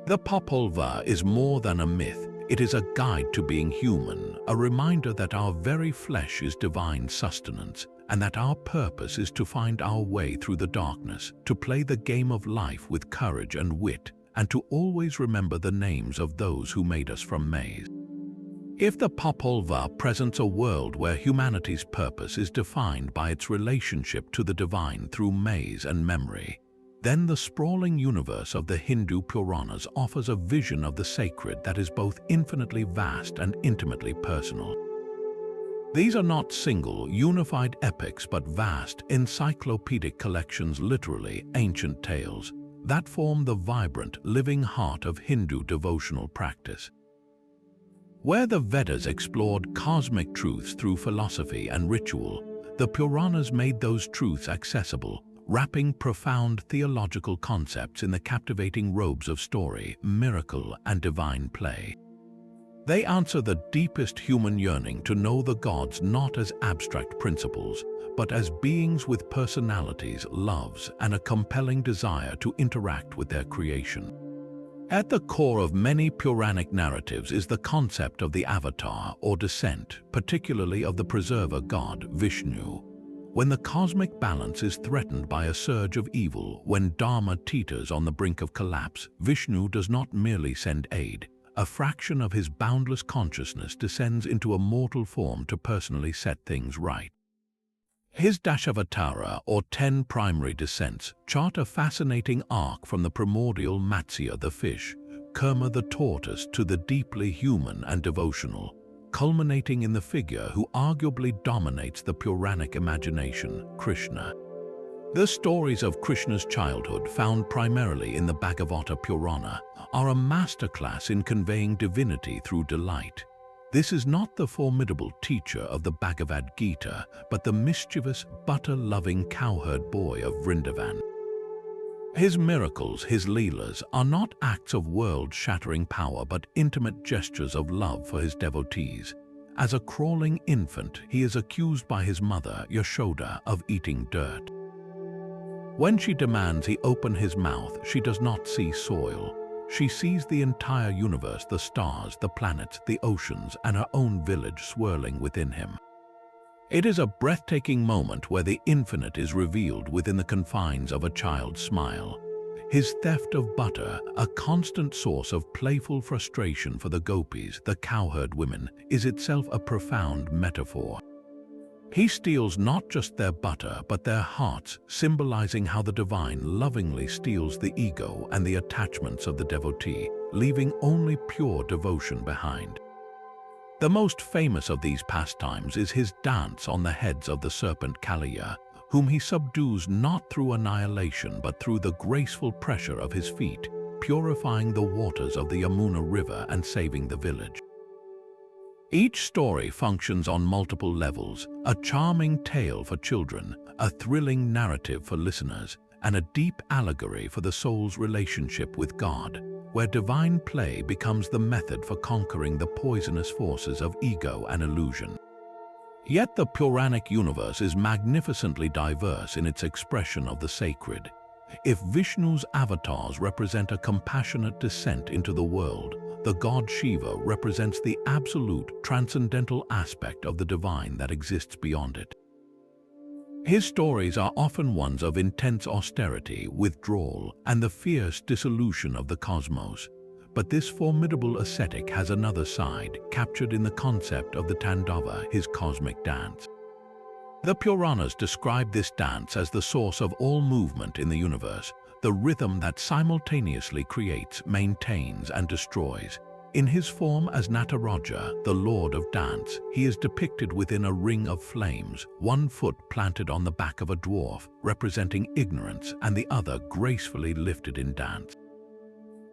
The Popolvuh is more than a myth. It is a guide to being human, a reminder that our very flesh is divine sustenance, and that our purpose is to find our way through the darkness, to play the game of life with courage and wit, and to always remember the names of those who made us from maize. If the Popolva presents a world where humanity's purpose is defined by its relationship to the divine through maze and memory, then the sprawling universe of the Hindu Puranas offers a vision of the sacred that is both infinitely vast and intimately personal. These are not single, unified epics but vast, encyclopedic collections, literally ancient tales, that form the vibrant, living heart of Hindu devotional practice. Where the Vedas explored cosmic truths through philosophy and ritual, the Puranas made those truths accessible, wrapping profound theological concepts in the captivating robes of story, miracle, and divine play. They answer the deepest human yearning to know the gods not as abstract principles, but as beings with personalities, loves, and a compelling desire to interact with their creation. At the core of many Puranic narratives is the concept of the avatar or descent, particularly of the preserver god, Vishnu. When the cosmic balance is threatened by a surge of evil, when Dharma teeters on the brink of collapse, Vishnu does not merely send aid. A fraction of his boundless consciousness descends into a mortal form to personally set things right. His Dashavatara, or 10 primary descents, chart a fascinating arc from the primordial Matsya the fish, Kurma the tortoise, to the deeply human and devotional, culminating in the figure who arguably dominates the Puranic imagination, Krishna. The stories of Krishna's childhood, found primarily in the Bhagavata Purana, are a masterclass in conveying divinity through delight. This is not the formidable teacher of the Bhagavad Gita, but the mischievous, butter-loving cowherd boy of Vrindavan. His miracles, his leelas, are not acts of world-shattering power but intimate gestures of love for his devotees. As a crawling infant, he is accused by his mother, Yashoda, of eating dirt. When she demands he open his mouth, she does not see soil. She sees the entire universe, the stars, the planets, the oceans, and her own village swirling within him. It is a breathtaking moment where the infinite is revealed within the confines of a child's smile. His theft of butter, a constant source of playful frustration for the gopis, the cowherd women, is itself a profound metaphor. He steals not just their butter, but their hearts, symbolizing how the divine lovingly steals the ego and the attachments of the devotee, leaving only pure devotion behind. The most famous of these pastimes is his dance on the heads of the serpent Kaliya, whom he subdues not through annihilation but through the graceful pressure of his feet, purifying the waters of the Yamuna River and saving the village. Each story functions on multiple levels, a charming tale for children, a thrilling narrative for listeners, and a deep allegory for the soul's relationship with God, where divine play becomes the method for conquering the poisonous forces of ego and illusion. Yet the Puranic universe is magnificently diverse in its expression of the sacred. If Vishnu's avatars represent a compassionate descent into the world, the god Shiva represents the absolute, transcendental aspect of the divine that exists beyond it. His stories are often ones of intense austerity, withdrawal, and the fierce dissolution of the cosmos. But this formidable ascetic has another side, captured in the concept of the Tandava, his cosmic dance. The Puranas describe this dance as the source of all movement in the universe, the rhythm that simultaneously creates, maintains, and destroys. In his form as Nataraja, the Lord of Dance, he is depicted within a ring of flames, one foot planted on the back of a dwarf, representing ignorance, and the other gracefully lifted in dance.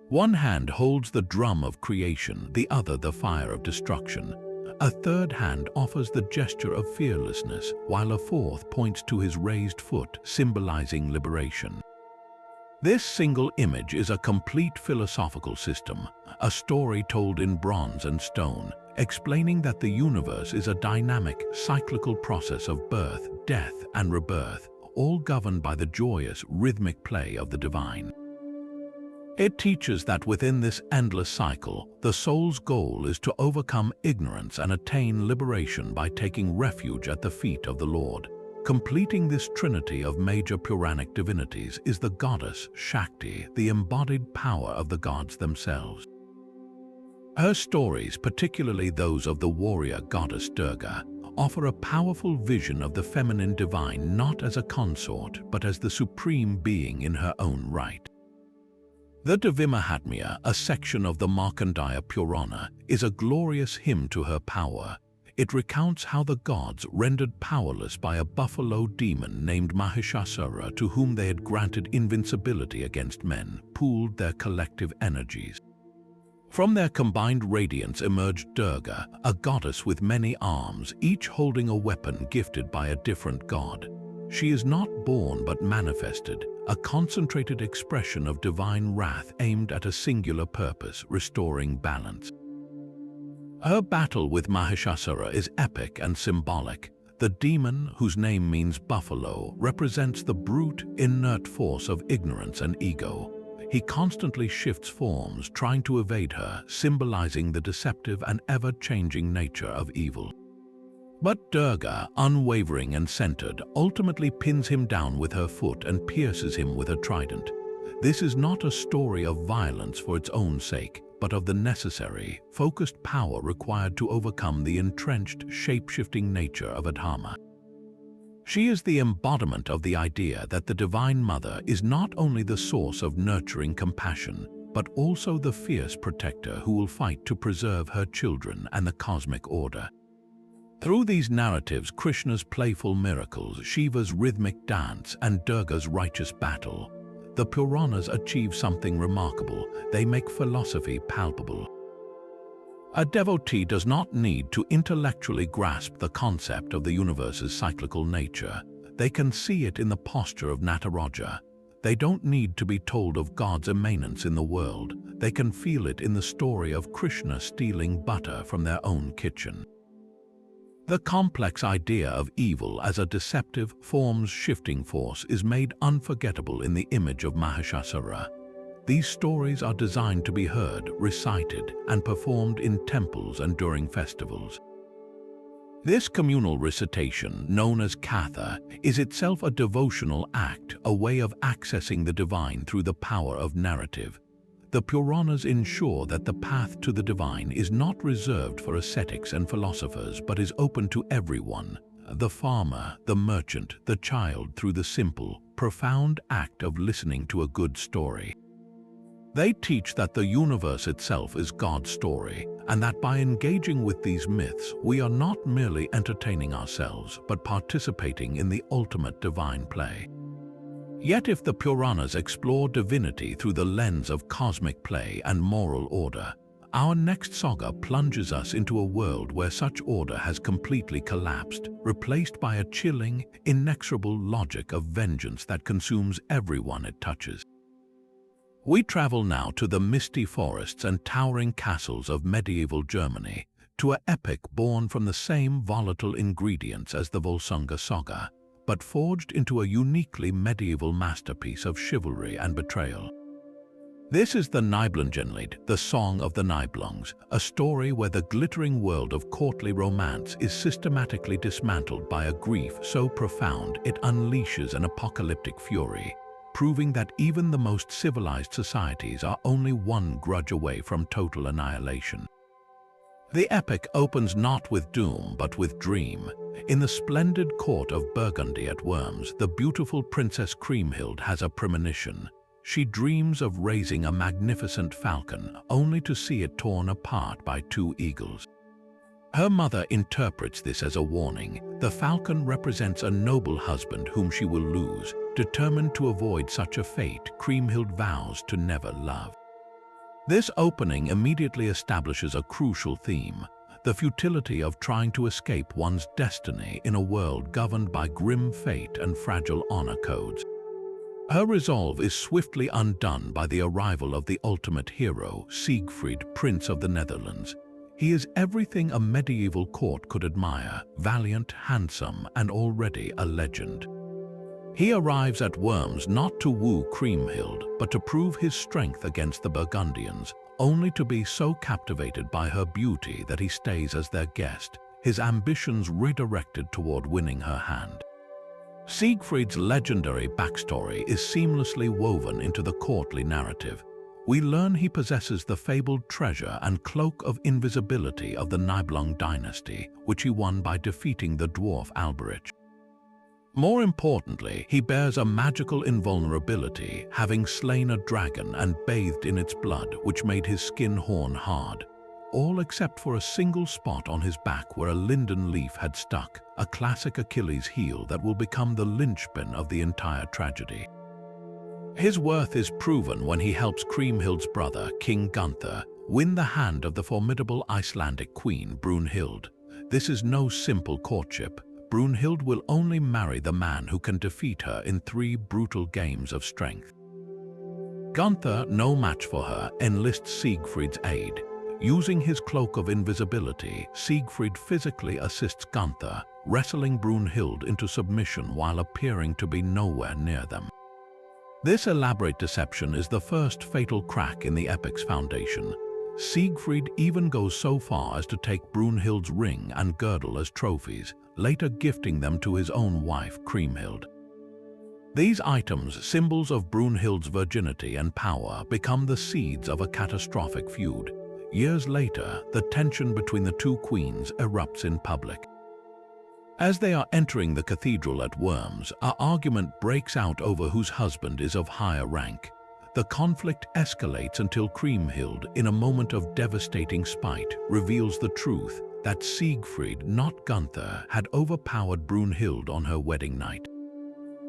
One hand holds the drum of creation, the other the fire of destruction. A third hand offers the gesture of fearlessness, while a fourth points to his raised foot, symbolizing liberation. This single image is a complete philosophical system, a story told in bronze and stone, explaining that the universe is a dynamic, cyclical process of birth, death, and rebirth, all governed by the joyous, rhythmic play of the divine. It teaches that within this endless cycle, the soul's goal is to overcome ignorance and attain liberation by taking refuge at the feet of the Lord. Completing this trinity of major Puranic divinities is the goddess Shakti, the embodied power of the gods themselves. Her stories, particularly those of the warrior goddess Durga, offer a powerful vision of the feminine divine not as a consort but as the supreme being in her own right. The Devimahatmya, a section of the Markandeya Purana, is a glorious hymn to her power. It recounts how the gods, rendered powerless by a buffalo demon named Mahishasura to whom they had granted invincibility against men, pooled their collective energies. From their combined radiance emerged Durga, a goddess with many arms, each holding a weapon gifted by a different god. She is not born but manifested, a concentrated expression of divine wrath aimed at a singular purpose, restoring balance. Her battle with Mahishasura is epic and symbolic. The demon, whose name means buffalo, represents the brute, inert force of ignorance and ego. He constantly shifts forms, trying to evade her, symbolizing the deceptive and ever-changing nature of evil. But Durga, unwavering and centered, ultimately pins him down with her foot and pierces him with a trident. This is not a story of violence for its own sake, but of the necessary, focused power required to overcome the entrenched, shape-shifting nature of Adhama. She is the embodiment of the idea that the Divine Mother is not only the source of nurturing compassion, but also the fierce protector who will fight to preserve her children and the cosmic order. Through these narratives, Krishna's playful miracles, Shiva's rhythmic dance, and Durga's righteous battle, the Puranas achieve something remarkable. They make philosophy palpable. A devotee does not need to intellectually grasp the concept of the universe's cyclical nature. They can see it in the posture of Nataraja. They don't need to be told of God's immanence in the world. They can feel it in the story of Krishna stealing butter from their own kitchen. The complex idea of evil as a deceptive, forms-shifting force is made unforgettable in the image of Mahishasura. These stories are designed to be heard, recited, and performed in temples and during festivals. This communal recitation, known as katha, is itself a devotional act, a way of accessing the divine through the power of narrative. The Puranas ensure that the path to the divine is not reserved for ascetics and philosophers but is open to everyone, the farmer, the merchant, the child, through the simple, profound act of listening to a good story. They teach that the universe itself is God's story, and that by engaging with these myths, we are not merely entertaining ourselves, but participating in the ultimate divine play. Yet if the Puranas explore divinity through the lens of cosmic play and moral order, our next saga plunges us into a world where such order has completely collapsed, replaced by a chilling, inexorable logic of vengeance that consumes everyone it touches. We travel now to the misty forests and towering castles of medieval Germany, to an epic born from the same volatile ingredients as the Volsunga saga, but forged into a uniquely medieval masterpiece of chivalry and betrayal. This is the Nibelungenlied, the Song of the Nibelungs, a story where the glittering world of courtly romance is systematically dismantled by a grief so profound it unleashes an apocalyptic fury, proving that even the most civilized societies are only one grudge away from total annihilation. The epic opens not with doom but with dream. In the splendid court of Burgundy at Worms, the beautiful Princess Kriemhild has a premonition. She dreams of raising a magnificent falcon, only to see it torn apart by two eagles. Her mother interprets this as a warning. The falcon represents a noble husband whom she will lose. Determined to avoid such a fate, Kriemhild vows to never love. This opening immediately establishes a crucial theme: the futility of trying to escape one's destiny in a world governed by grim fate and fragile honor codes. Her resolve is swiftly undone by the arrival of the ultimate hero, Siegfried, Prince of the Netherlands. He is everything a medieval court could admire: valiant, handsome, and already a legend. He arrives at Worms not to woo Kriemhild, but to prove his strength against the Burgundians, only to be so captivated by her beauty that he stays as their guest, his ambitions redirected toward winning her hand. Siegfried's legendary backstory is seamlessly woven into the courtly narrative. We learn he possesses the fabled treasure and cloak of invisibility of the Nibelung dynasty, which he won by defeating the dwarf Alberich. More importantly, he bears a magical invulnerability, having slain a dragon and bathed in its blood, which made his skin horn hard, all except for a single spot on his back where a linden leaf had stuck, a classic Achilles heel that will become the linchpin of the entire tragedy. His worth is proven when he helps Kriemhild's brother, King Gunther, win the hand of the formidable Icelandic queen Brunhild. This is no simple courtship. Brunhild will only marry the man who can defeat her in 3 brutal games of strength. Gunther, no match for her, enlists Siegfried's aid. Using his cloak of invisibility, Siegfried physically assists Gunther, wrestling Brunhild into submission while appearing to be nowhere near them. This elaborate deception is the first fatal crack in the epic's foundation. Siegfried even goes so far as to take Brunhild's ring and girdle as trophies, later gifting them to his own wife, Kriemhild. These items, symbols of Brunhild's virginity and power, become the seeds of a catastrophic feud. Years later, the tension between the 2 queens erupts in public. As they are entering the cathedral at Worms, an argument breaks out over whose husband is of higher rank. The conflict escalates until Kriemhild, in a moment of devastating spite, reveals the truth that Siegfried, not Gunther, had overpowered Brunhild on her wedding night.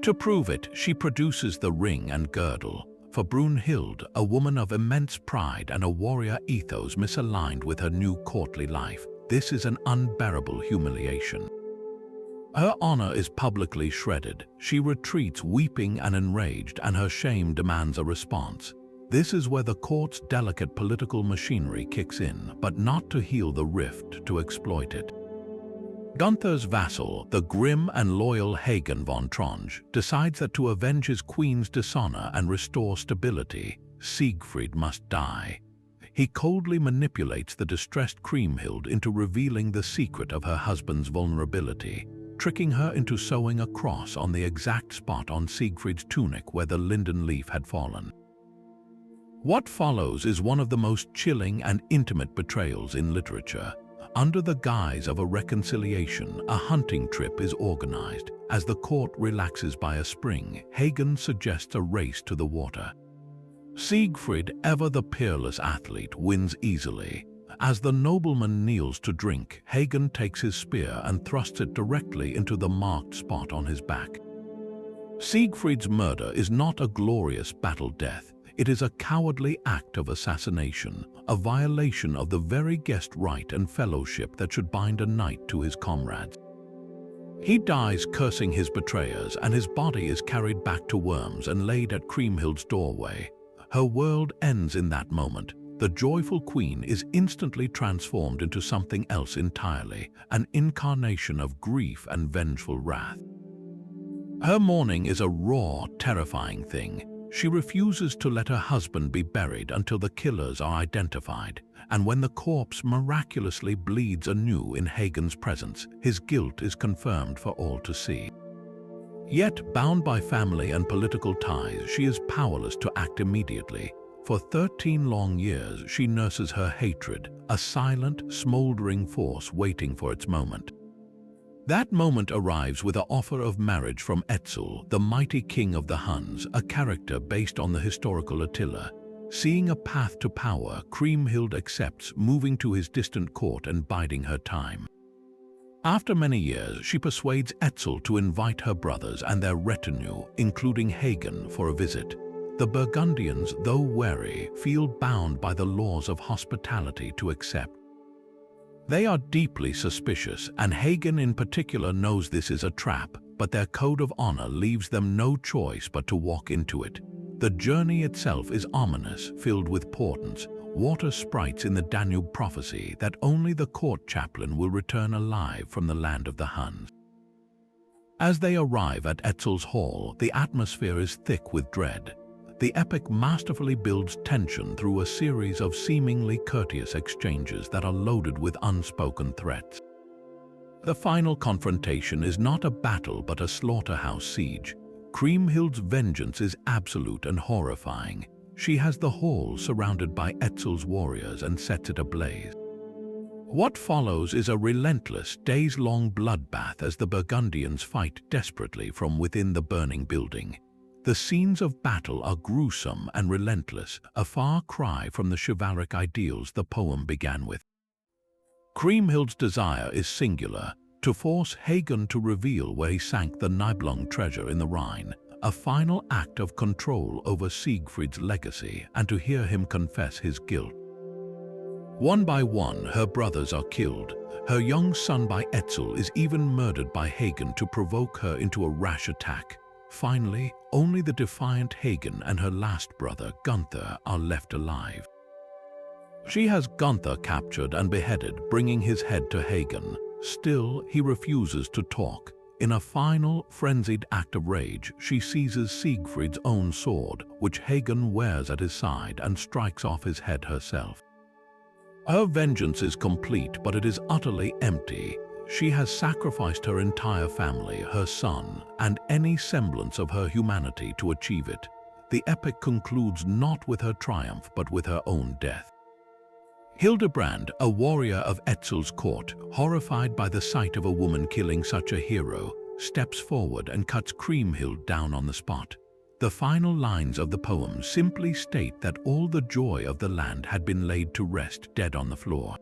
To prove it, she produces the ring and girdle. For Brunhild, a woman of immense pride and a warrior ethos misaligned with her new courtly life, this is an unbearable humiliation. Her honor is publicly shredded. She retreats weeping and enraged, and her shame demands a response. This is where the court's delicate political machinery kicks in, but not to heal the rift, to exploit it. Gunther's vassal, the grim and loyal Hagen von Tronje, decides that to avenge his queen's dishonor and restore stability, Siegfried must die. He coldly manipulates the distressed Kriemhild into revealing the secret of her husband's vulnerability, tricking her into sewing a cross on the exact spot on Siegfried's tunic where the linden leaf had fallen. What follows is one of the most chilling and intimate betrayals in literature. Under the guise of a reconciliation, a hunting trip is organized. As the court relaxes by a spring, Hagen suggests a race to the water. Siegfried, ever the peerless athlete, wins easily. As the nobleman kneels to drink, Hagen takes his spear and thrusts it directly into the marked spot on his back. Siegfried's murder is not a glorious battle death. It is a cowardly act of assassination, a violation of the very guest right and fellowship that should bind a knight to his comrades. He dies cursing his betrayers, and his body is carried back to Worms and laid at Kriemhild's doorway. Her world ends in that moment. The joyful queen is instantly transformed into something else entirely, an incarnation of grief and vengeful wrath. Her mourning is a raw, terrifying thing. She refuses to let her husband be buried until the killers are identified, and when the corpse miraculously bleeds anew in Hagen's presence, his guilt is confirmed for all to see. Yet, bound by family and political ties, she is powerless to act immediately. For 13 long years, she nurses her hatred, a silent, smoldering force waiting for its moment. That moment arrives with an offer of marriage from Etzel, the mighty king of the Huns, a character based on the historical Attila. Seeing a path to power, Kriemhild accepts, moving to his distant court and biding her time. After many years, she persuades Etzel to invite her brothers and their retinue, including Hagen, for a visit. The Burgundians, though wary, feel bound by the laws of hospitality to accept. They are deeply suspicious, and Hagen in particular knows this is a trap, but their code of honor leaves them no choice but to walk into it. The journey itself is ominous, filled with portents, water sprites in the Danube prophecy that only the court chaplain will return alive from the land of the Huns. As they arrive at Etzel's hall, the atmosphere is thick with dread. The epic masterfully builds tension through a series of seemingly courteous exchanges that are loaded with unspoken threats. The final confrontation is not a battle but a slaughterhouse siege. Kriemhild's vengeance is absolute and horrifying. she has the hall surrounded by Etzel's warriors and sets it ablaze. What follows is a relentless, days-long bloodbath as the Burgundians fight desperately from within the burning building. The scenes of battle are gruesome and relentless, a far cry from the chivalric ideals the poem began with. Kriemhild's desire is singular, to force Hagen to reveal where he sank the Nibelung treasure in the Rhine, a final act of control over Siegfried's legacy, and to hear him confess his guilt. One by one, her brothers are killed. Her young son by Etzel is even murdered by Hagen to provoke her into a rash attack. Finally, only the defiant Hagen and her last brother, Gunther, are left alive. She has Gunther captured and beheaded, bringing his head to Hagen. Still, he refuses to talk. In a final, frenzied act of rage, she seizes Siegfried's own sword, which Hagen wears at his side, and strikes off his head herself. Her vengeance is complete, but it is utterly empty. She has sacrificed her entire family, her son, and any semblance of her humanity to achieve it. The epic concludes not with her triumph, but with her own death. Hildebrand, a warrior of Etzel's court, horrified by the sight of a woman killing such a hero, steps forward and cuts Kriemhild down on the spot. The final lines of the poem simply state that all the joy of the land had been laid to rest dead on the floor.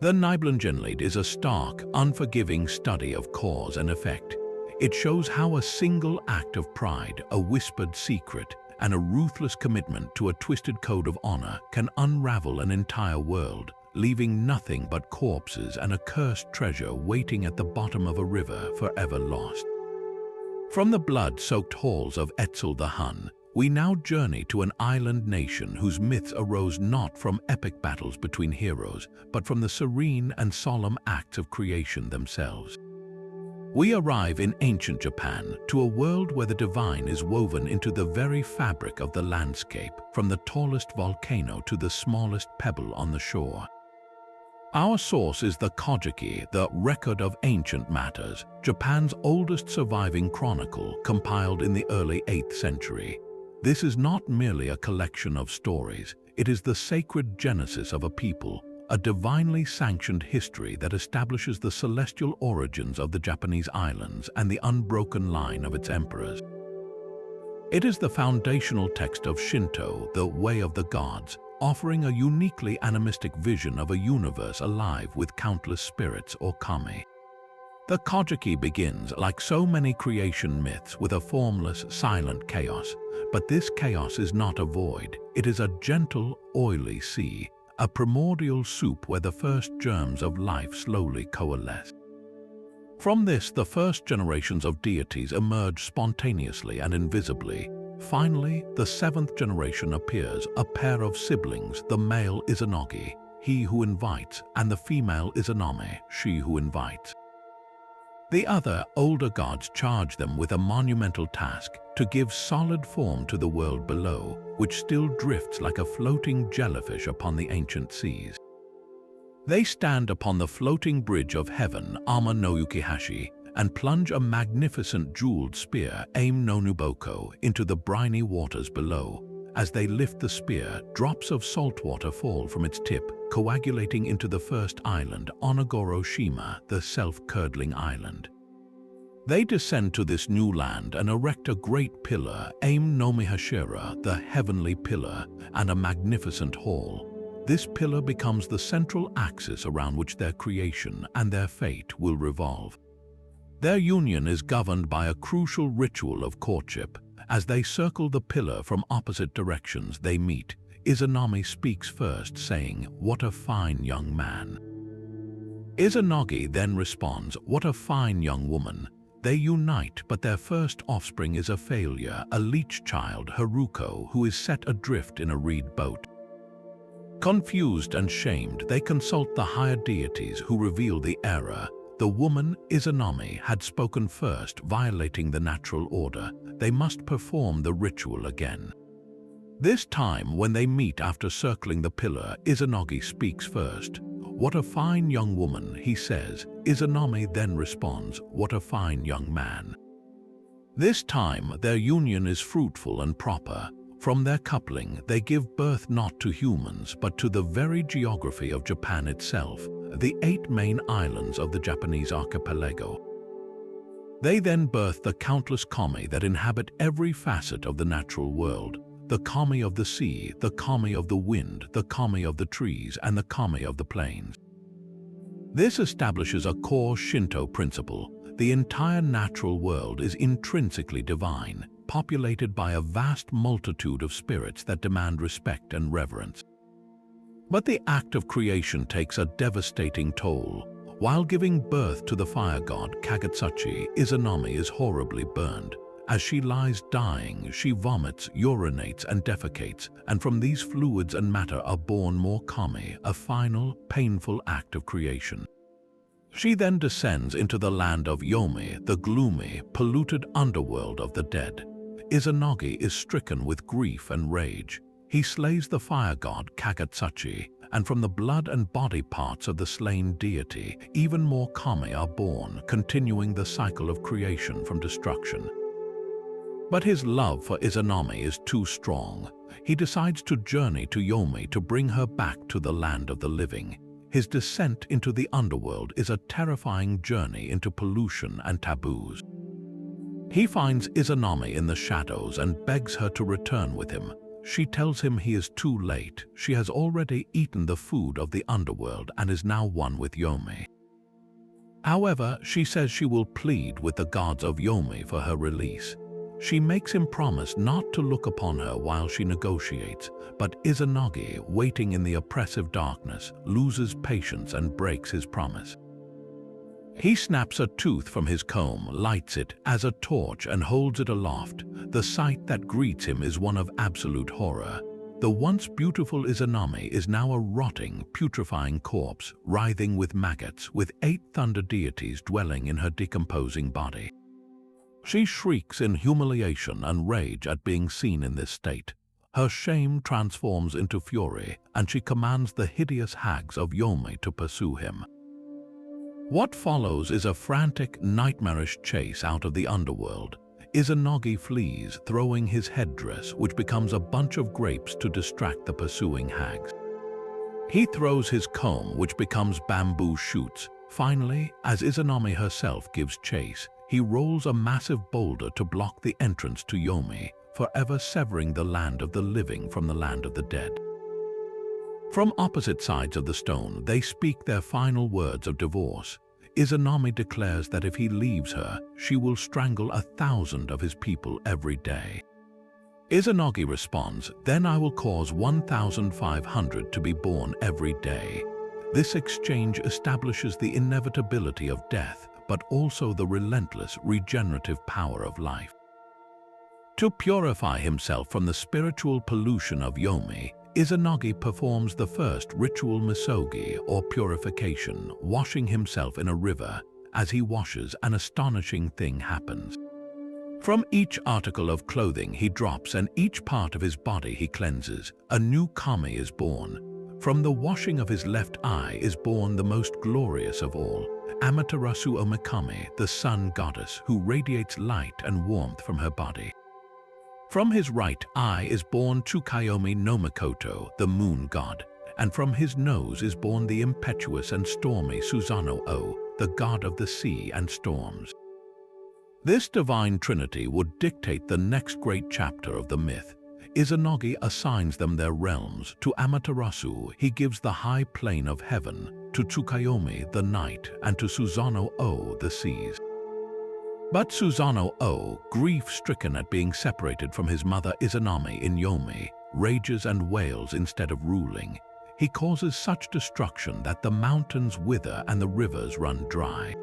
The Nibelungenlied is a stark, unforgiving study of cause and effect. It shows how a single act of pride, a whispered secret, and a ruthless commitment to a twisted code of honor can unravel an entire world, leaving nothing but corpses and a cursed treasure waiting at the bottom of a river forever lost. From the blood-soaked halls of Etzel the Hun, we now journey to an island nation whose myths arose not from epic battles between heroes, but from the serene and solemn acts of creation themselves. We arrive in ancient Japan, to a world where the divine is woven into the very fabric of the landscape, from the tallest volcano to the smallest pebble on the shore. Our source is the Kojiki, the Record of Ancient Matters, Japan's oldest surviving chronicle, compiled in the early 8th century. This is not merely a collection of stories, it is the sacred genesis of a people, a divinely sanctioned history that establishes the celestial origins of the Japanese islands and the unbroken line of its emperors. It is the foundational text of Shinto, the way of the gods, offering a uniquely animistic vision of a universe alive with countless spirits or kami. The Kojiki begins, like so many creation myths, with a formless, silent chaos, but this chaos is not a void. It is a gentle, oily sea, a primordial soup where the first germs of life slowly coalesce. From this, the first generations of deities emerge spontaneously and invisibly. Finally, the 7th generation appears, a pair of siblings, the male Izanagi, he who invites, and the female Izanami, she who invites. The other, older gods charge them with a monumental task to give solid form to the world below, which still drifts like a floating jellyfish upon the ancient seas. They stand upon the floating bridge of heaven, Ama no Yukihashi, and plunge a magnificent jeweled spear, Aim no Nuboko, into the briny waters below. As they lift the spear, drops of salt water fall from its tip, coagulating into the first island, Onogoro-shima, the self-curdling island. They descend to this new land and erect a great pillar, Aim no Mihashira, the heavenly pillar, and a magnificent hall. This pillar becomes the central axis around which their creation and their fate will revolve. Their union is governed by a crucial ritual of courtship. As they circle the pillar from opposite directions they meet, Izanami speaks first, saying, "What a fine young man." Izanagi then responds, "What a fine young woman." They unite, but their first offspring is a failure, a leech child, Haruko, who is set adrift in a reed boat. Confused and shamed, they consult the higher deities who reveal the error. The woman, Izanami, had spoken first, violating the natural order. They must perform the ritual again. This time, when they meet after circling the pillar, Izanagi speaks first. "What a fine young woman," he says. Izanami then responds, "What a fine young man." This time, their union is fruitful and proper. From their coupling, they give birth not to humans, but to the very geography of Japan itself, the 8 main islands of the Japanese archipelago. They then birth the countless kami that inhabit every facet of the natural world, the kami of the sea, the kami of the wind, the kami of the trees, and the kami of the plains. This establishes a core Shinto principle. The entire natural world is intrinsically divine, populated by a vast multitude of spirits that demand respect and reverence. But the act of creation takes a devastating toll. While giving birth to the fire god Kagetsuchi, Izanami is horribly burned. As she lies dying, she vomits, urinates, and defecates, and from these fluids and matter are born more kami, a final, painful act of creation. She then descends into the land of Yomi, the gloomy, polluted underworld of the dead. Izanagi is stricken with grief and rage. He slays the fire god Kagetsuchi, and from the blood and body parts of the slain deity, even more kami are born, continuing the cycle of creation from destruction. But his love for Izanami is too strong. He decides to journey to Yomi to bring her back to the land of the living. His descent into the underworld is a terrifying journey into pollution and taboos. He finds Izanami in the shadows and begs her to return with him. She tells him he is too late. She has already eaten the food of the underworld and is now one with Yomi. However, she says she will plead with the gods of Yomi for her release. She makes him promise not to look upon her while she negotiates, but Izanagi, waiting in the oppressive darkness, loses patience and breaks his promise. He snaps a tooth from his comb, lights it as a torch, and holds it aloft. The sight that greets him is one of absolute horror. The once beautiful Izanami is now a rotting, putrefying corpse, writhing with maggots, with 8 thunder deities dwelling in her decomposing body. She shrieks in humiliation and rage at being seen in this state. Her shame transforms into fury, and she commands the hideous hags of Yomi to pursue him. What follows is a frantic, nightmarish chase out of the underworld. Izanagi flees, throwing his headdress, which becomes a bunch of grapes to distract the pursuing hags. He throws his comb, which becomes bamboo shoots. Finally, as Izanami herself gives chase, he rolls a massive boulder to block the entrance to Yomi, forever severing the land of the living from the land of the dead. From opposite sides of the stone, they speak their final words of divorce. Izanami declares that if he leaves her, she will strangle 1,000 of his people every day. Izanagi responds, "Then I will cause 1,500 to be born every day." This exchange establishes the inevitability of death, but also the relentless regenerative power of life. To purify himself from the spiritual pollution of Yomi, Izanagi performs the first ritual misogi, or purification, washing himself in a river. As he washes, an astonishing thing happens. From each article of clothing he drops and each part of his body he cleanses, a new kami is born. From the washing of his left eye is born the most glorious of all, Amaterasu Omikami, the sun goddess who radiates light and warmth from her body. From his right eye is born Tsukuyomi no Mikoto, the moon god, and from his nose is born the impetuous and stormy Susanoo, the god of the sea and storms. This divine trinity would dictate the next great chapter of the myth. Izanagi assigns them their realms. To Amaterasu, he gives the high plane of heaven, to Tsukuyomi, the night, and to Susanoo, the seas. But Susanoo, grief-stricken at being separated from his mother Izanami in Yomi, rages and wails instead of ruling. He causes such destruction that the mountains wither and the rivers run dry.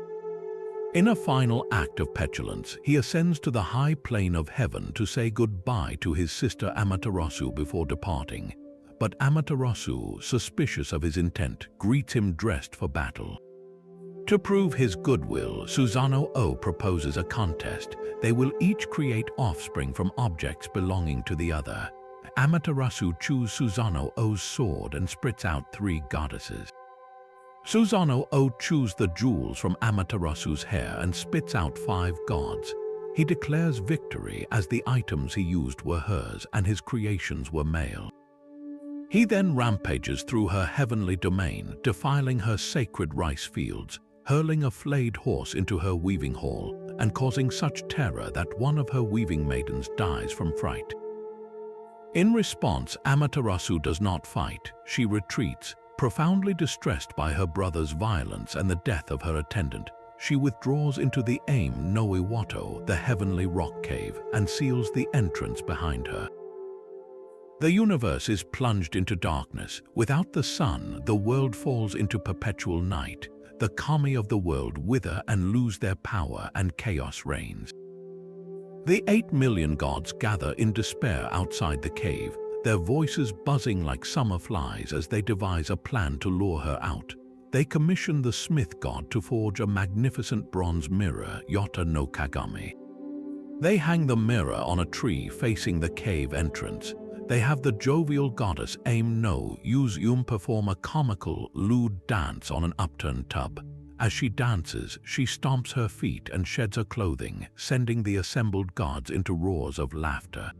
In a final act of petulance, he ascends to the high plane of heaven to say goodbye to his sister Amaterasu before departing. But Amaterasu, suspicious of his intent, greets him dressed for battle. To prove his goodwill, Susanoo proposes a contest. They will each create offspring from objects belonging to the other. Amaterasu chews Susanoo's sword and spits out 3 goddesses. Susanoo chews the jewels from Amaterasu's hair and spits out 5 gods. He declares victory as the items he used were hers and his creations were male. He then rampages through her heavenly domain, defiling her sacred rice fields, hurling a flayed horse into her weaving hall, and causing such terror that one of her weaving maidens dies from fright. In response, Amaterasu does not fight. She retreats, profoundly distressed by her brother's violence and the death of her attendant. She withdraws into the Aim no Iwato, the heavenly rock cave, and seals the entrance behind her. The universe is plunged into darkness. Without the sun, the world falls into perpetual night. The kami of the world wither and lose their power, and chaos reigns. The 8 million gods gather in despair outside the cave, their voices buzzing like summer flies as they devise a plan to lure her out. They commission the smith god to forge a magnificent bronze mirror, Yota no Kagami. They hang the mirror on a tree facing the cave entrance. They have the jovial goddess Aim no Yum perform a comical, lewd dance on an upturned tub. As she dances, she stomps her feet and sheds her clothing, sending the assembled gods into roars of laughter.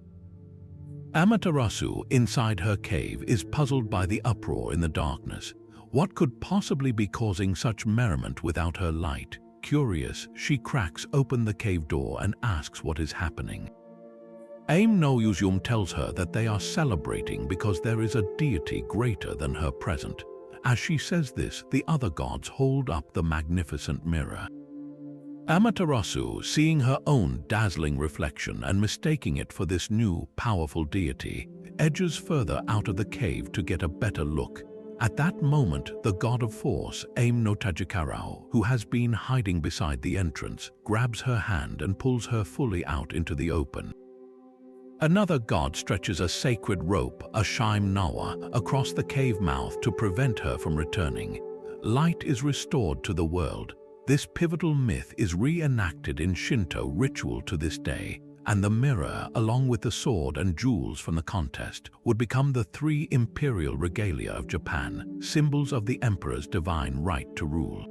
Amaterasu, inside her cave, is puzzled by the uproar in the darkness. What could possibly be causing such merriment without her light? Curious, she cracks open the cave door and asks what is happening. Aim no Yum tells her that they are celebrating because there is a deity greater than her present. As she says this, the other gods hold up the magnificent mirror. Amaterasu, seeing her own dazzling reflection and mistaking it for this new, powerful deity, edges further out of the cave to get a better look. At that moment, the god of force, Aim no Tajikarao, who has been hiding beside the entrance, grabs her hand and pulls her fully out into the open. Another god stretches a sacred rope, a Shaim Nawa, across the cave mouth to prevent her from returning. Light is restored to the world. This pivotal myth is reenacted in Shinto ritual to this day, and the mirror, along with the sword and jewels from the contest, would become the 3 imperial regalia of Japan, symbols of the emperor's divine right to rule.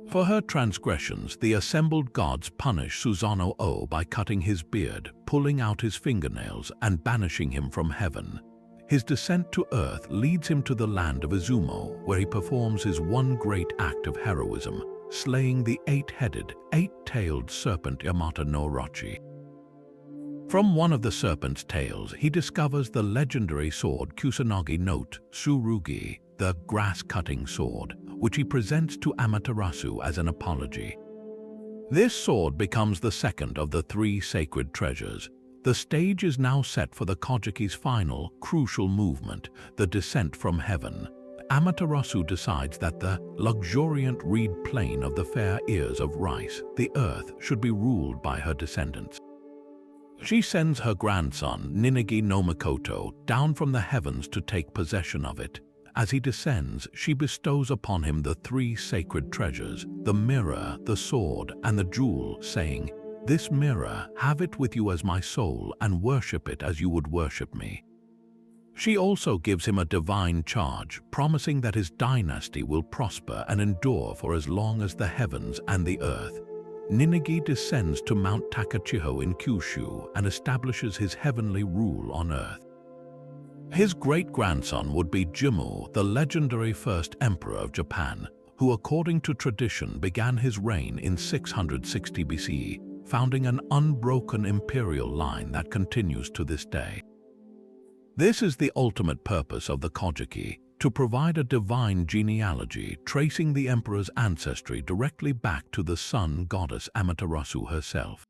For her transgressions, the assembled gods punish Susanoo by cutting his beard, pulling out his fingernails, and banishing him from heaven. His descent to earth leads him to the land of Izumo, where he performs his one great act of heroism, slaying the 8-headed, 8-tailed serpent Yamata no Orochi. From one of the serpent's tails, he discovers the legendary sword Kusanagi no Tsurugi, the grass-cutting sword, which he presents to Amaterasu as an apology. This sword becomes the second of the 3 sacred treasures. The stage is now set for the Kojiki's final, crucial movement, the descent from heaven. Amaterasu decides that the luxuriant reed plain of the fair ears of rice, the earth, should be ruled by her descendants. She sends her grandson, Ninigi no Mikoto, down from the heavens to take possession of it. As he descends, she bestows upon him the 3 sacred treasures, the mirror, the sword, and the jewel, saying, "This mirror, have it with you as my soul, and worship it as you would worship me." She also gives him a divine charge, promising that his dynasty will prosper and endure for as long as the heavens and the earth. Ninigi descends to Mount Takachiho in Kyushu and establishes his heavenly rule on earth. His great-grandson would be Jimmu, the legendary first emperor of Japan, who according to tradition began his reign in 660 BCE, founding an unbroken imperial line that continues to this day. This is the ultimate purpose of the Kojiki, to provide a divine genealogy tracing the emperor's ancestry directly back to the sun goddess Amaterasu herself.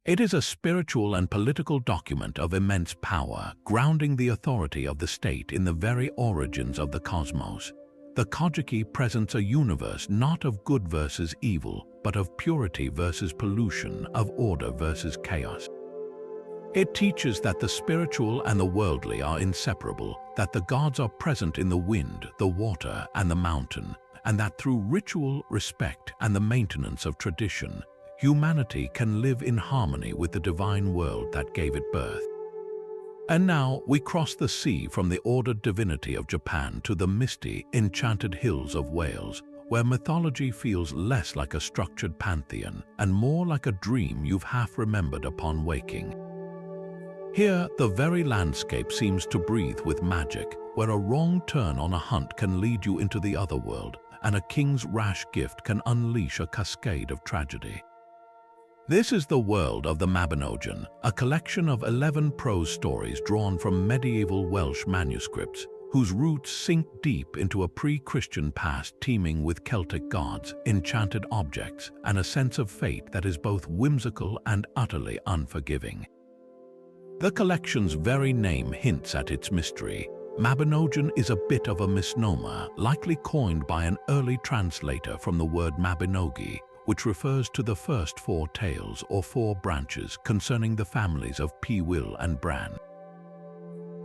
It is a spiritual and political document of immense power, grounding the authority of the state in the very origins of the cosmos. The Kojiki presents a universe not of good versus evil, but of purity versus pollution, of order versus chaos. It teaches that the spiritual and the worldly are inseparable, that the gods are present in the wind, the water, and the mountain, and that through ritual, respect, and the maintenance of tradition, humanity can live in harmony with the divine world that gave it birth. And now we cross the sea from the ordered divinity of Japan to the misty, enchanted hills of Wales, where mythology feels less like a structured pantheon and more like a dream you've half remembered upon waking. Here, the very landscape seems to breathe with magic, where a wrong turn on a hunt can lead you into the other world, and a king's rash gift can unleash a cascade of tragedy. This is the world of the Mabinogion, a collection of 11 prose stories drawn from medieval Welsh manuscripts, whose roots sink deep into a pre-Christian past teeming with Celtic gods, enchanted objects, and a sense of fate that is both whimsical and utterly unforgiving. The collection's very name hints at its mystery. Mabinogion is a bit of a misnomer, likely coined by an early translator from the word Mabinogi, which refers to the first 4 tales or 4 branches concerning the families of Pwyll and Bran.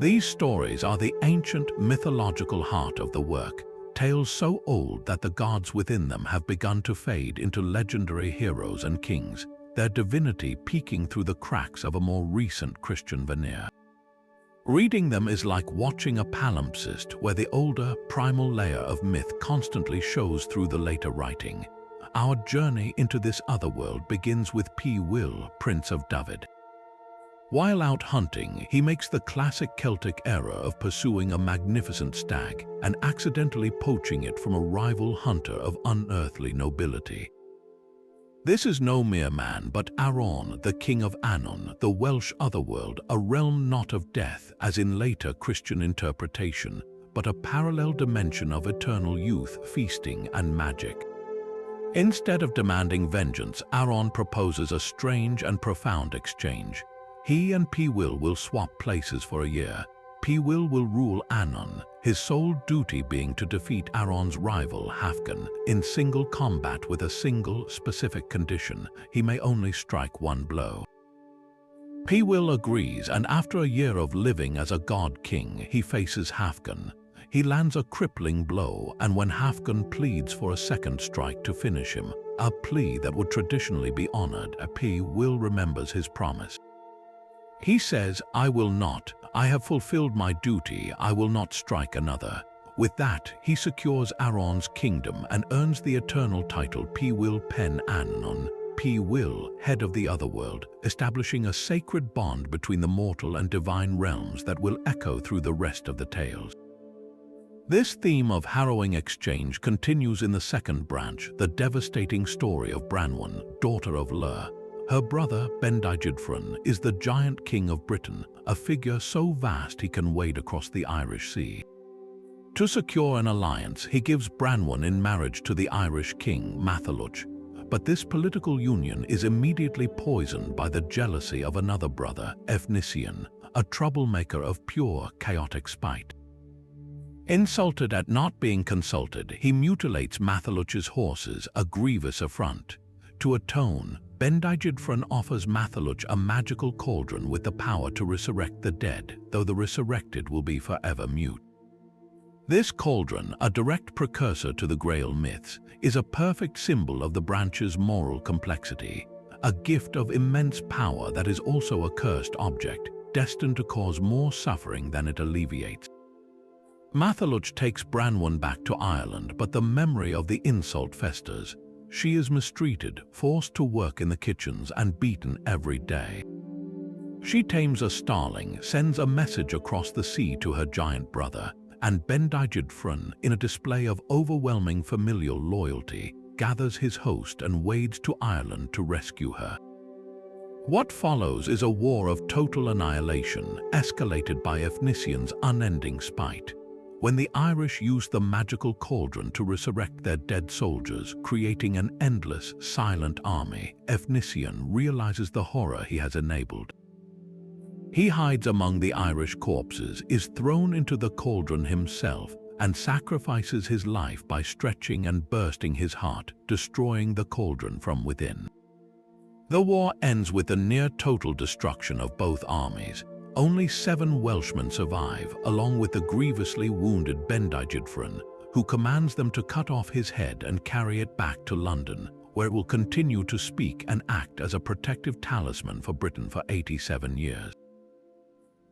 These stories are the ancient mythological heart of the work, tales so old that the gods within them have begun to fade into legendary heroes and kings, their divinity peeking through the cracks of a more recent Christian veneer. Reading them is like watching a palimpsest where the older, primal layer of myth constantly shows through the later writing. Our journey into this other world begins with Pwyll, Prince of Dyfed. While out hunting, he makes the classic Celtic error of pursuing a magnificent stag and accidentally poaching it from a rival hunter of unearthly nobility. This is no mere man, but Aron, the king of Anon, the Welsh otherworld, a realm not of death, as in later Christian interpretation, but a parallel dimension of eternal youth, feasting, and magic. Instead of demanding vengeance, Aron proposes a strange and profound exchange. He and Pwyll will swap places for a year. Pwyll will rule Anon, his sole duty being to defeat Aron's rival Halfdan in single combat with a single specific condition: he may only strike one blow. Pwyll agrees, and after a year of living as a god-king, he faces Halfdan. He lands a crippling blow, and when Halfdan pleads for a second strike to finish him, a plea that would traditionally be honored, Pwyll remembers his promise. He says, "I will not. I have fulfilled my duty. I will not strike another." With that, he secures Aron's kingdom and earns the eternal title Pwyll Pen Anon, Pwyll, head of the otherworld, establishing a sacred bond between the mortal and divine realms that will echo through the rest of the tales. This theme of harrowing exchange continues in the second branch, the devastating story of Branwen, daughter of Llŷr. Her brother, Bendigeidfran, is the giant king of Britain, a figure so vast he can wade across the Irish Sea. To secure an alliance, he gives Branwen in marriage to the Irish king, Matholwch, but this political union is immediately poisoned by the jealousy of another brother, Efnisien, a troublemaker of pure, chaotic spite. Insulted at not being consulted, he mutilates Matholwch's horses, a grievous affront. To atone, Bendigeidfran offers Matholwch a magical cauldron with the power to resurrect the dead, though the resurrected will be forever mute. This cauldron, a direct precursor to the Grail myths, is a perfect symbol of the branch's moral complexity, a gift of immense power that is also a cursed object, destined to cause more suffering than it alleviates. Matholwch takes Branwen back to Ireland, but the memory of the insult festers. She is mistreated, forced to work in the kitchens, and beaten every day. She tames a starling, sends a message across the sea to her giant brother, and Bendigeidfran, in a display of overwhelming familial loyalty, gathers his host and wades to Ireland to rescue her. What follows is a war of total annihilation, escalated by Efnisien's unending spite. When the Irish use the magical cauldron to resurrect their dead soldiers, creating an endless, silent army, Efnisien realizes the horror he has enabled. He hides among the Irish corpses, is thrown into the cauldron himself, and sacrifices his life by stretching and bursting his heart, destroying the cauldron from within. The war ends with the near-total destruction of both armies. Only 7 Welshmen survive, along with the grievously wounded Bendigeidfran, who commands them to cut off his head and carry it back to London, where it will continue to speak and act as a protective talisman for Britain for 87 years.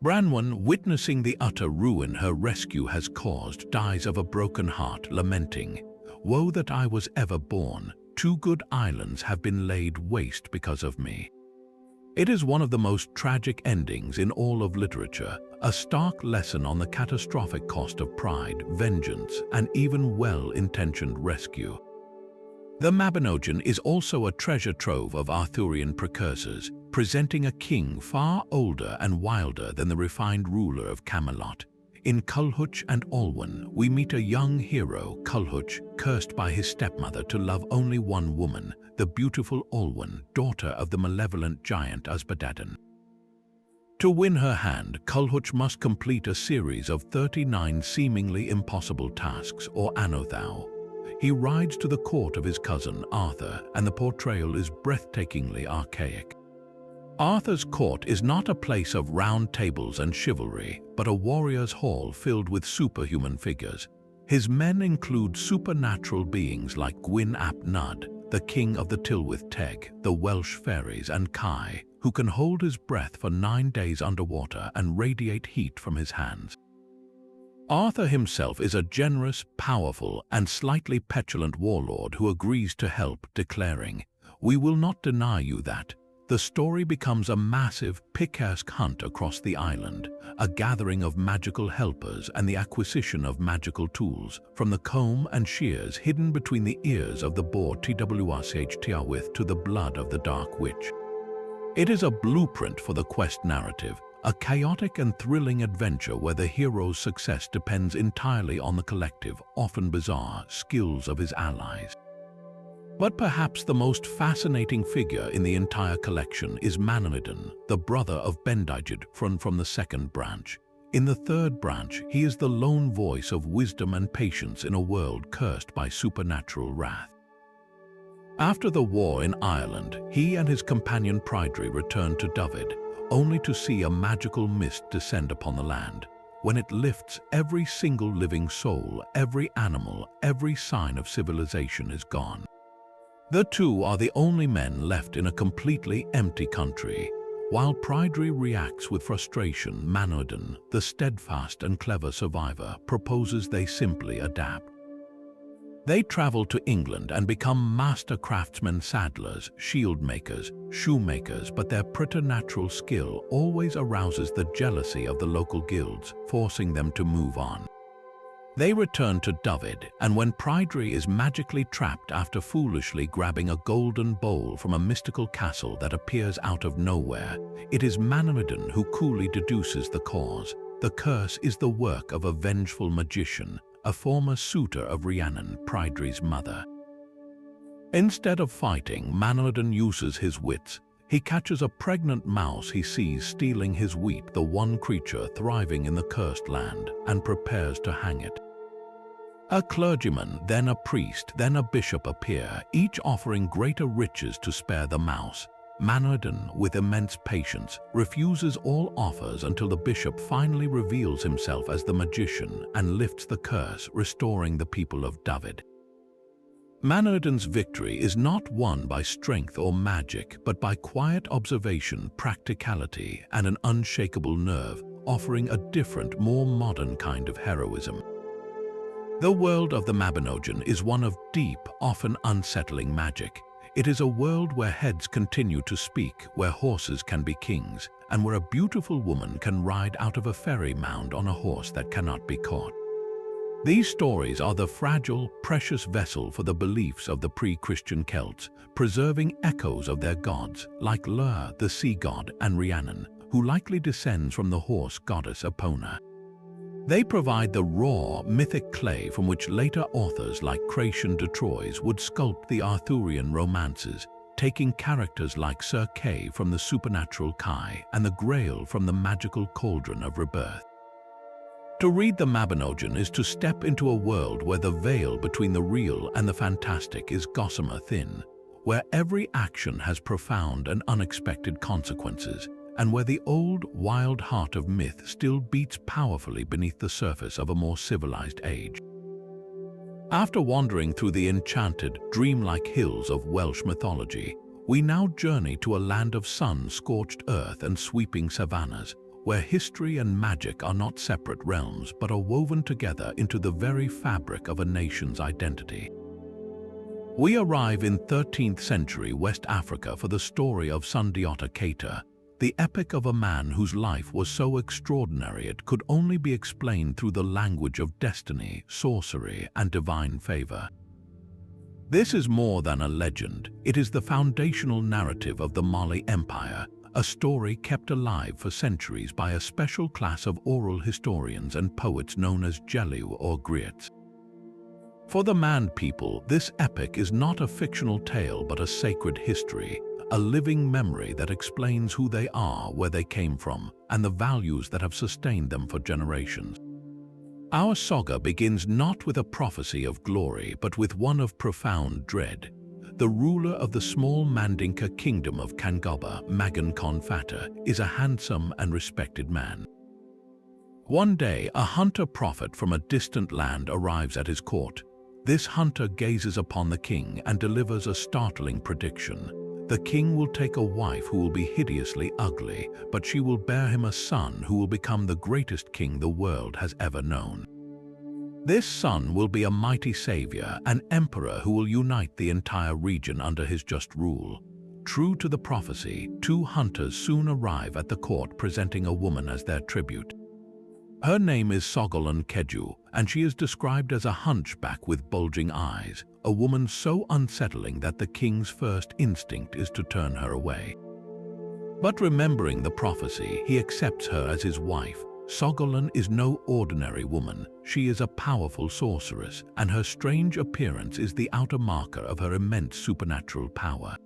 Branwen, witnessing the utter ruin her rescue has caused, dies of a broken heart, lamenting, Woe that I was ever born, 2 good islands have been laid waste because of me. It is one of the most tragic endings in all of literature, a stark lesson on the catastrophic cost of pride, vengeance, and even well-intentioned rescue. The Mabinogion is also a treasure trove of Arthurian precursors, presenting a king far older and wilder than the refined ruler of Camelot. In Culhwch and Olwen, we meet a young hero, Culhwch, cursed by his stepmother to love only one woman, the beautiful Olwen, daughter of the malevolent giant Ysbaddaden. To win her hand, Culhwch must complete a series of 39 seemingly impossible tasks, or anothau. He rides to the court of his cousin, Arthur, and the portrayal is breathtakingly archaic. Arthur's court is not a place of round tables and chivalry, but a warrior's hall filled with superhuman figures. His men include supernatural beings like Gwyn ap Nudd, the king of the Tylwyth Teg, the Welsh fairies, and Kai, who can hold his breath for 9 days underwater and radiate heat from his hands. Arthur himself is a generous, powerful, and slightly petulant warlord who agrees to help, declaring, "We will not deny you that." The story becomes a massive, picturesque hunt across the island, a gathering of magical helpers and the acquisition of magical tools, from the comb and shears hidden between the ears of the boar Twrch Tiawith to the blood of the Dark Witch. It is a blueprint for the quest narrative, a chaotic and thrilling adventure where the hero's success depends entirely on the collective, often bizarre, skills of his allies. But perhaps the most fascinating figure in the entire collection is Manannadin, the brother of Bendigeid from the second branch. In the third branch, he is the lone voice of wisdom and patience in a world cursed by supernatural wrath. After the war in Ireland, he and his companion Pryderi return to Dyfed, only to see a magical mist descend upon the land. When it lifts, every single living soul, every animal, every sign of civilization is gone. The two are the only men left in a completely empty country. While Pryderi reacts with frustration, Manannadin, the steadfast and clever survivor, proposes they simply adapt. They travel to England and become master craftsmen, saddlers, shield makers, shoemakers, but their preternatural skill always arouses the jealousy of the local guilds, forcing them to move on. They return to Dyfed, and when Pryderi is magically trapped after foolishly grabbing a golden bowl from a mystical castle that appears out of nowhere, it is Manannadin who coolly deduces the cause. The curse is the work of a vengeful magician, a former suitor of Rhiannon, Pryderi's mother. Instead of fighting, Manannadin uses his wits. He catches a pregnant mouse he sees stealing his wheat, the one creature thriving in the cursed land, and prepares to hang it. A clergyman, then a priest, then a bishop appear, each offering greater riches to spare the mouse. Manannadin, with immense patience, refuses all offers until the bishop finally reveals himself as the magician and lifts the curse, restoring the people of Dyfed. Manannadin's victory is not won by strength or magic, but by quiet observation, practicality, and an unshakable nerve, offering a different, more modern kind of heroism. The world of the Mabinogion is one of deep, often unsettling magic. It is a world where heads continue to speak, where horses can be kings, and where a beautiful woman can ride out of a fairy mound on a horse that cannot be caught. These stories are the fragile, precious vessel for the beliefs of the pre-Christian Celts, preserving echoes of their gods, like Llyr, the sea god, and Rhiannon, who likely descends from the horse goddess Epona. They provide the raw, mythic clay from which later authors like Chrétien de Troyes would sculpt the Arthurian romances, taking characters like Sir Kay from the supernatural Kai and the Grail from the magical cauldron of rebirth. To read the Mabinogion is to step into a world where the veil between the real and the fantastic is gossamer thin, where every action has profound and unexpected consequences, and where the old, wild heart of myth still beats powerfully beneath the surface of a more civilized age. After wandering through the enchanted, dreamlike hills of Welsh mythology, we now journey to a land of sun-scorched earth and sweeping savannas, where history and magic are not separate realms but are woven together into the very fabric of a nation's identity. We arrive in 13th century West Africa for the story of Sundiata Keita, the epic of a man whose life was so extraordinary it could only be explained through the language of destiny, sorcery, and divine favor. This is more than a legend. It is the foundational narrative of the Mali Empire, a story kept alive for centuries by a special class of oral historians and poets known as Jelu or griots. For the Man people, this epic is not a fictional tale but a sacred history, a living memory that explains who they are, where they came from, and the values that have sustained them for generations. Our saga begins not with a prophecy of glory, but with one of profound dread. The ruler of the small Mandinka kingdom of Kangoba, Magan Konfata, is a handsome and respected man. One day, a hunter prophet from a distant land arrives at his court. This hunter gazes upon the king and delivers a startling prediction. The king will take a wife who will be hideously ugly, but she will bear him a son who will become the greatest king the world has ever known. This son will be a mighty savior, an emperor who will unite the entire region under his just rule. True to the prophecy, two hunters soon arrive at the court presenting a woman as their tribute. Her name is Sogolon Keju, and she is described as a hunchback with bulging eyes, a woman so unsettling that the king's first instinct is to turn her away. But remembering the prophecy, he accepts her as his wife. Sogolon is no ordinary woman. She is a powerful sorceress, and her strange appearance is the outer marker of her immense supernatural power.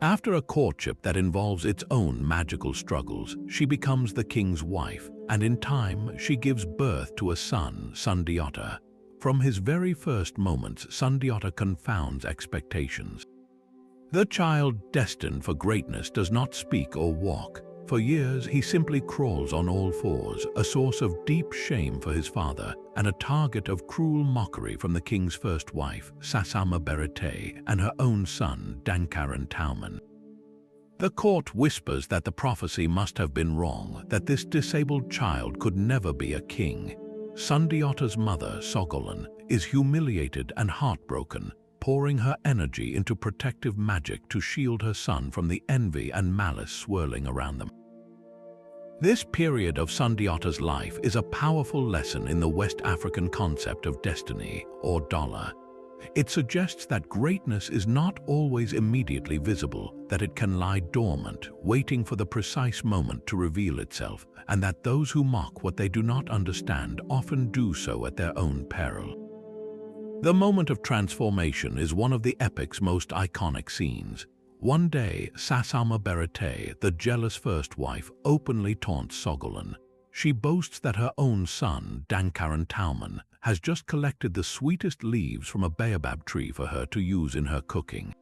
After a courtship that involves its own magical struggles, she becomes the king's wife, and in time she gives birth to a son, Sundiata. From his very first moments, Sundiata confounds expectations. The child destined for greatness does not speak or walk. For years, he simply crawls on all fours, a source of deep shame for his father and a target of cruel mockery from the king's first wife, Sasama Berete, and her own son, Dankaran Tauman. The court whispers that the prophecy must have been wrong, that this disabled child could never be a king. Sundiata's mother, Sogolon, is humiliated and heartbroken, pouring her energy into protective magic to shield her son from the envy and malice swirling around them. This period of Sundiata's life is a powerful lesson in the West African concept of destiny, or dollar. It suggests that greatness is not always immediately visible, that it can lie dormant, waiting for the precise moment to reveal itself, and that those who mock what they do not understand often do so at their own peril. The moment of transformation is one of the epic's most iconic scenes. One day, Sasama Berete, the jealous first wife, openly taunts Sogolon. She boasts that her own son, Dankaran Tauman, has just collected the sweetest leaves from a baobab tree for her to use in her cooking.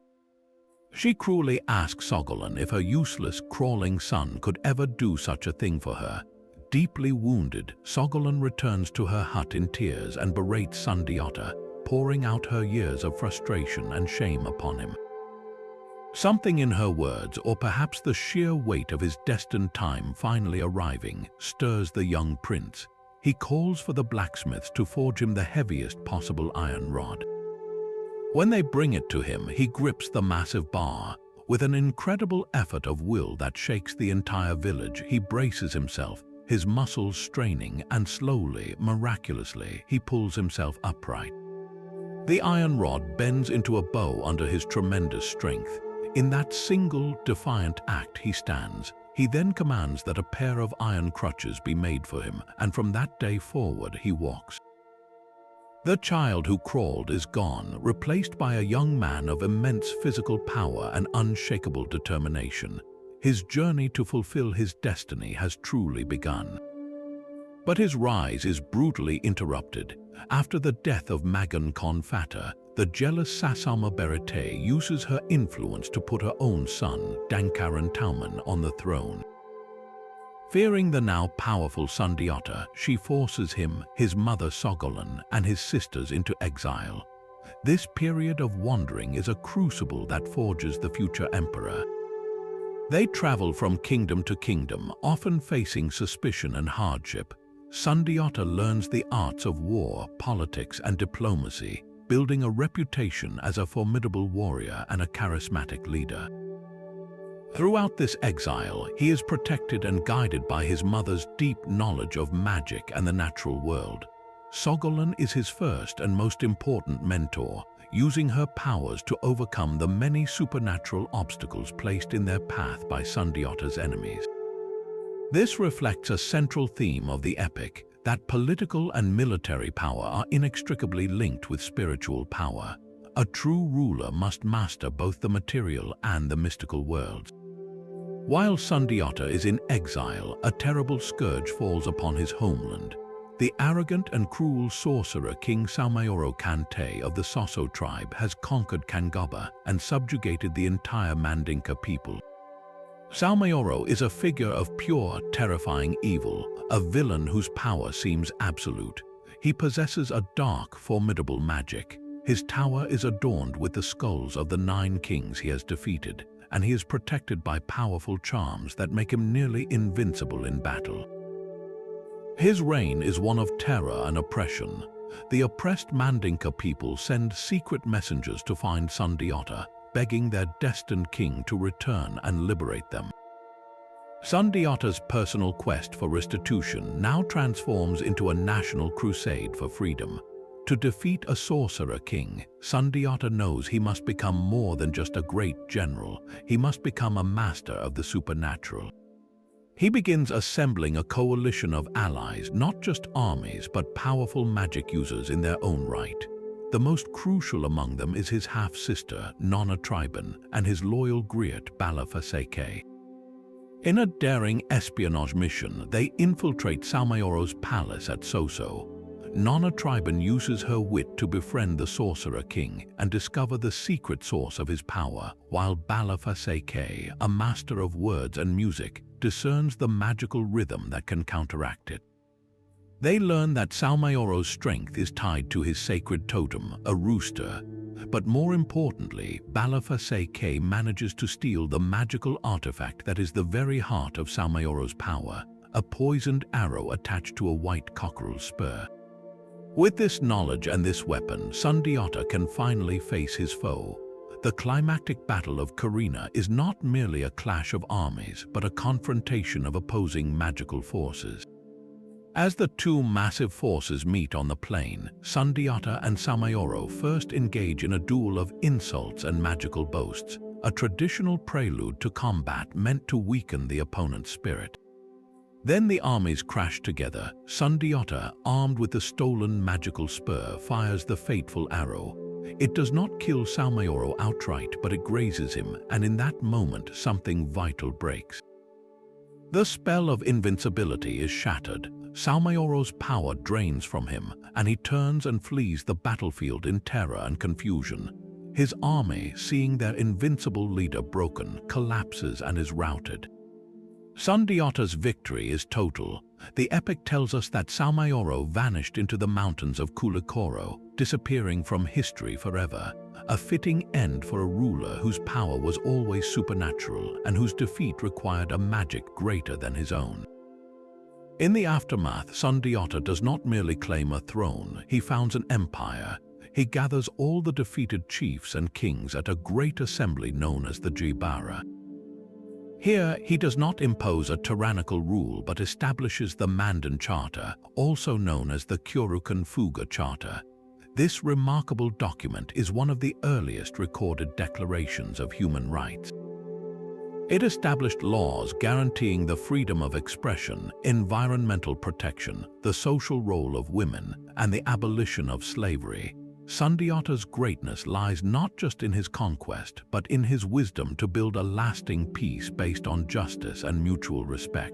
She cruelly asks Sogolon if her useless, crawling son could ever do such a thing for her. Deeply wounded, Sogolon returns to her hut in tears and berates Sundiata, pouring out her years of frustration and shame upon him. Something in her words, or perhaps the sheer weight of his destined time finally arriving, stirs the young prince. He calls for the blacksmiths to forge him the heaviest possible iron rod. When they bring it to him, he grips the massive bar. With an incredible effort of will that shakes the entire village, he braces himself, his muscles straining, and slowly, miraculously, he pulls himself upright. The iron rod bends into a bow under his tremendous strength. In that single, defiant act he stands. He then commands that a pair of iron crutches be made for him, and from that day forward he walks. The child who crawled is gone, replaced by a young man of immense physical power and unshakable determination. His journey to fulfill his destiny has truly begun. But his rise is brutally interrupted. After the death of Magan Konfata, the jealous Sasama Berete uses her influence to put her own son, Dankaran Tauman, on the throne. Fearing the now powerful Sundiata, she forces him, his mother Sogolon, and his sisters into exile. This period of wandering is a crucible that forges the future emperor. They travel from kingdom to kingdom, often facing suspicion and hardship. Sundiata learns the arts of war, politics, and diplomacy. building a reputation as a formidable warrior and a charismatic leader. Throughout this exile, he is protected and guided by his mother's deep knowledge of magic and the natural world. Sogolan is his first and most important mentor, using her powers to overcome the many supernatural obstacles placed in their path by Sundiata's enemies. This reflects a central theme of the epic, that political and military power are inextricably linked with spiritual power. A true ruler must master both the material and the mystical worlds. While Sundiata is in exile, a terrible scourge falls upon his homeland. The arrogant and cruel sorcerer King Saumayoro Kante of the Soso tribe has conquered Kangaba and subjugated the entire Mandinka people. Saumayoro is a figure of pure, terrifying evil, a villain whose power seems absolute. He possesses a dark, formidable magic. His tower is adorned with the skulls of the 9 kings he has defeated, and he is protected by powerful charms that make him nearly invincible in battle. His reign is one of terror and oppression. The oppressed Mandinka people send secret messengers to find Sundiata, begging their destined king to return and liberate them. Sundiata's personal quest for restitution now transforms into a national crusade for freedom. To defeat a sorcerer king, Sundiata knows he must become more than just a great general. He must become a master of the supernatural. He begins assembling a coalition of allies, not just armies, but powerful magic users in their own right. The most crucial among them is his half-sister, Nona Triben, and his loyal griot, Balafaseke. In a daring espionage mission, they infiltrate Saumayoro's palace at Soso. Nona Triben uses her wit to befriend the sorcerer king and discover the secret source of his power, while Balafaseke, a master of words and music, discerns the magical rhythm that can counteract it. They learn that Saumayoro's strength is tied to his sacred totem, a rooster. But more importantly, Balafaseke manages to steal the magical artifact that is the very heart of Saumayoro's power, a poisoned arrow attached to a white cockerel spur. With this knowledge and this weapon, Sundiata can finally face his foe. The climactic battle of Karina is not merely a clash of armies, but a confrontation of opposing magical forces. As the two massive forces meet on the plain, Sundiata and Saumayoro first engage in a duel of insults and magical boasts, a traditional prelude to combat meant to weaken the opponent's spirit. Then the armies crash together. Sundiata, armed with the stolen magical spur, fires the fateful arrow. It does not kill Saumayoro outright, but it grazes him, and in that moment something vital breaks. The spell of invincibility is shattered. Saumayoro's power drains from him, and he turns and flees the battlefield in terror and confusion. His army, seeing their invincible leader broken, collapses and is routed. Sundiata's victory is total. The epic tells us that Saumayoro vanished into the mountains of Kulikoro, disappearing from history forever, a fitting end for a ruler whose power was always supernatural and whose defeat required a magic greater than his own. In the aftermath, Sundiata does not merely claim a throne, he founds an empire. He gathers all the defeated chiefs and kings at a great assembly known as the Jibara. Here, he does not impose a tyrannical rule but establishes the Mandan Charter, also known as the Kyorukan Fuga Charter. This remarkable document is one of the earliest recorded declarations of human rights. It established laws guaranteeing the freedom of expression, environmental protection, the social role of women, and the abolition of slavery. Sundiata's greatness lies not just in his conquest, but in his wisdom to build a lasting peace based on justice and mutual respect.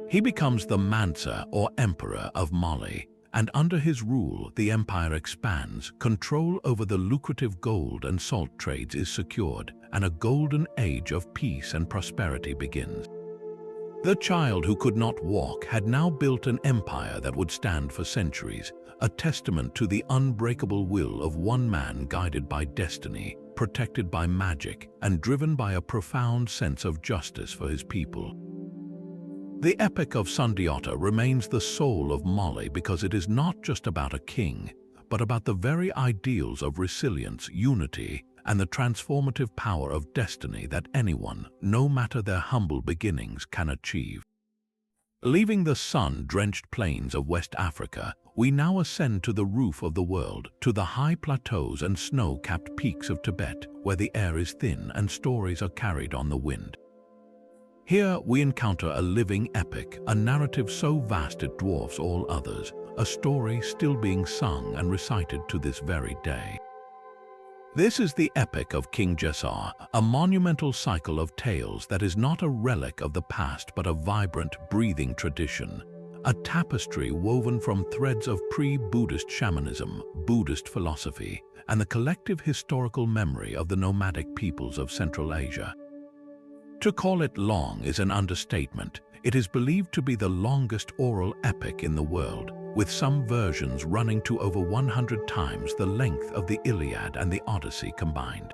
He becomes the Mansa, or Emperor, of Mali, and under his rule the empire expands, control over the lucrative gold and salt trades is secured, and a golden age of peace and prosperity begins. The child who could not walk had now built an empire that would stand for centuries, a testament to the unbreakable will of one man guided by destiny, protected by magic, and driven by a profound sense of justice for his people. The epic of Sundiata remains the soul of Mali because it is not just about a king, but about the very ideals of resilience, unity, and the transformative power of destiny that anyone, no matter their humble beginnings, can achieve. Leaving the sun-drenched plains of West Africa, we now ascend to the roof of the world, to the high plateaus and snow-capped peaks of Tibet, where the air is thin and stories are carried on the wind. Here we encounter a living epic, a narrative so vast it dwarfs all others, a story still being sung and recited to this very day. This is the epic of King Jessar, a monumental cycle of tales that is not a relic of the past but a vibrant, breathing tradition, a tapestry woven from threads of pre-Buddhist shamanism, Buddhist philosophy, and the collective historical memory of the nomadic peoples of Central Asia. To call it long is an understatement. It is believed to be the longest oral epic in the world, with some versions running to over 100 times the length of the Iliad and the Odyssey combined.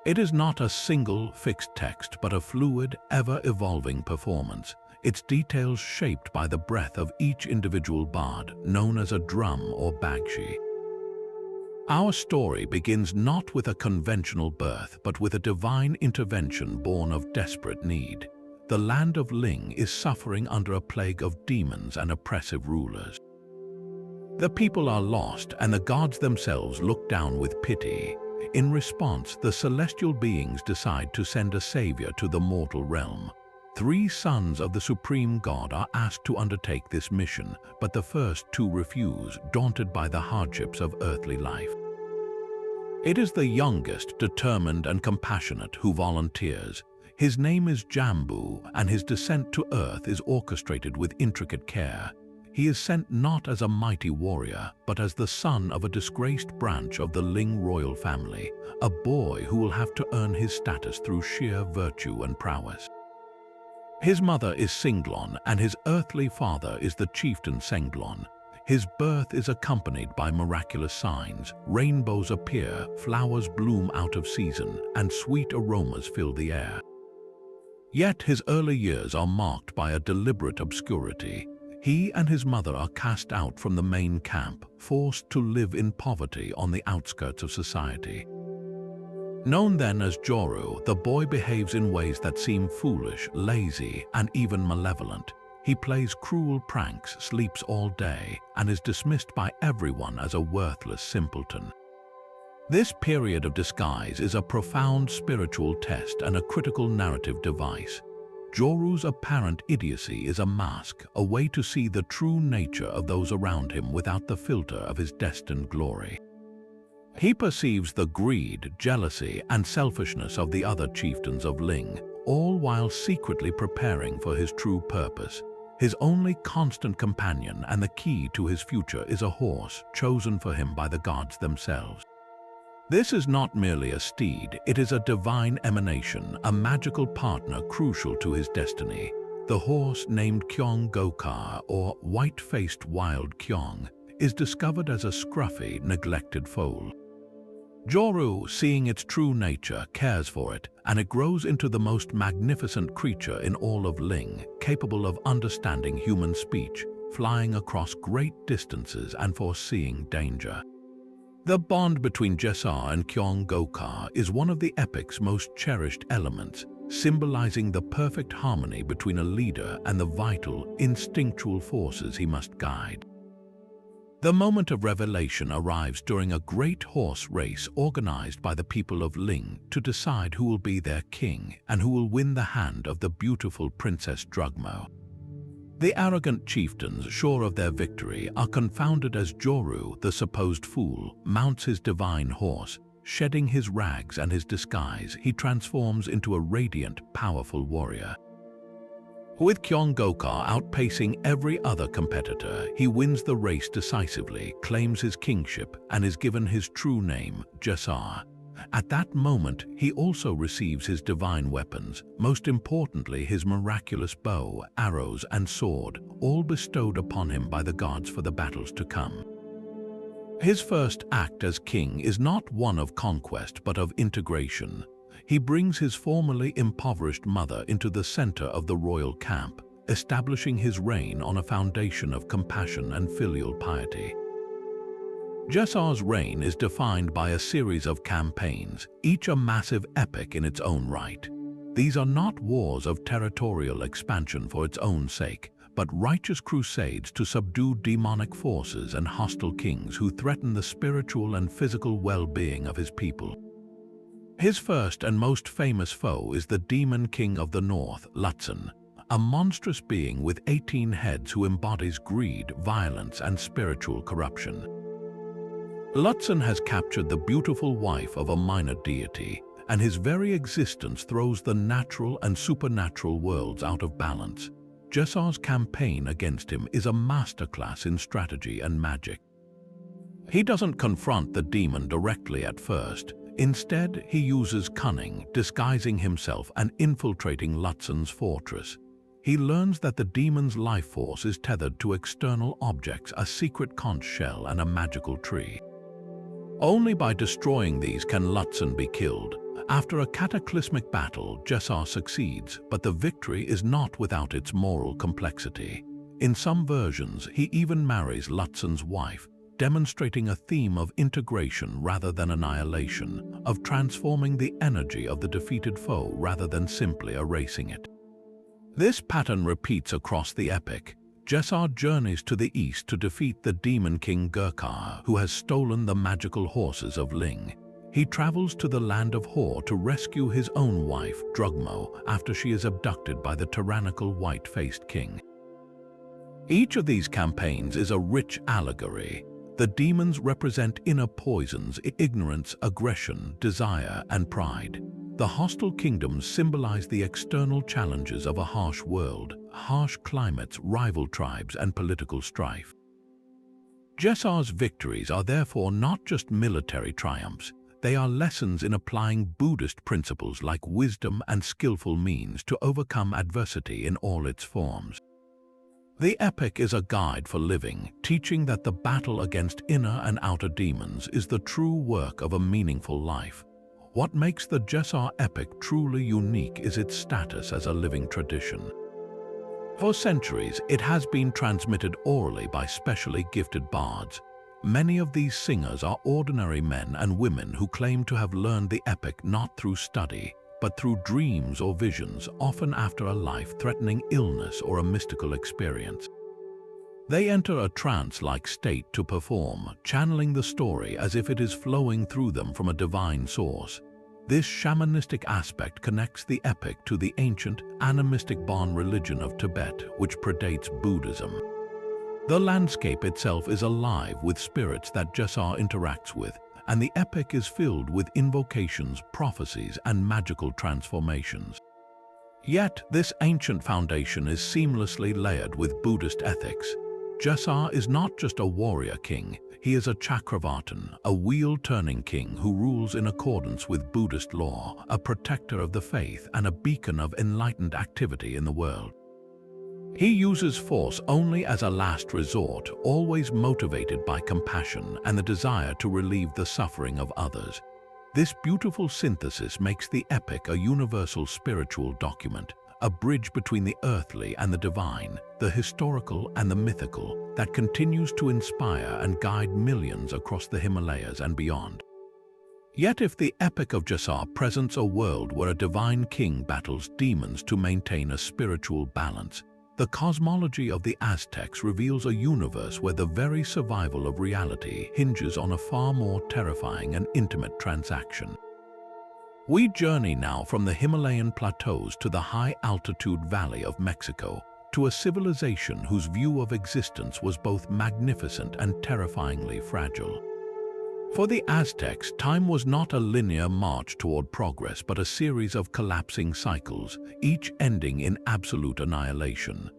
It is not a single fixed text, but a fluid, ever-evolving performance, its details shaped by the breath of each individual bard, known as a drum or bagshi. Our story begins not with a conventional birth, but with a divine intervention born of desperate need. The land of Ling is suffering under a plague of demons and oppressive rulers. The people are lost, and the gods themselves look down with pity. In response, the celestial beings decide to send a savior to the mortal realm. 3 sons of the supreme god are asked to undertake this mission, but the first 2 refuse, daunted by the hardships of earthly life. It is the youngest, determined and compassionate, who volunteers. His name is Jambu, and his descent to earth is orchestrated with intricate care. He is sent not as a mighty warrior, but as the son of a disgraced branch of the Ling royal family, a boy who will have to earn his status through sheer virtue and prowess. His mother is Singlon, and his earthly father is the chieftain Senglon. His birth is accompanied by miraculous signs. Rainbows appear, flowers bloom out of season, and sweet aromas fill the air. Yet his early years are marked by a deliberate obscurity. He and his mother are cast out from the main camp, forced to live in poverty on the outskirts of society. Known then as Joru, the boy behaves in ways that seem foolish, lazy, and even malevolent. He plays cruel pranks, sleeps all day, and is dismissed by everyone as a worthless simpleton. This period of disguise is a profound spiritual test and a critical narrative device. Joru's apparent idiocy is a mask, a way to see the true nature of those around him without the filter of his destined glory. He perceives the greed, jealousy, and selfishness of the other chieftains of Ling, all while secretly preparing for his true purpose. His only constant companion and the key to his future is a horse chosen for him by the gods themselves. This is not merely a steed, it is a divine emanation, a magical partner crucial to his destiny. The horse, named Kyong Gokar, or white-faced wild Kyong, is discovered as a scruffy, neglected foal. Joru, seeing its true nature, cares for it, and it grows into the most magnificent creature in all of Ling, capable of understanding human speech, flying across great distances and foreseeing danger. The bond between Jessar and Kyong Gokar is one of the epic's most cherished elements, symbolizing the perfect harmony between a leader and the vital, instinctual forces he must guide. The moment of revelation arrives during a great horse race organized by the people of Ling to decide who will be their king and who will win the hand of the beautiful Princess Drugmo. The arrogant chieftains, sure of their victory, are confounded as Joru, the supposed fool, mounts his divine horse. Shedding his rags and his disguise, he transforms into a radiant, powerful warrior. With Kyong Gokar outpacing every other competitor, he wins the race decisively, claims his kingship, and is given his true name, Jessar. At that moment, he also receives his divine weapons, most importantly his miraculous bow, arrows, and sword, all bestowed upon him by the gods for the battles to come. His first act as king is not one of conquest but of integration. He brings his formerly impoverished mother into the center of the royal camp, establishing his reign on a foundation of compassion and filial piety. Djeser's reign is defined by a series of campaigns, each a massive epic in its own right. These are not wars of territorial expansion for its own sake, but righteous crusades to subdue demonic forces and hostile kings who threaten the spiritual and physical well-being of his people. His first and most famous foe is the demon king of the north, Lutsen, a monstrous being with 18 heads who embodies greed, violence, and spiritual corruption. Lutsen has captured the beautiful wife of a minor deity, and his very existence throws the natural and supernatural worlds out of balance. Djeser's campaign against him is a masterclass in strategy and magic. He doesn't confront the demon directly at first. Instead, he uses cunning, disguising himself and infiltrating Lutsen's fortress. He learns that the demon's life force is tethered to external objects, a secret conch shell and a magical tree. Only by destroying these can Lutsen be killed. After a cataclysmic battle, Djeser succeeds, but the victory is not without its moral complexity. In some versions, he even marries Lutsen's wife, demonstrating a theme of integration rather than annihilation, of transforming the energy of the defeated foe rather than simply erasing it. This pattern repeats across the epic. Djeser journeys to the east to defeat the demon king Gurkha, who has stolen the magical horses of Ling. He travels to the land of Hor to rescue his own wife, Drugmo, after she is abducted by the tyrannical white-faced king. Each of these campaigns is a rich allegory. The demons represent inner poisons, ignorance, aggression, desire, and pride. The hostile kingdoms symbolize the external challenges of a harsh world, harsh climates, rival tribes, and political strife. Djeser's victories are therefore not just military triumphs. They are lessons in applying Buddhist principles like wisdom and skillful means to overcome adversity in all its forms. The epic is a guide for living, teaching that the battle against inner and outer demons is the true work of a meaningful life. What makes the Djeser epic truly unique is its status as a living tradition. For centuries, it has been transmitted orally by specially gifted bards. Many of these singers are ordinary men and women who claim to have learned the epic not through study, but through dreams or visions, often after a life-threatening illness or a mystical experience. They enter a trance-like state to perform, channeling the story as if it is flowing through them from a divine source. This shamanistic aspect connects the epic to the ancient, animistic Bon religion of Tibet, which predates Buddhism. The landscape itself is alive with spirits that Djeser interacts with, and the epic is filled with invocations, prophecies, and magical transformations. Yet, this ancient foundation is seamlessly layered with Buddhist ethics. Djeser is not just a warrior king, he is a Chakravartin, a wheel-turning king who rules in accordance with Buddhist law, a protector of the faith and a beacon of enlightened activity in the world. He uses force only as a last resort, always motivated by compassion and the desire to relieve the suffering of others. This beautiful synthesis makes the epic a universal spiritual document, a bridge between the earthly and the divine, the historical and the mythical, that continues to inspire and guide millions across the Himalayas and beyond. Yet if the epic of Djeser presents a world where a divine king battles demons to maintain a spiritual balance, the cosmology of the Aztecs reveals a universe where the very survival of reality hinges on a far more terrifying and intimate transaction. We journey now from the Himalayan plateaus to the high-altitude valley of Mexico, to a civilization whose view of existence was both magnificent and terrifyingly fragile. For the Aztecs, time was not a linear march toward progress, but a series of collapsing cycles, each ending in absolute annihilation.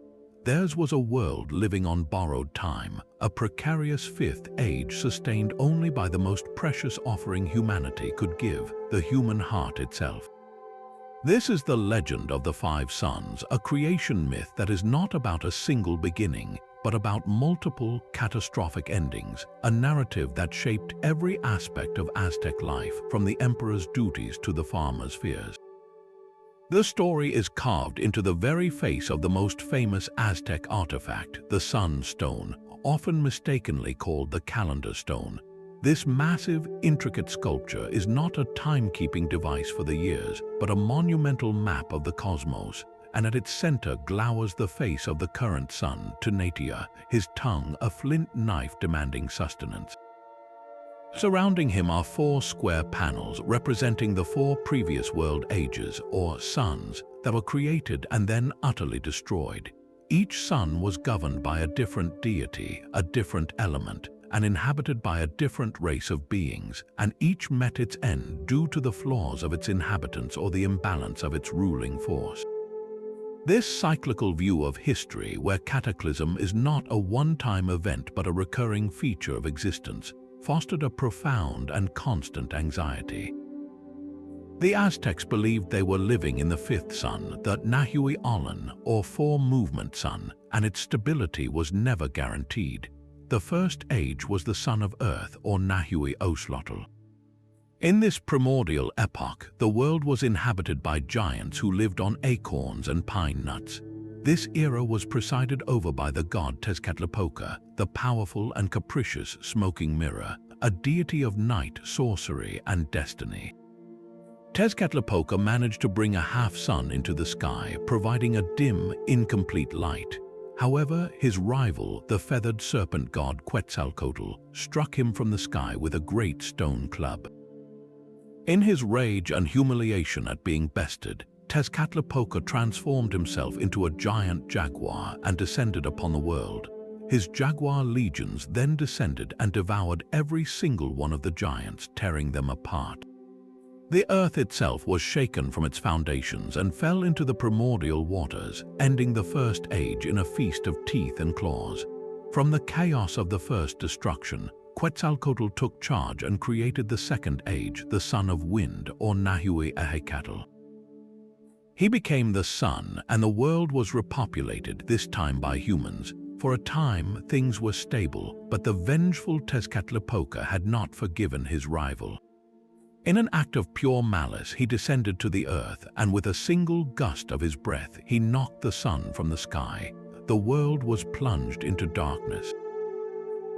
Theirs was a world living on borrowed time, a precarious fifth age sustained only by the most precious offering humanity could give, the human heart itself. This is the legend of the Five Suns, a creation myth that is not about a single beginning, but about multiple catastrophic endings, a narrative that shaped every aspect of Aztec life, from the emperor's duties to the farmer's fears. The story is carved into the very face of the most famous Aztec artifact, the Sun Stone, often mistakenly called the Calendar Stone. This massive, intricate sculpture is not a timekeeping device for the years, but a monumental map of the cosmos, and at its center glowers the face of the current sun, Tunatia, his tongue a flint knife demanding sustenance. Surrounding him are 4 square panels representing the 4 previous world ages, or suns, that were created and then utterly destroyed. Each sun was governed by a different deity, a different element, and inhabited by a different race of beings, and each met its end due to the flaws of its inhabitants or the imbalance of its ruling force. This cyclical view of history, where cataclysm is not a one-time event but a recurring feature of existence, fostered a profound and constant anxiety. The Aztecs believed they were living in the 5th sun, the Nahui Olan, or 4-movement sun, and its stability was never guaranteed. The first age was the sun of Earth, or Nahui Oslotl. In this primordial epoch, the world was inhabited by giants who lived on acorns and pine nuts. This era was presided over by the god Tezcatlipoca, the powerful and capricious smoking mirror, a deity of night, sorcery, and destiny. Tezcatlipoca managed to bring a half-sun into the sky, providing a dim, incomplete light. However, his rival, the feathered serpent god Quetzalcoatl, struck him from the sky with a great stone club. In his rage and humiliation at being bested, Tezcatlipoca transformed himself into a giant jaguar and descended upon the world. His jaguar legions then descended and devoured every single one of the giants, tearing them apart. The earth itself was shaken from its foundations and fell into the primordial waters, ending the first age in a feast of teeth and claws. From the chaos of the first destruction, Quetzalcoatl took charge and created the second age, the sun of wind, or Nahui Ehecatl. He became the sun, and the world was repopulated, this time by humans. For a time, things were stable, but the vengeful Tezcatlipoca had not forgiven his rival. In an act of pure malice, he descended to the earth, and with a single gust of his breath, he knocked the sun from the sky. The world was plunged into darkness.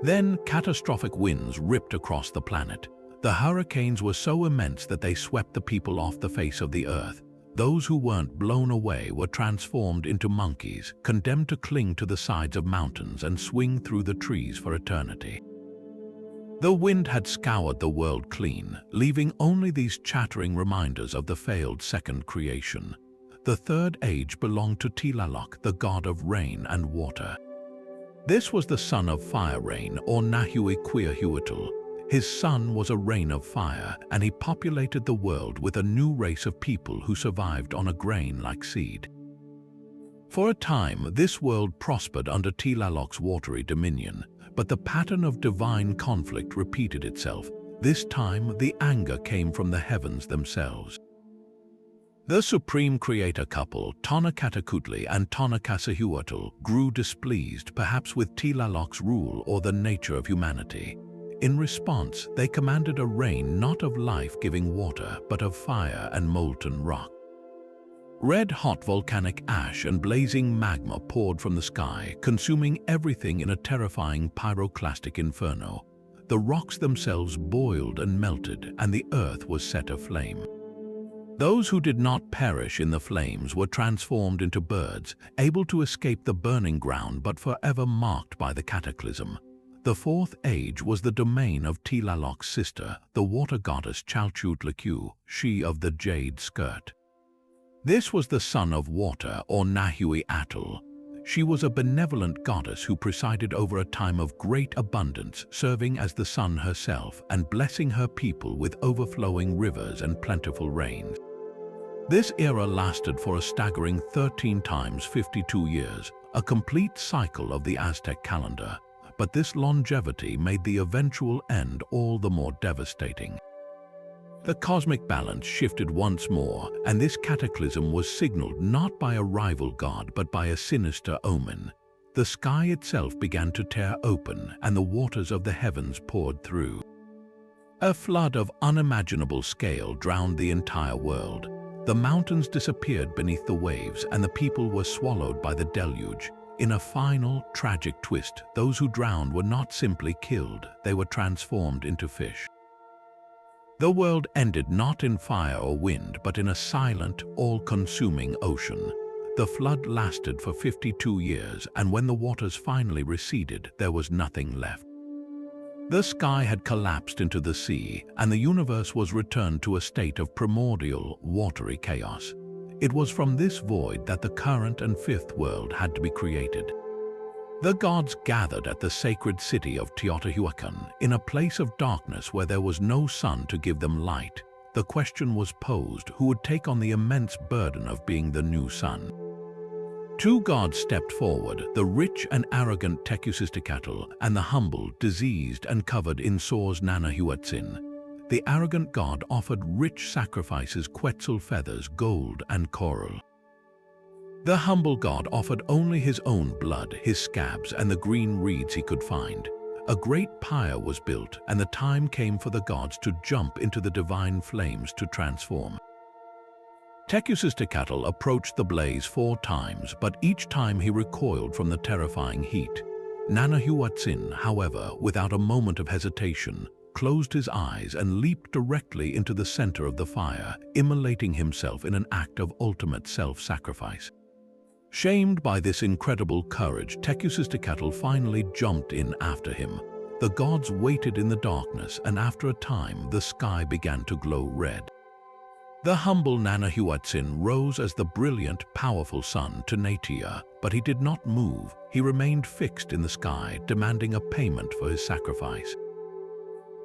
Then, catastrophic winds ripped across the planet. The hurricanes were so immense that they swept the people off the face of the earth. Those who weren't blown away were transformed into monkeys, condemned to cling to the sides of mountains and swing through the trees for eternity. The wind had scoured the world clean, leaving only these chattering reminders of the failed second creation. The third age belonged to Tlaloc, the god of rain and water. This was the son of fire rain, or Nahui Quiahuatl. His son was a rain of fire, and he populated the world with a new race of people who survived on a grain-like seed. For a time, this world prospered under Tlaloc's watery dominion, but the pattern of divine conflict repeated itself. This time, the anger came from the heavens themselves. The supreme creator couple, Tonacatacutli and Tonacasahuatl, grew displeased, perhaps with Tlaloc's rule or the nature of humanity. In response, they commanded a rain not of life-giving water, but of fire and molten rock. Red-hot volcanic ash and blazing magma poured from the sky, consuming everything in a terrifying pyroclastic inferno. The rocks themselves boiled and melted, and the earth was set aflame. Those who did not perish in the flames were transformed into birds, able to escape the burning ground but forever marked by the cataclysm. The fourth age was the domain of Tlaloc's sister, the water goddess Chalchutlacu, she of the jade skirt. This was the son of water, or Nahui Atl. She was a benevolent goddess who presided over a time of great abundance, serving as the sun herself and blessing her people with overflowing rivers and plentiful rains. This era lasted for a staggering 13 times 52 years, a complete cycle of the Aztec calendar. But this longevity made the eventual end all the more devastating. The cosmic balance shifted once more, and this cataclysm was signaled not by a rival god but by a sinister omen. The sky itself began to tear open, and the waters of the heavens poured through. A flood of unimaginable scale drowned the entire world. The mountains disappeared beneath the waves, and the people were swallowed by the deluge. In a final, tragic twist, those who drowned were not simply killed, they were transformed into fish. The world ended not in fire or wind, but in a silent, all-consuming ocean. The flood lasted for 52 years, and when the waters finally receded, there was nothing left. The sky had collapsed into the sea, and the universe was returned to a state of primordial, watery chaos. It was from this void that the current and fifth world had to be created. The gods gathered at the sacred city of Teotihuacan, in a place of darkness where there was no sun to give them light. The question was posed, who would take on the immense burden of being the new sun? Two gods stepped forward, the rich and arrogant Tecusistecatl and the humble, diseased and covered in sores Nanahuatzin. The arrogant god offered rich sacrifices, Quetzal feathers, gold and coral. The humble god offered only his own blood, his scabs, and the green reeds he could find. A great pyre was built, and the time came for the gods to jump into the divine flames to transform. Tecusistecatl approached the blaze 4 times, but each time he recoiled from the terrifying heat. Nanahuatzin, however, without a moment of hesitation, closed his eyes and leaped directly into the center of the fire, immolating himself in an act of ultimate self-sacrifice. Shamed by this incredible courage, Tecusistecatl finally jumped in after him. The gods waited in the darkness, and after a time, the sky began to glow red. The humble Nanahuatzin rose as the brilliant, powerful sun to Natia, but he did not move. He remained fixed in the sky, demanding a payment for his sacrifice.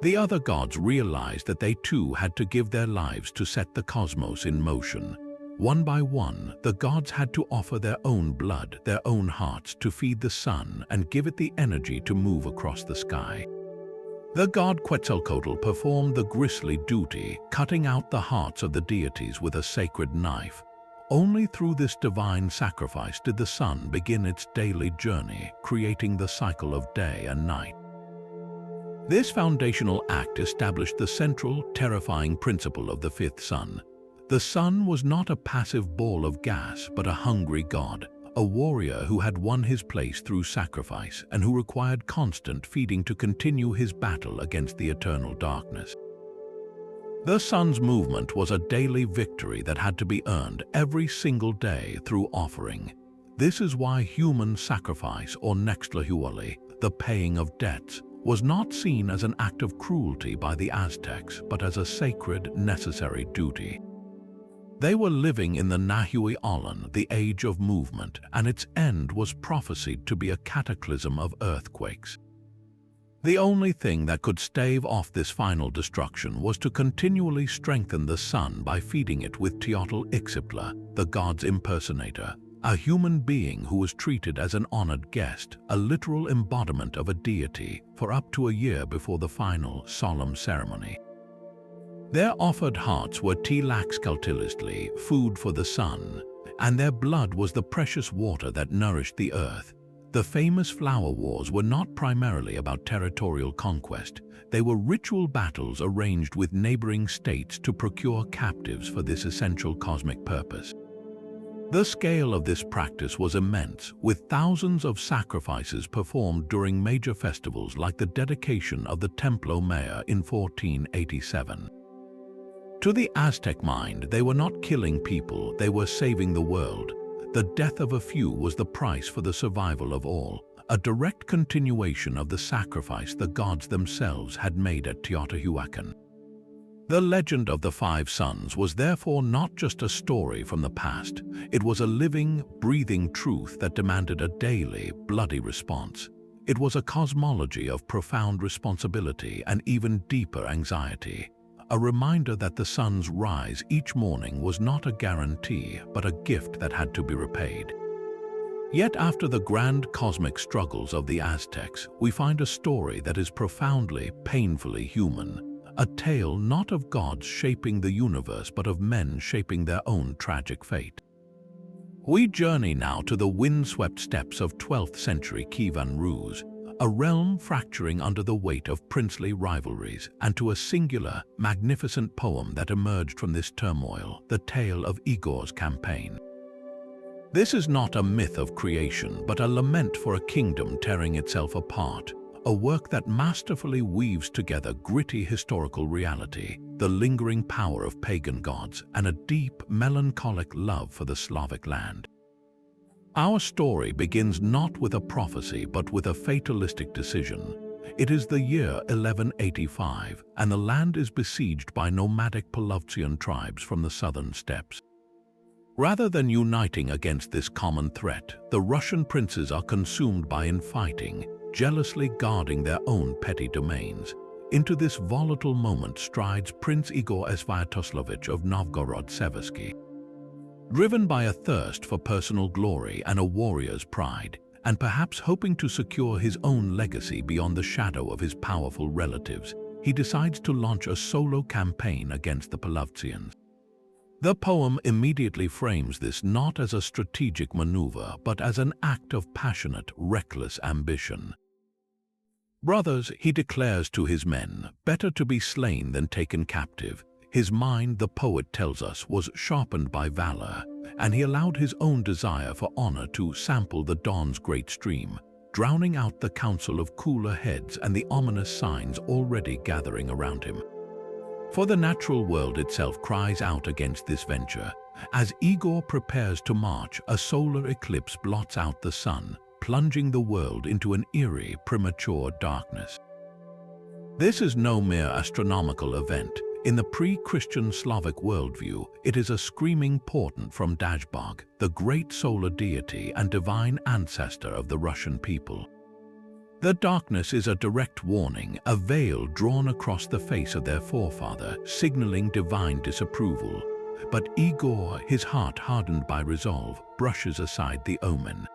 The other gods realized that they too had to give their lives to set the cosmos in motion. One by one, the gods had to offer their own blood, their own hearts, to feed the sun and give it the energy to move across the sky. The god Quetzalcoatl performed the grisly duty, cutting out the hearts of the deities with a sacred knife. Only through this divine sacrifice did the sun begin its daily journey, creating the cycle of day and night. This foundational act established the central, terrifying principle of the fifth sun. The sun was not a passive ball of gas, but a hungry god, a warrior who had won his place through sacrifice and who required constant feeding to continue his battle against the eternal darkness. The sun's movement was a daily victory that had to be earned every single day through offering. This is why human sacrifice, or nextlahuali, the paying of debts, was not seen as an act of cruelty by the Aztecs, but as a sacred, necessary duty. They were living in the Nahui Alan, the age of movement, and its end was prophesied to be a cataclysm of earthquakes. The only thing that could stave off this final destruction was to continually strengthen the sun by feeding it with Teotl Ixiptla, the god's impersonator, a human being who was treated as an honored guest, a literal embodiment of a deity, for up to a year before the final, solemn ceremony. Their offered hearts were Tlaxcaltilistli, food for the sun, and their blood was the precious water that nourished the earth. The famous flower wars were not primarily about territorial conquest. They were ritual battles arranged with neighboring states to procure captives for this essential cosmic purpose. The scale of this practice was immense, with thousands of sacrifices performed during major festivals like the dedication of the Templo Mayor in 1487. To the Aztec mind, they were not killing people, they were saving the world. The death of a few was the price for the survival of all, a direct continuation of the sacrifice the gods themselves had made at Teotihuacan. The legend of the 5 sons was therefore not just a story from the past, it was a living, breathing truth that demanded a daily, bloody response. It was a cosmology of profound responsibility and even deeper anxiety. A reminder that the sun's rise each morning was not a guarantee, but a gift that had to be repaid. Yet after the grand cosmic struggles of the Aztecs, we find a story that is profoundly, painfully human. A tale not of gods shaping the universe, but of men shaping their own tragic fate. We journey now to the windswept steppes of 12th century Kievan Rus, a realm fracturing under the weight of princely rivalries, and to a singular, magnificent poem that emerged from this turmoil, the tale of Igor's campaign. This is not a myth of creation, but a lament for a kingdom tearing itself apart, a work that masterfully weaves together gritty historical reality, the lingering power of pagan gods, and a deep, melancholic love for the Slavic land. Our story begins not with a prophecy, but with a fatalistic decision. It is the year 1185, and the land is besieged by nomadic Polovtsian tribes from the southern steppes. Rather than uniting against this common threat, the Russian princes are consumed by infighting, jealously guarding their own petty domains. Into this volatile moment strides Prince Igor Sviatoslavich of Novgorod-Seversky. Driven by a thirst for personal glory and a warrior's pride, and perhaps hoping to secure his own legacy beyond the shadow of his powerful relatives, he decides to launch a solo campaign against the Polovtsians. The poem immediately frames this not as a strategic maneuver, but as an act of passionate, reckless ambition. "Brothers," he declares to his men, "better to be slain than taken captive." His mind, the poet tells us, was sharpened by valor, and he allowed his own desire for honor to sample the Don's great stream, drowning out the council of cooler heads and the ominous signs already gathering around him. For the natural world itself cries out against this venture. As Igor prepares to march, a solar eclipse blots out the sun, plunging the world into an eerie, premature darkness. This is no mere astronomical event. In the pre-Christian Slavic worldview, it is a screaming portent from Dazbog, the great solar deity and divine ancestor of the Russian people. The darkness is a direct warning, a veil drawn across the face of their forefather, signaling divine disapproval. But Igor, his heart hardened by resolve, brushes aside the omen.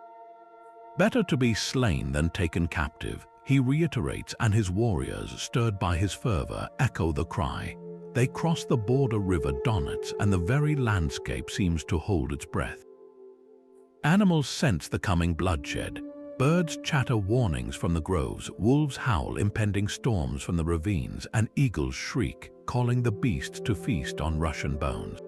"Better to be slain than taken captive," he reiterates, and his warriors, stirred by his fervor, echo the cry. They cross the border river Donets, and the very landscape seems to hold its breath. Animals sense the coming bloodshed. Birds chatter warnings from the groves, wolves howl impending storms from the ravines, and eagles shriek, calling the beasts to feast on Russian bones.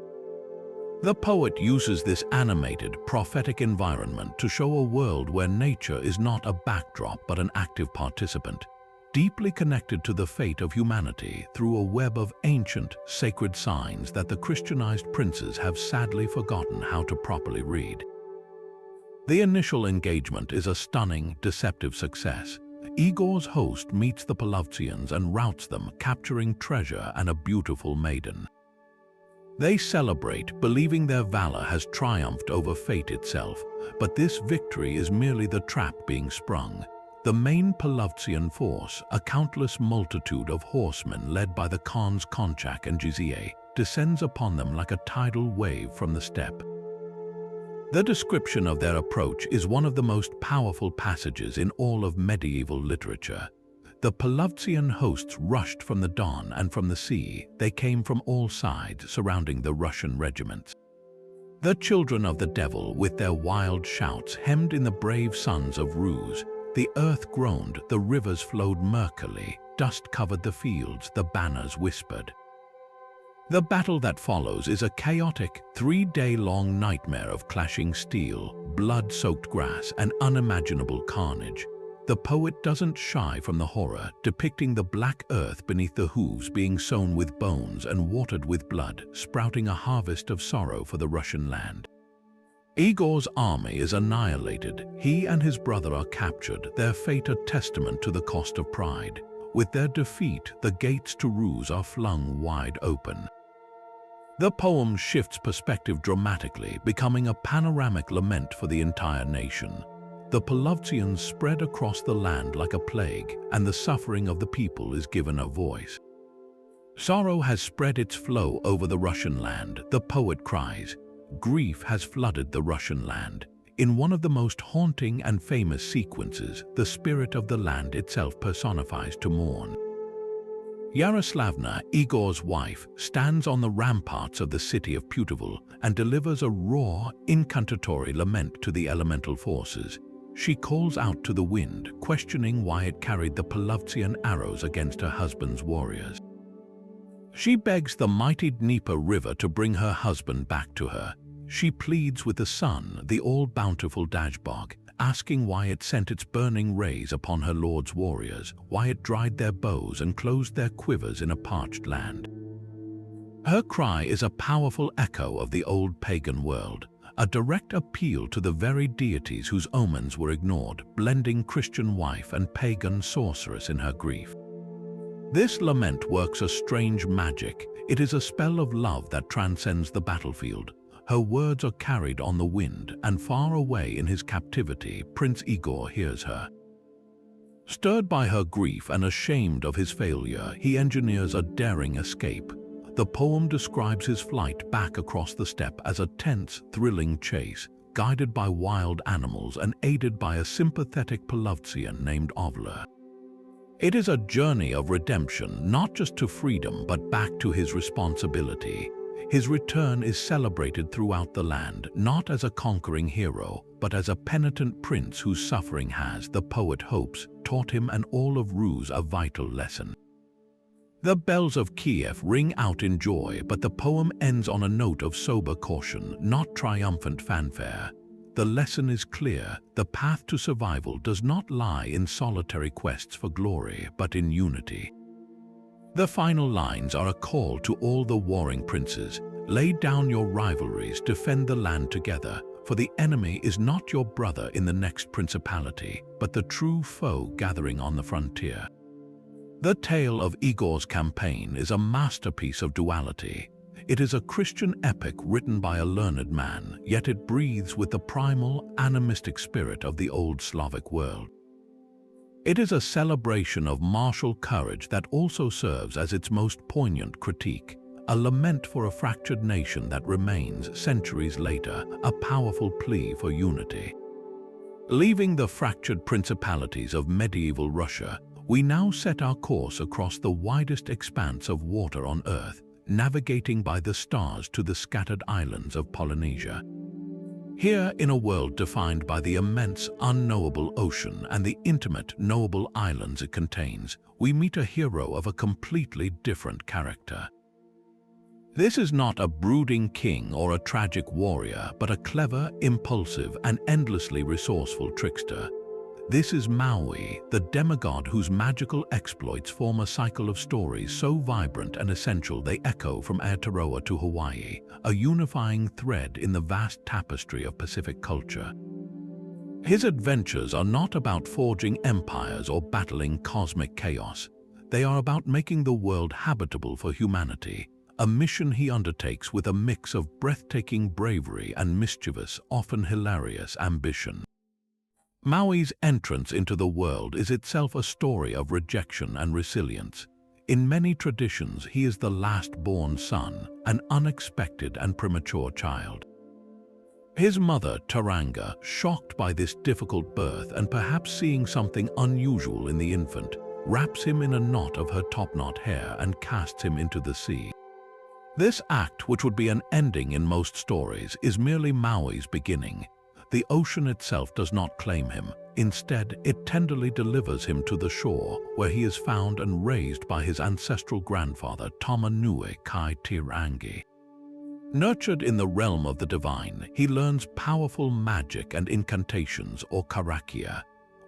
The poet uses this animated, prophetic environment to show a world where nature is not a backdrop but an active participant, deeply connected to the fate of humanity through a web of ancient, sacred signs that the Christianized princes have sadly forgotten how to properly read. The initial engagement is a stunning, deceptive success. Igor's host meets the Polovtsians and routs them, capturing treasure and a beautiful maiden. They celebrate, believing their valor has triumphed over fate itself, but this victory is merely the trap being sprung. The main Polovtsian force, a countless multitude of horsemen led by the Khans Konchak and Jiziye, descends upon them like a tidal wave from the steppe. The description of their approach is one of the most powerful passages in all of medieval literature. The Polovtsian hosts rushed from the Don and from the sea. They came from all sides, surrounding the Russian regiments. The children of the devil, with their wild shouts, hemmed in the brave sons of Rus. The earth groaned, the rivers flowed murkily, dust covered the fields, the banners whispered. The battle that follows is a chaotic, 3-day-long nightmare of clashing steel, blood-soaked grass, and unimaginable carnage. The poet doesn't shy from the horror, depicting the black earth beneath the hooves being sown with bones and watered with blood, sprouting a harvest of sorrow for the Russian land. Igor's army is annihilated. He and his brother are captured, their fate a testament to the cost of pride. With their defeat, the gates to Rus are flung wide open. The poem shifts perspective dramatically, becoming a panoramic lament for the entire nation. The Polovtsians spread across the land like a plague, and the suffering of the people is given a voice. Sorrow has spread its flow over the Russian land, the poet cries. Grief has flooded the Russian land. In one of the most haunting and famous sequences, the spirit of the land itself personifies to mourn. Yaroslavna, Igor's wife, stands on the ramparts of the city of Putivl and delivers a raw, incantatory lament to the elemental forces. She calls out to the wind, questioning why it carried the Polovtsian arrows against her husband's warriors. She begs the mighty Dnieper River to bring her husband back to her. She pleads with the sun, the all-bountiful Dashbog, asking why it sent its burning rays upon her lord's warriors, why it dried their bows and closed their quivers in a parched land. Her cry is a powerful echo of the old pagan world, a direct appeal to the very deities whose omens were ignored, blending Christian wife and pagan sorceress in her grief. This lament works a strange magic. It is a spell of love that transcends the battlefield. Her words are carried on the wind, and far away in his captivity, Prince Igor hears her. Stirred by her grief and ashamed of his failure, he engineers a daring escape. The poem describes his flight back across the steppe as a tense, thrilling chase, guided by wild animals and aided by a sympathetic Pelovtsian named Ovla. It is a journey of redemption, not just to freedom but back to his responsibility. His return is celebrated throughout the land, not as a conquering hero, but as a penitent prince whose suffering has, the poet hopes, taught him and all of Rus a vital lesson. The bells of Kiev ring out in joy, but the poem ends on a note of sober caution, not triumphant fanfare. The lesson is clear: the path to survival does not lie in solitary quests for glory, but in unity. The final lines are a call to all the warring princes: lay down your rivalries, defend the land together, for the enemy is not your brother in the next principality, but the true foe gathering on the frontier. The tale of Igor's campaign is a masterpiece of duality. It is a Christian epic written by a learned man, yet it breathes with the primal, animistic spirit of the old Slavic world. It is a celebration of martial courage that also serves as its most poignant critique, a lament for a fractured nation that remains, centuries later, a powerful plea for unity. Leaving the fractured principalities of medieval Russia, we now set our course across the widest expanse of water on Earth, navigating by the stars to the scattered islands of Polynesia. Here, in a world defined by the immense, unknowable ocean and the intimate, knowable islands it contains, we meet a hero of a completely different character. This is not a brooding king or a tragic warrior, but a clever, impulsive, and endlessly resourceful trickster. This is Maui, the demigod whose magical exploits form a cycle of stories so vibrant and essential they echo from Aotearoa to Hawaii, a unifying thread in the vast tapestry of Pacific culture. His adventures are not about forging empires or battling cosmic chaos. They are about making the world habitable for humanity, a mission he undertakes with a mix of breathtaking bravery and mischievous, often hilarious ambition. Maui's entrance into the world is itself a story of rejection and resilience. In many traditions, he is the last-born son, an unexpected and premature child. His mother, Taranga, shocked by this difficult birth and perhaps seeing something unusual in the infant, wraps him in a knot of her top-knot hair and casts him into the sea. This act, which would be an ending in most stories, is merely Maui's beginning. The ocean itself does not claim him. Instead, it tenderly delivers him to the shore, where he is found and raised by his ancestral grandfather, Tamanue Kai Tirangi. Nurtured in the realm of the divine, he learns powerful magic and incantations, or karakia.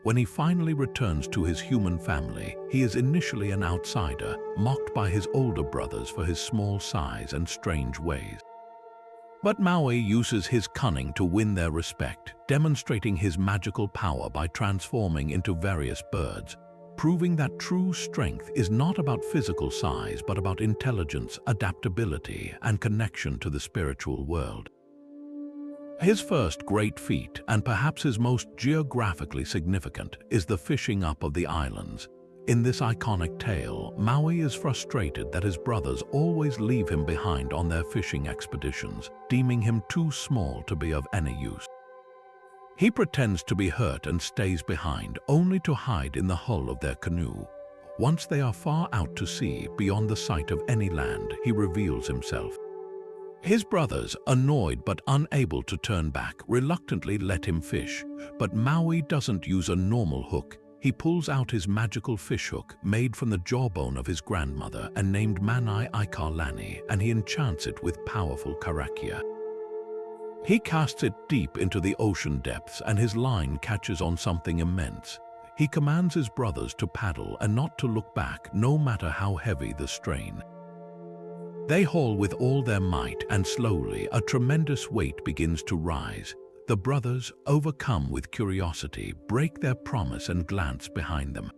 When he finally returns to his human family, he is initially an outsider, mocked by his older brothers for his small size and strange ways. But Maui uses his cunning to win their respect, demonstrating his magical power by transforming into various birds, proving that true strength is not about physical size but about intelligence, adaptability, and connection to the spiritual world. His first great feat, and perhaps his most geographically significant, is the fishing up of the islands. In this iconic tale, Maui is frustrated that his brothers always leave him behind on their fishing expeditions, deeming him too small to be of any use. He pretends to be hurt and stays behind, only to hide in the hull of their canoe. Once they are far out to sea, beyond the sight of any land, he reveals himself. His brothers, annoyed but unable to turn back, reluctantly let him fish, but Maui doesn't use a normal hook. He pulls out his magical fishhook, made from the jawbone of his grandmother and named Manai Ikarlani, and he enchants it with powerful karakia. He casts it deep into the ocean depths, and his line catches on something immense. He commands his brothers to paddle and not to look back, no matter how heavy the strain. They haul with all their might, and slowly a tremendous weight begins to rise. The brothers, overcome with curiosity, break their promise and glance behind them.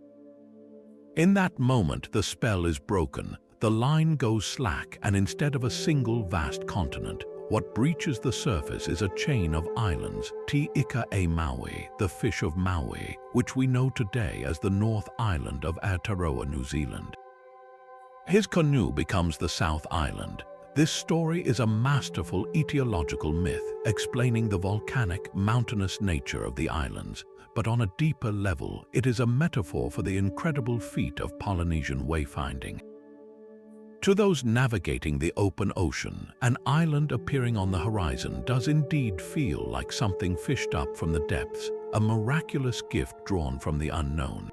In that moment, the spell is broken. The line goes slack, and instead of a single vast continent, what breaches the surface is a chain of islands, Te Ika e Maui, the fish of Maui, which we know today as the North Island of Aotearoa, New Zealand. His canoe becomes the South Island. This story is a masterful etiological myth, explaining the volcanic, mountainous nature of the islands. But on a deeper level, it is a metaphor for the incredible feat of Polynesian wayfinding. To those navigating the open ocean, an island appearing on the horizon does indeed feel like something fished up from the depths, a miraculous gift drawn from the unknown.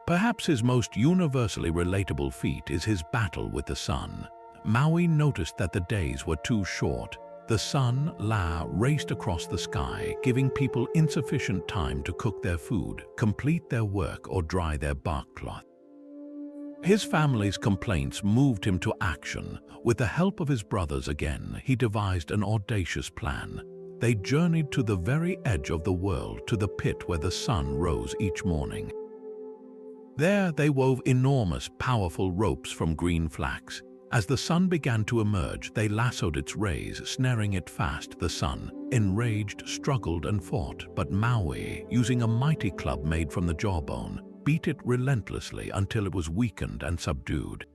Perhaps his most universally relatable feat is his battle with the sun. Maui noticed that the days were too short. The sun, La, raced across the sky, giving people insufficient time to cook their food, complete their work, or dry their bark cloth. His family's complaints moved him to action. With the help of his brothers again, he devised an audacious plan. They journeyed to the very edge of the world, to the pit where the sun rose each morning. There they wove enormous, powerful ropes from green flax. As the sun began to emerge, they lassoed its rays, snaring it fast. The sun, enraged, struggled and fought, but Maui, using a mighty club made from the jawbone, beat it relentlessly until it was weakened and subdued.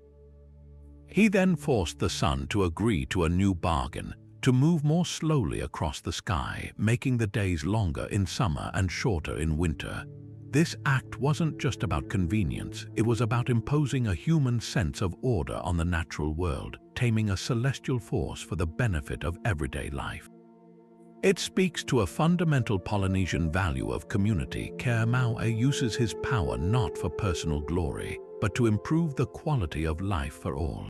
He then forced the sun to agree to a new bargain, to move more slowly across the sky, making the days longer in summer and shorter in winter. This act wasn't just about convenience, it was about imposing a human sense of order on the natural world, taming a celestial force for the benefit of everyday life. It speaks to a fundamental Polynesian value of community. Maui uses his power not for personal glory, but to improve the quality of life for all.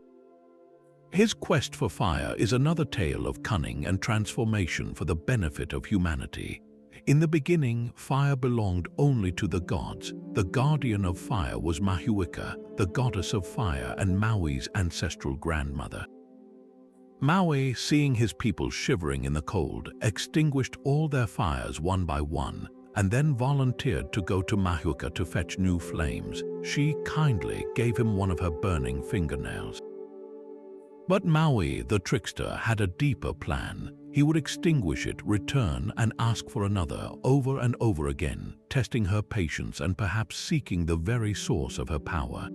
His quest for fire is another tale of cunning and transformation for the benefit of humanity. In the beginning, fire belonged only to the gods. The guardian of fire was Mahuika, the goddess of fire and Maui's ancestral grandmother. Maui, seeing his people shivering in the cold, extinguished all their fires one by one, and then volunteered to go to Mahuika to fetch new flames. She kindly gave him one of her burning fingernails. But Maui, the trickster, had a deeper plan. He would extinguish it, return, and ask for another, over and over again, testing her patience and perhaps seeking the very source of her power.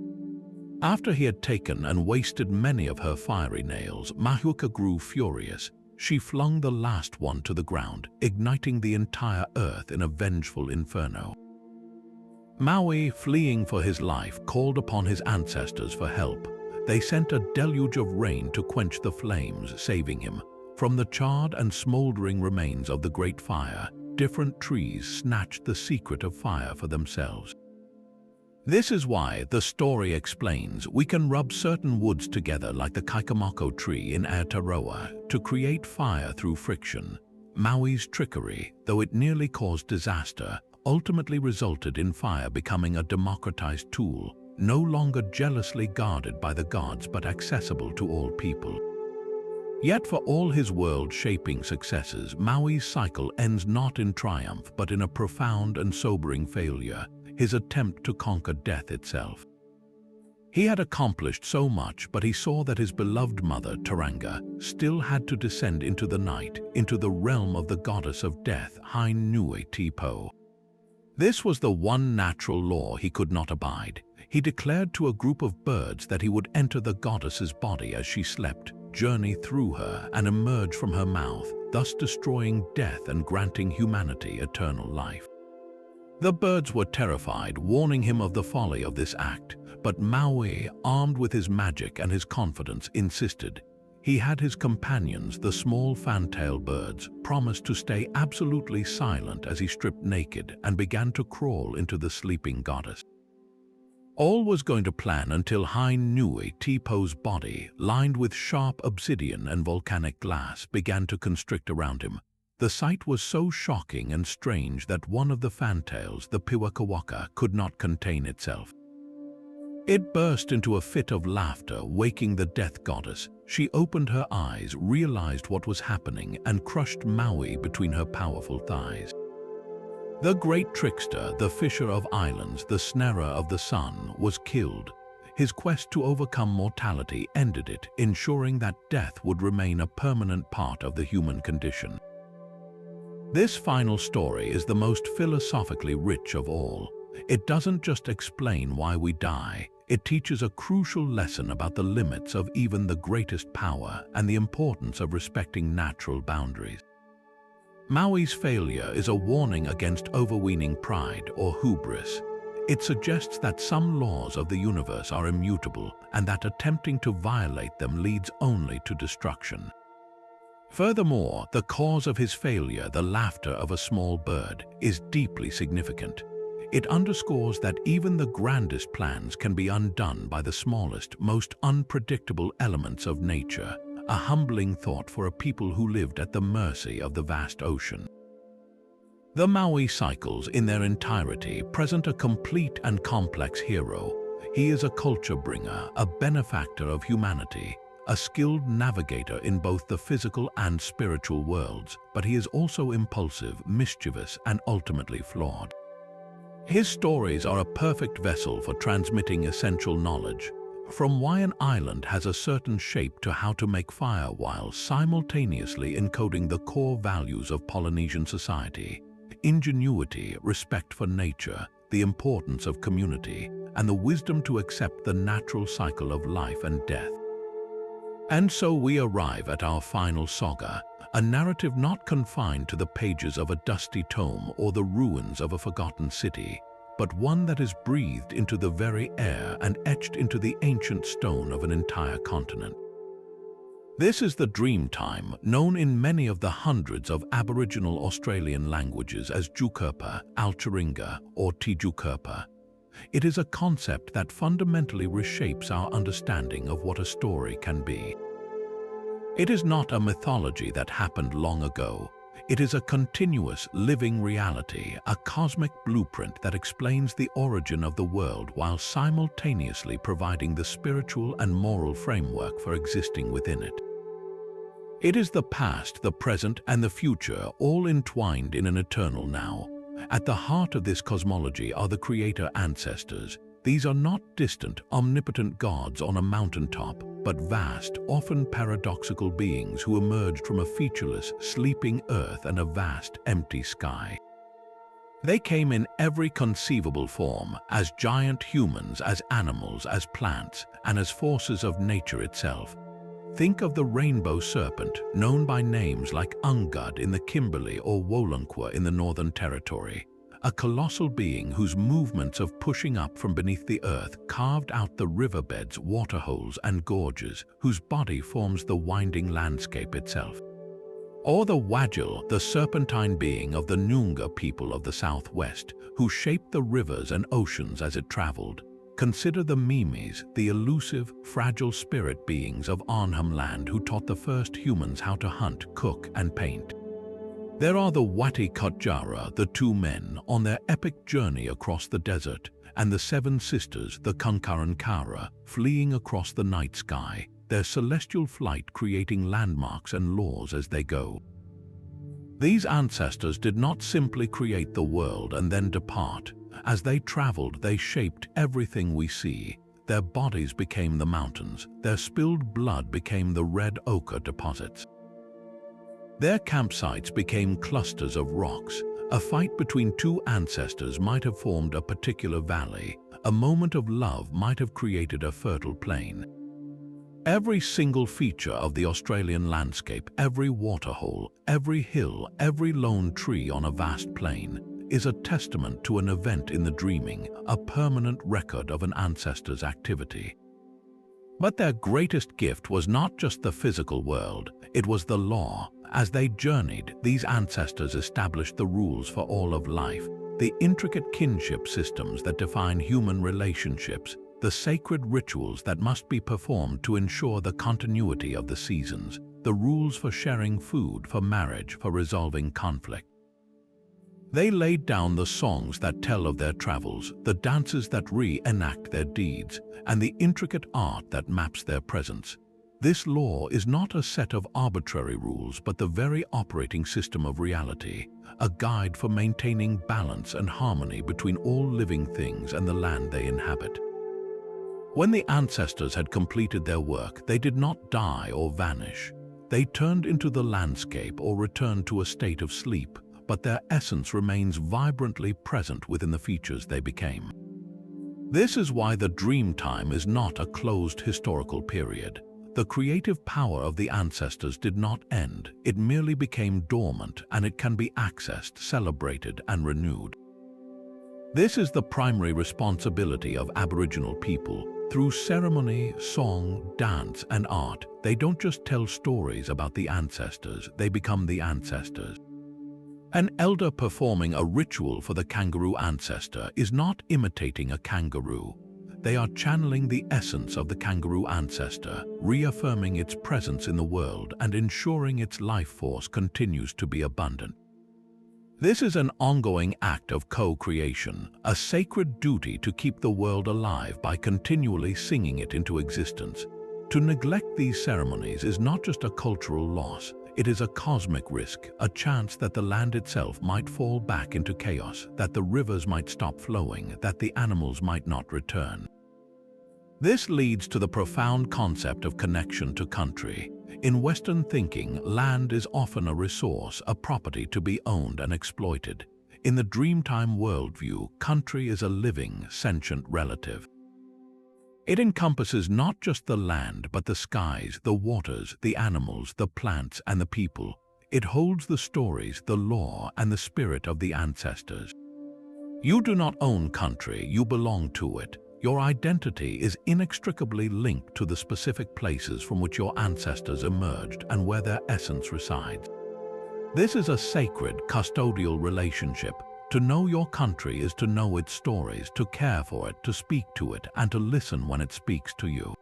After he had taken and wasted many of her fiery nails, Mahuika grew furious. She flung the last one to the ground, igniting the entire earth in a vengeful inferno. Maui, fleeing for his life, called upon his ancestors for help. They sent a deluge of rain to quench the flames, saving him. From the charred and smoldering remains of the great fire, different trees snatched the secret of fire for themselves. This is why, the story explains, we can rub certain woods together like the kaikamako tree in Aotearoa to create fire through friction. Maui's trickery, though it nearly caused disaster, ultimately resulted in fire becoming a democratized tool, no longer jealously guarded by the gods but accessible to all people. Yet for all his world-shaping successes, Maui's cycle ends not in triumph but in a profound and sobering failure, his attempt to conquer death itself. He had accomplished so much, but he saw that his beloved mother, Taranga, still had to descend into the night, into the realm of the goddess of death, Hain Nui Tipo. This was the one natural law he could not abide. He declared to a group of birds that he would enter the goddess's body as she slept, journey through her, and emerge from her mouth, thus destroying death and granting humanity eternal life. The birds were terrified, warning him of the folly of this act, but Maui, armed with his magic and his confidence, insisted. He had his companions, the small fantail birds, promise to stay absolutely silent as he stripped naked and began to crawl into the sleeping goddess. All was going to plan until Hai-Nui Tipo's body, lined with sharp obsidian and volcanic glass, began to constrict around him. The sight was so shocking and strange that one of the fantails, the Piwakawaka, could not contain itself. It burst into a fit of laughter, waking the death goddess. She opened her eyes, realized what was happening, and crushed Maui between her powerful thighs. The great trickster, the fisher of islands, the snarer of the sun, was killed. His quest to overcome mortality ended it, ensuring that death would remain a permanent part of the human condition. This final story is the most philosophically rich of all. It doesn't just explain why we die. It teaches a crucial lesson about the limits of even the greatest power and the importance of respecting natural boundaries. Maui's failure is a warning against overweening pride or hubris. It suggests that some laws of the universe are immutable and that attempting to violate them leads only to destruction. Furthermore, the cause of his failure, the laughter of a small bird, is deeply significant. It underscores that even the grandest plans can be undone by the smallest, most unpredictable elements of nature, a humbling thought for a people who lived at the mercy of the vast ocean. The Maui cycles in their entirety present a complete and complex hero. He is a culture bringer, a benefactor of humanity, a skilled navigator in both the physical and spiritual worlds, but he is also impulsive, mischievous, and ultimately flawed. His stories are a perfect vessel for transmitting essential knowledge, from why an island has a certain shape to how to make fire, while simultaneously encoding the core values of Polynesian society: ingenuity, respect for nature, the importance of community, and the wisdom to accept the natural cycle of life and death. And so we arrive at our final saga, a narrative not confined to the pages of a dusty tome or the ruins of a forgotten city, but one that is breathed into the very air and etched into the ancient stone of an entire continent. This is the Dreamtime, known in many of the hundreds of Aboriginal Australian languages as Jukurpa, Alcharinga, or Tijukurpa. It is a concept that fundamentally reshapes our understanding of what a story can be. It is not a mythology that happened long ago. It is a continuous, living reality, a cosmic blueprint that explains the origin of the world while simultaneously providing the spiritual and moral framework for existing within it. It is the past, the present, and the future, all entwined in an eternal now. At the heart of this cosmology are the creator ancestors. These are not distant, omnipotent gods on a mountaintop, but vast, often paradoxical beings who emerged from a featureless, sleeping earth and a vast, empty sky. They came in every conceivable form, as giant humans, as animals, as plants, and as forces of nature itself. Think of the rainbow serpent, known by names like Ungud in the Kimberley or Wolunqua in the Northern Territory, a colossal being whose movements of pushing up from beneath the earth carved out the riverbeds, waterholes, and gorges, whose body forms the winding landscape itself. Or the Wagil, the serpentine being of the Noongar people of the southwest, who shaped the rivers and oceans as it traveled. Consider the Mimis, the elusive, fragile spirit beings of Arnhem Land who taught the first humans how to hunt, cook, and paint. There are the Wati Kotjara, the two men, on their epic journey across the desert, and the seven sisters, the Kunkarankara, fleeing across the night sky, their celestial flight creating landmarks and laws as they go. These ancestors did not simply create the world and then depart. As they traveled, they shaped everything we see. Their bodies became the mountains, their spilled blood became the red ochre deposits. Their campsites became clusters of rocks. A fight between two ancestors might have formed a particular valley. A moment of love might have created a fertile plain. Every single feature of the Australian landscape, every waterhole, every hill, every lone tree on a vast plain, is a testament to an event in the dreaming, a permanent record of an ancestor's activity. But their greatest gift was not just the physical world, it was the law. As they journeyed, these ancestors established the rules for all of life. the intricate kinship systems that define human relationships, the sacred rituals that must be performed to ensure the continuity of the seasons, the rules for sharing food, for marriage, for resolving conflict. They laid down the songs that tell of their travels, the dances that reenact their deeds, and the intricate art that maps their presence. This law is not a set of arbitrary rules, but the very operating system of reality, a guide for maintaining balance and harmony between all living things and the land they inhabit. When the ancestors had completed their work, they did not die or vanish. They turned into the landscape or returned to a state of sleep, but their essence remains vibrantly present within the features they became. This is why the Dreamtime is not a closed historical period. The creative power of the ancestors did not end, it merely became dormant, and it can be accessed, celebrated, and renewed. This is the primary responsibility of Aboriginal people. Through ceremony, song, dance, and art, they don't just tell stories about the ancestors, they become the ancestors. An elder performing a ritual for the kangaroo ancestor is not imitating a kangaroo. They are channeling the essence of the kangaroo ancestor, reaffirming its presence in the world and ensuring its life force continues to be abundant. This is an ongoing act of co-creation, a sacred duty to keep the world alive by continually singing it into existence. To neglect these ceremonies is not just a cultural loss, it is a cosmic risk, a chance that the land itself might fall back into chaos, that the rivers might stop flowing, that the animals might not return. This leads to the profound concept of connection to country. In Western thinking, land is often a resource, a property to be owned and exploited. In the Dreamtime worldview, country is a living, sentient relative. It encompasses not just the land, but the skies, the waters, the animals, the plants, and the people. It holds the stories, the lore, and the spirit of the ancestors. You do not own country, you belong to it. Your identity is inextricably linked to the specific places from which your ancestors emerged and where their essence resides. This is a sacred, custodial relationship. To know your country is to know its stories, to care for it, to speak to it, and to listen when it speaks to you.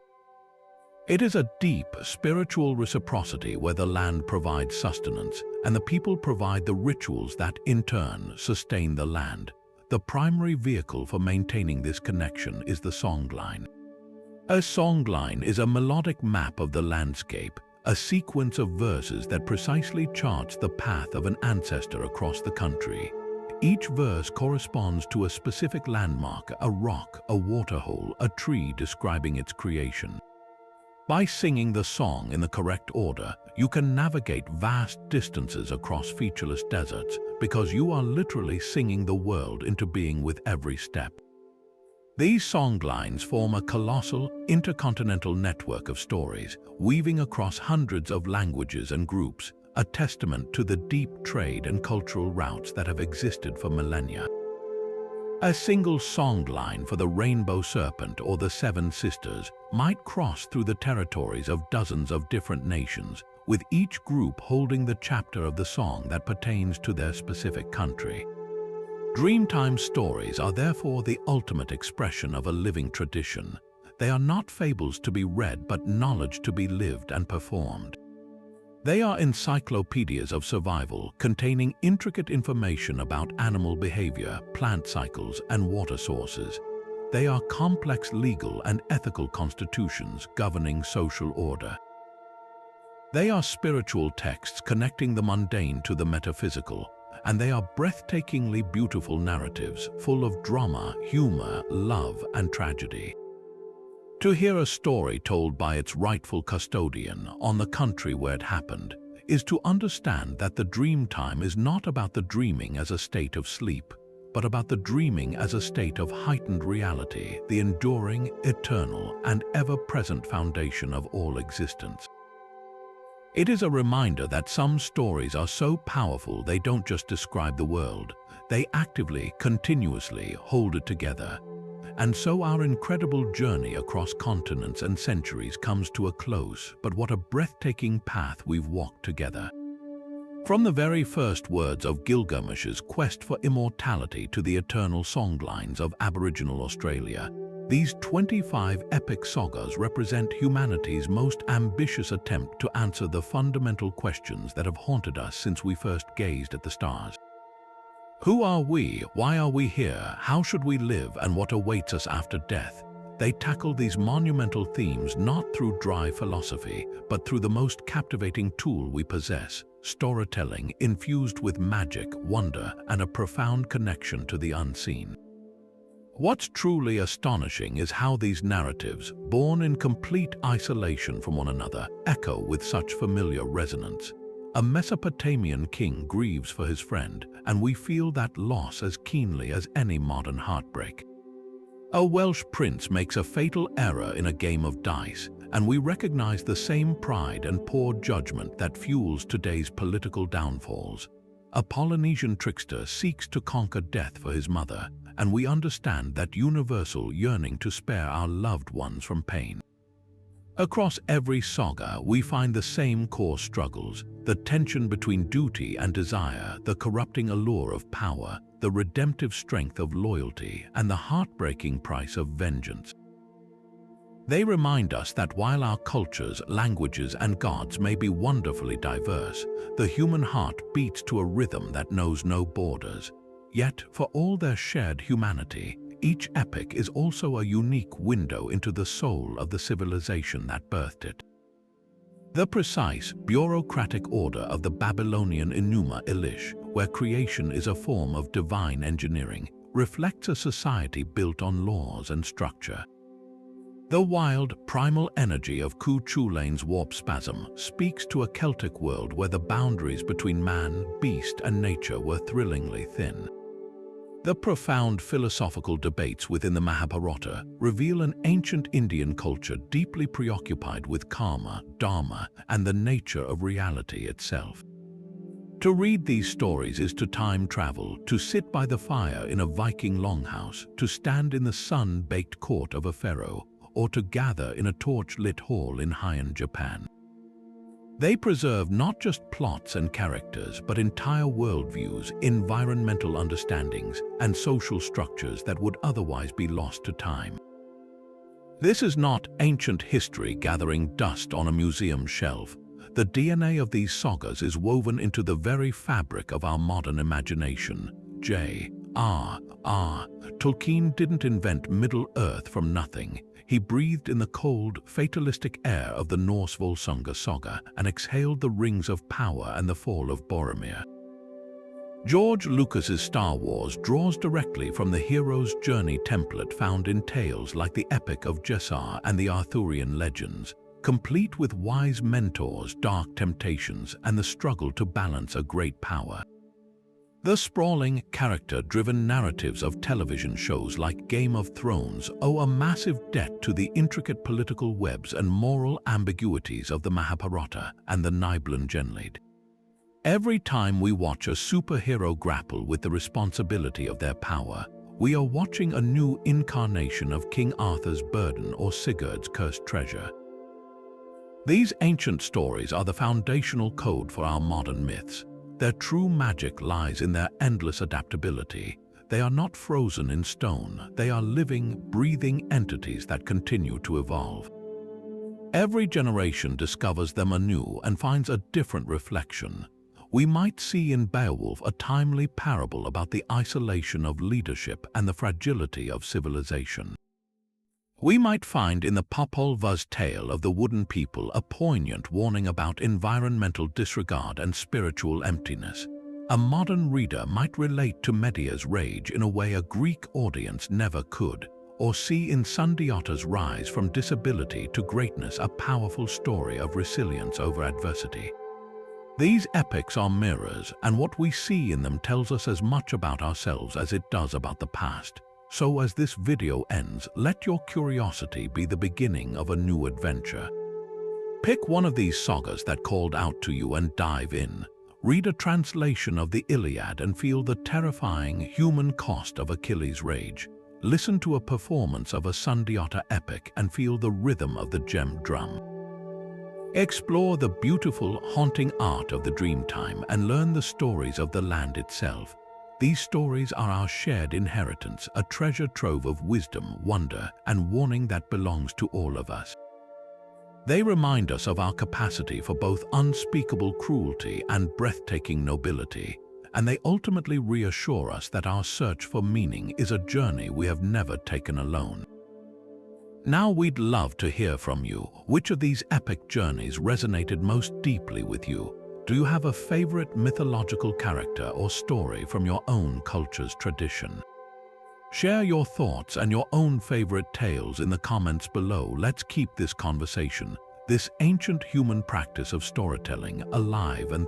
It is a deep, spiritual reciprocity where the land provides sustenance and the people provide the rituals that, in turn, sustain the land. The primary vehicle for maintaining this connection is the songline. A songline is a melodic map of the landscape, a sequence of verses that precisely charts the path of an ancestor across the country. Each verse corresponds to a specific landmark, a rock, a waterhole, a tree describing its creation. By singing the song in the correct order, you can navigate vast distances across featureless deserts because you are literally singing the world into being with every step. These songlines form a colossal, intercontinental network of stories, weaving across hundreds of languages and groups, a testament to the deep trade and cultural routes that have existed for millennia. A single songline for the Rainbow Serpent or the Seven Sisters might cross through the territories of dozens of different nations, with each group holding the chapter of the song that pertains to their specific country. Dreamtime stories are therefore the ultimate expression of a living tradition. They are not fables to be read, but knowledge to be lived and performed. They are encyclopedias of survival, containing intricate information about animal behavior, plant cycles, and water sources. They are complex legal and ethical constitutions governing social order. They are spiritual texts connecting the mundane to the metaphysical, and they are breathtakingly beautiful narratives full of drama, humor, love, and tragedy. To hear a story told by its rightful custodian on the country where it happened is to understand that the Dreamtime is not about the dreaming as a state of sleep, but about the dreaming as a state of heightened reality, the enduring, eternal, and ever-present foundation of all existence. It is a reminder that some stories are so powerful they don't just describe the world, they actively, continuously hold it together. And so our incredible journey across continents and centuries comes to a close, but what a breathtaking path we've walked together. From the very first words of Gilgamesh's quest for immortality to the eternal songlines of Aboriginal Australia, these 25 epic sagas represent humanity's most ambitious attempt to answer the fundamental questions that have haunted us since we first gazed at the stars. Who are we? Why are we here? How should we live? And what awaits us after death? They tackle these monumental themes not through dry philosophy, but through the most captivating tool we possess: storytelling infused with magic, wonder, and a profound connection to the unseen. What's truly astonishing is how these narratives, born in complete isolation from one another, echo with such familiar resonance. A Mesopotamian king grieves for his friend, and we feel that loss as keenly as any modern heartbreak. A Welsh prince makes a fatal error in a game of dice, and we recognize the same pride and poor judgment that fuels today's political downfalls. A Polynesian trickster seeks to conquer death for his mother, and we understand that universal yearning to spare our loved ones from pain. Across every saga, we find the same core struggles: the tension between duty and desire, the corrupting allure of power, the redemptive strength of loyalty, and the heartbreaking price of vengeance. They remind us that while our cultures, languages, and gods may be wonderfully diverse, the human heart beats to a rhythm that knows no borders. Yet, for all their shared humanity, each epic is also a unique window into the soul of the civilization that birthed it. The precise, bureaucratic order of the Babylonian Enuma Elish, where creation is a form of divine engineering, reflects a society built on laws and structure. The wild, primal energy of Ku Chulain's warp spasm speaks to a Celtic world where the boundaries between man, beast, and nature were thrillingly thin. The profound philosophical debates within the Mahabharata reveal an ancient Indian culture deeply preoccupied with karma, dharma, and the nature of reality itself. To read these stories is to time travel, to sit by the fire in a Viking longhouse, to stand in the sun-baked court of a pharaoh, or to gather in a torch-lit hall in Heian, Japan. They preserve not just plots and characters, but entire worldviews, environmental understandings, and social structures that would otherwise be lost to time. This is not ancient history gathering dust on a museum shelf. The DNA of these sagas is woven into the very fabric of our modern imagination. J.R.R. Tolkien didn't invent Middle-earth from nothing. He breathed in the cold, fatalistic air of the Norse Volsunga saga and exhaled the rings of power and the fall of Boromir. George Lucas's Star Wars draws directly from the hero's journey template found in tales like the Epic of Jessar and the Arthurian legends, complete with wise mentors, dark temptations, and the struggle to balance a great power. The sprawling, character-driven narratives of television shows like Game of Thrones owe a massive debt to the intricate political webs and moral ambiguities of the Mahabharata and the Nibelung Genlied. Every time we watch a superhero grapple with the responsibility of their power, we are watching a new incarnation of King Arthur's burden or Sigurd's cursed treasure. These ancient stories are the foundational code for our modern myths. Their true magic lies in their endless adaptability. They are not frozen in stone. They are living, breathing entities that continue to evolve. Every generation discovers them anew and finds a different reflection. We might see in Beowulf a timely parable about the isolation of leadership and the fragility of civilization. We might find in the Popol Vuh's tale of the wooden people a poignant warning about environmental disregard and spiritual emptiness. A modern reader might relate to Medea's rage in a way a Greek audience never could, or see in Sundayata's rise from disability to greatness a powerful story of resilience over adversity. These epics are mirrors, and what we see in them tells us as much about ourselves as it does about the past. So as this video ends, let your curiosity be the beginning of a new adventure. Pick one of these sagas that called out to you and dive in. Read a translation of the Iliad and feel the terrifying human cost of Achilles' rage. Listen to a performance of a Sundayata epic and feel the rhythm of the gem drum. Explore the beautiful, haunting art of the Dreamtime and learn the stories of the land itself. These stories are our shared inheritance, a treasure trove of wisdom, wonder, and warning that belongs to all of us. They remind us of our capacity for both unspeakable cruelty and breathtaking nobility, and they ultimately reassure us that our search for meaning is a journey we have never taken alone. Now we'd love to hear from you. Which of these epic journeys resonated most deeply with you? Do you have a favorite mythological character or story from your own culture's tradition? Share your thoughts and your own favorite tales in the comments below. Let's keep this conversation, this ancient human practice of storytelling, alive and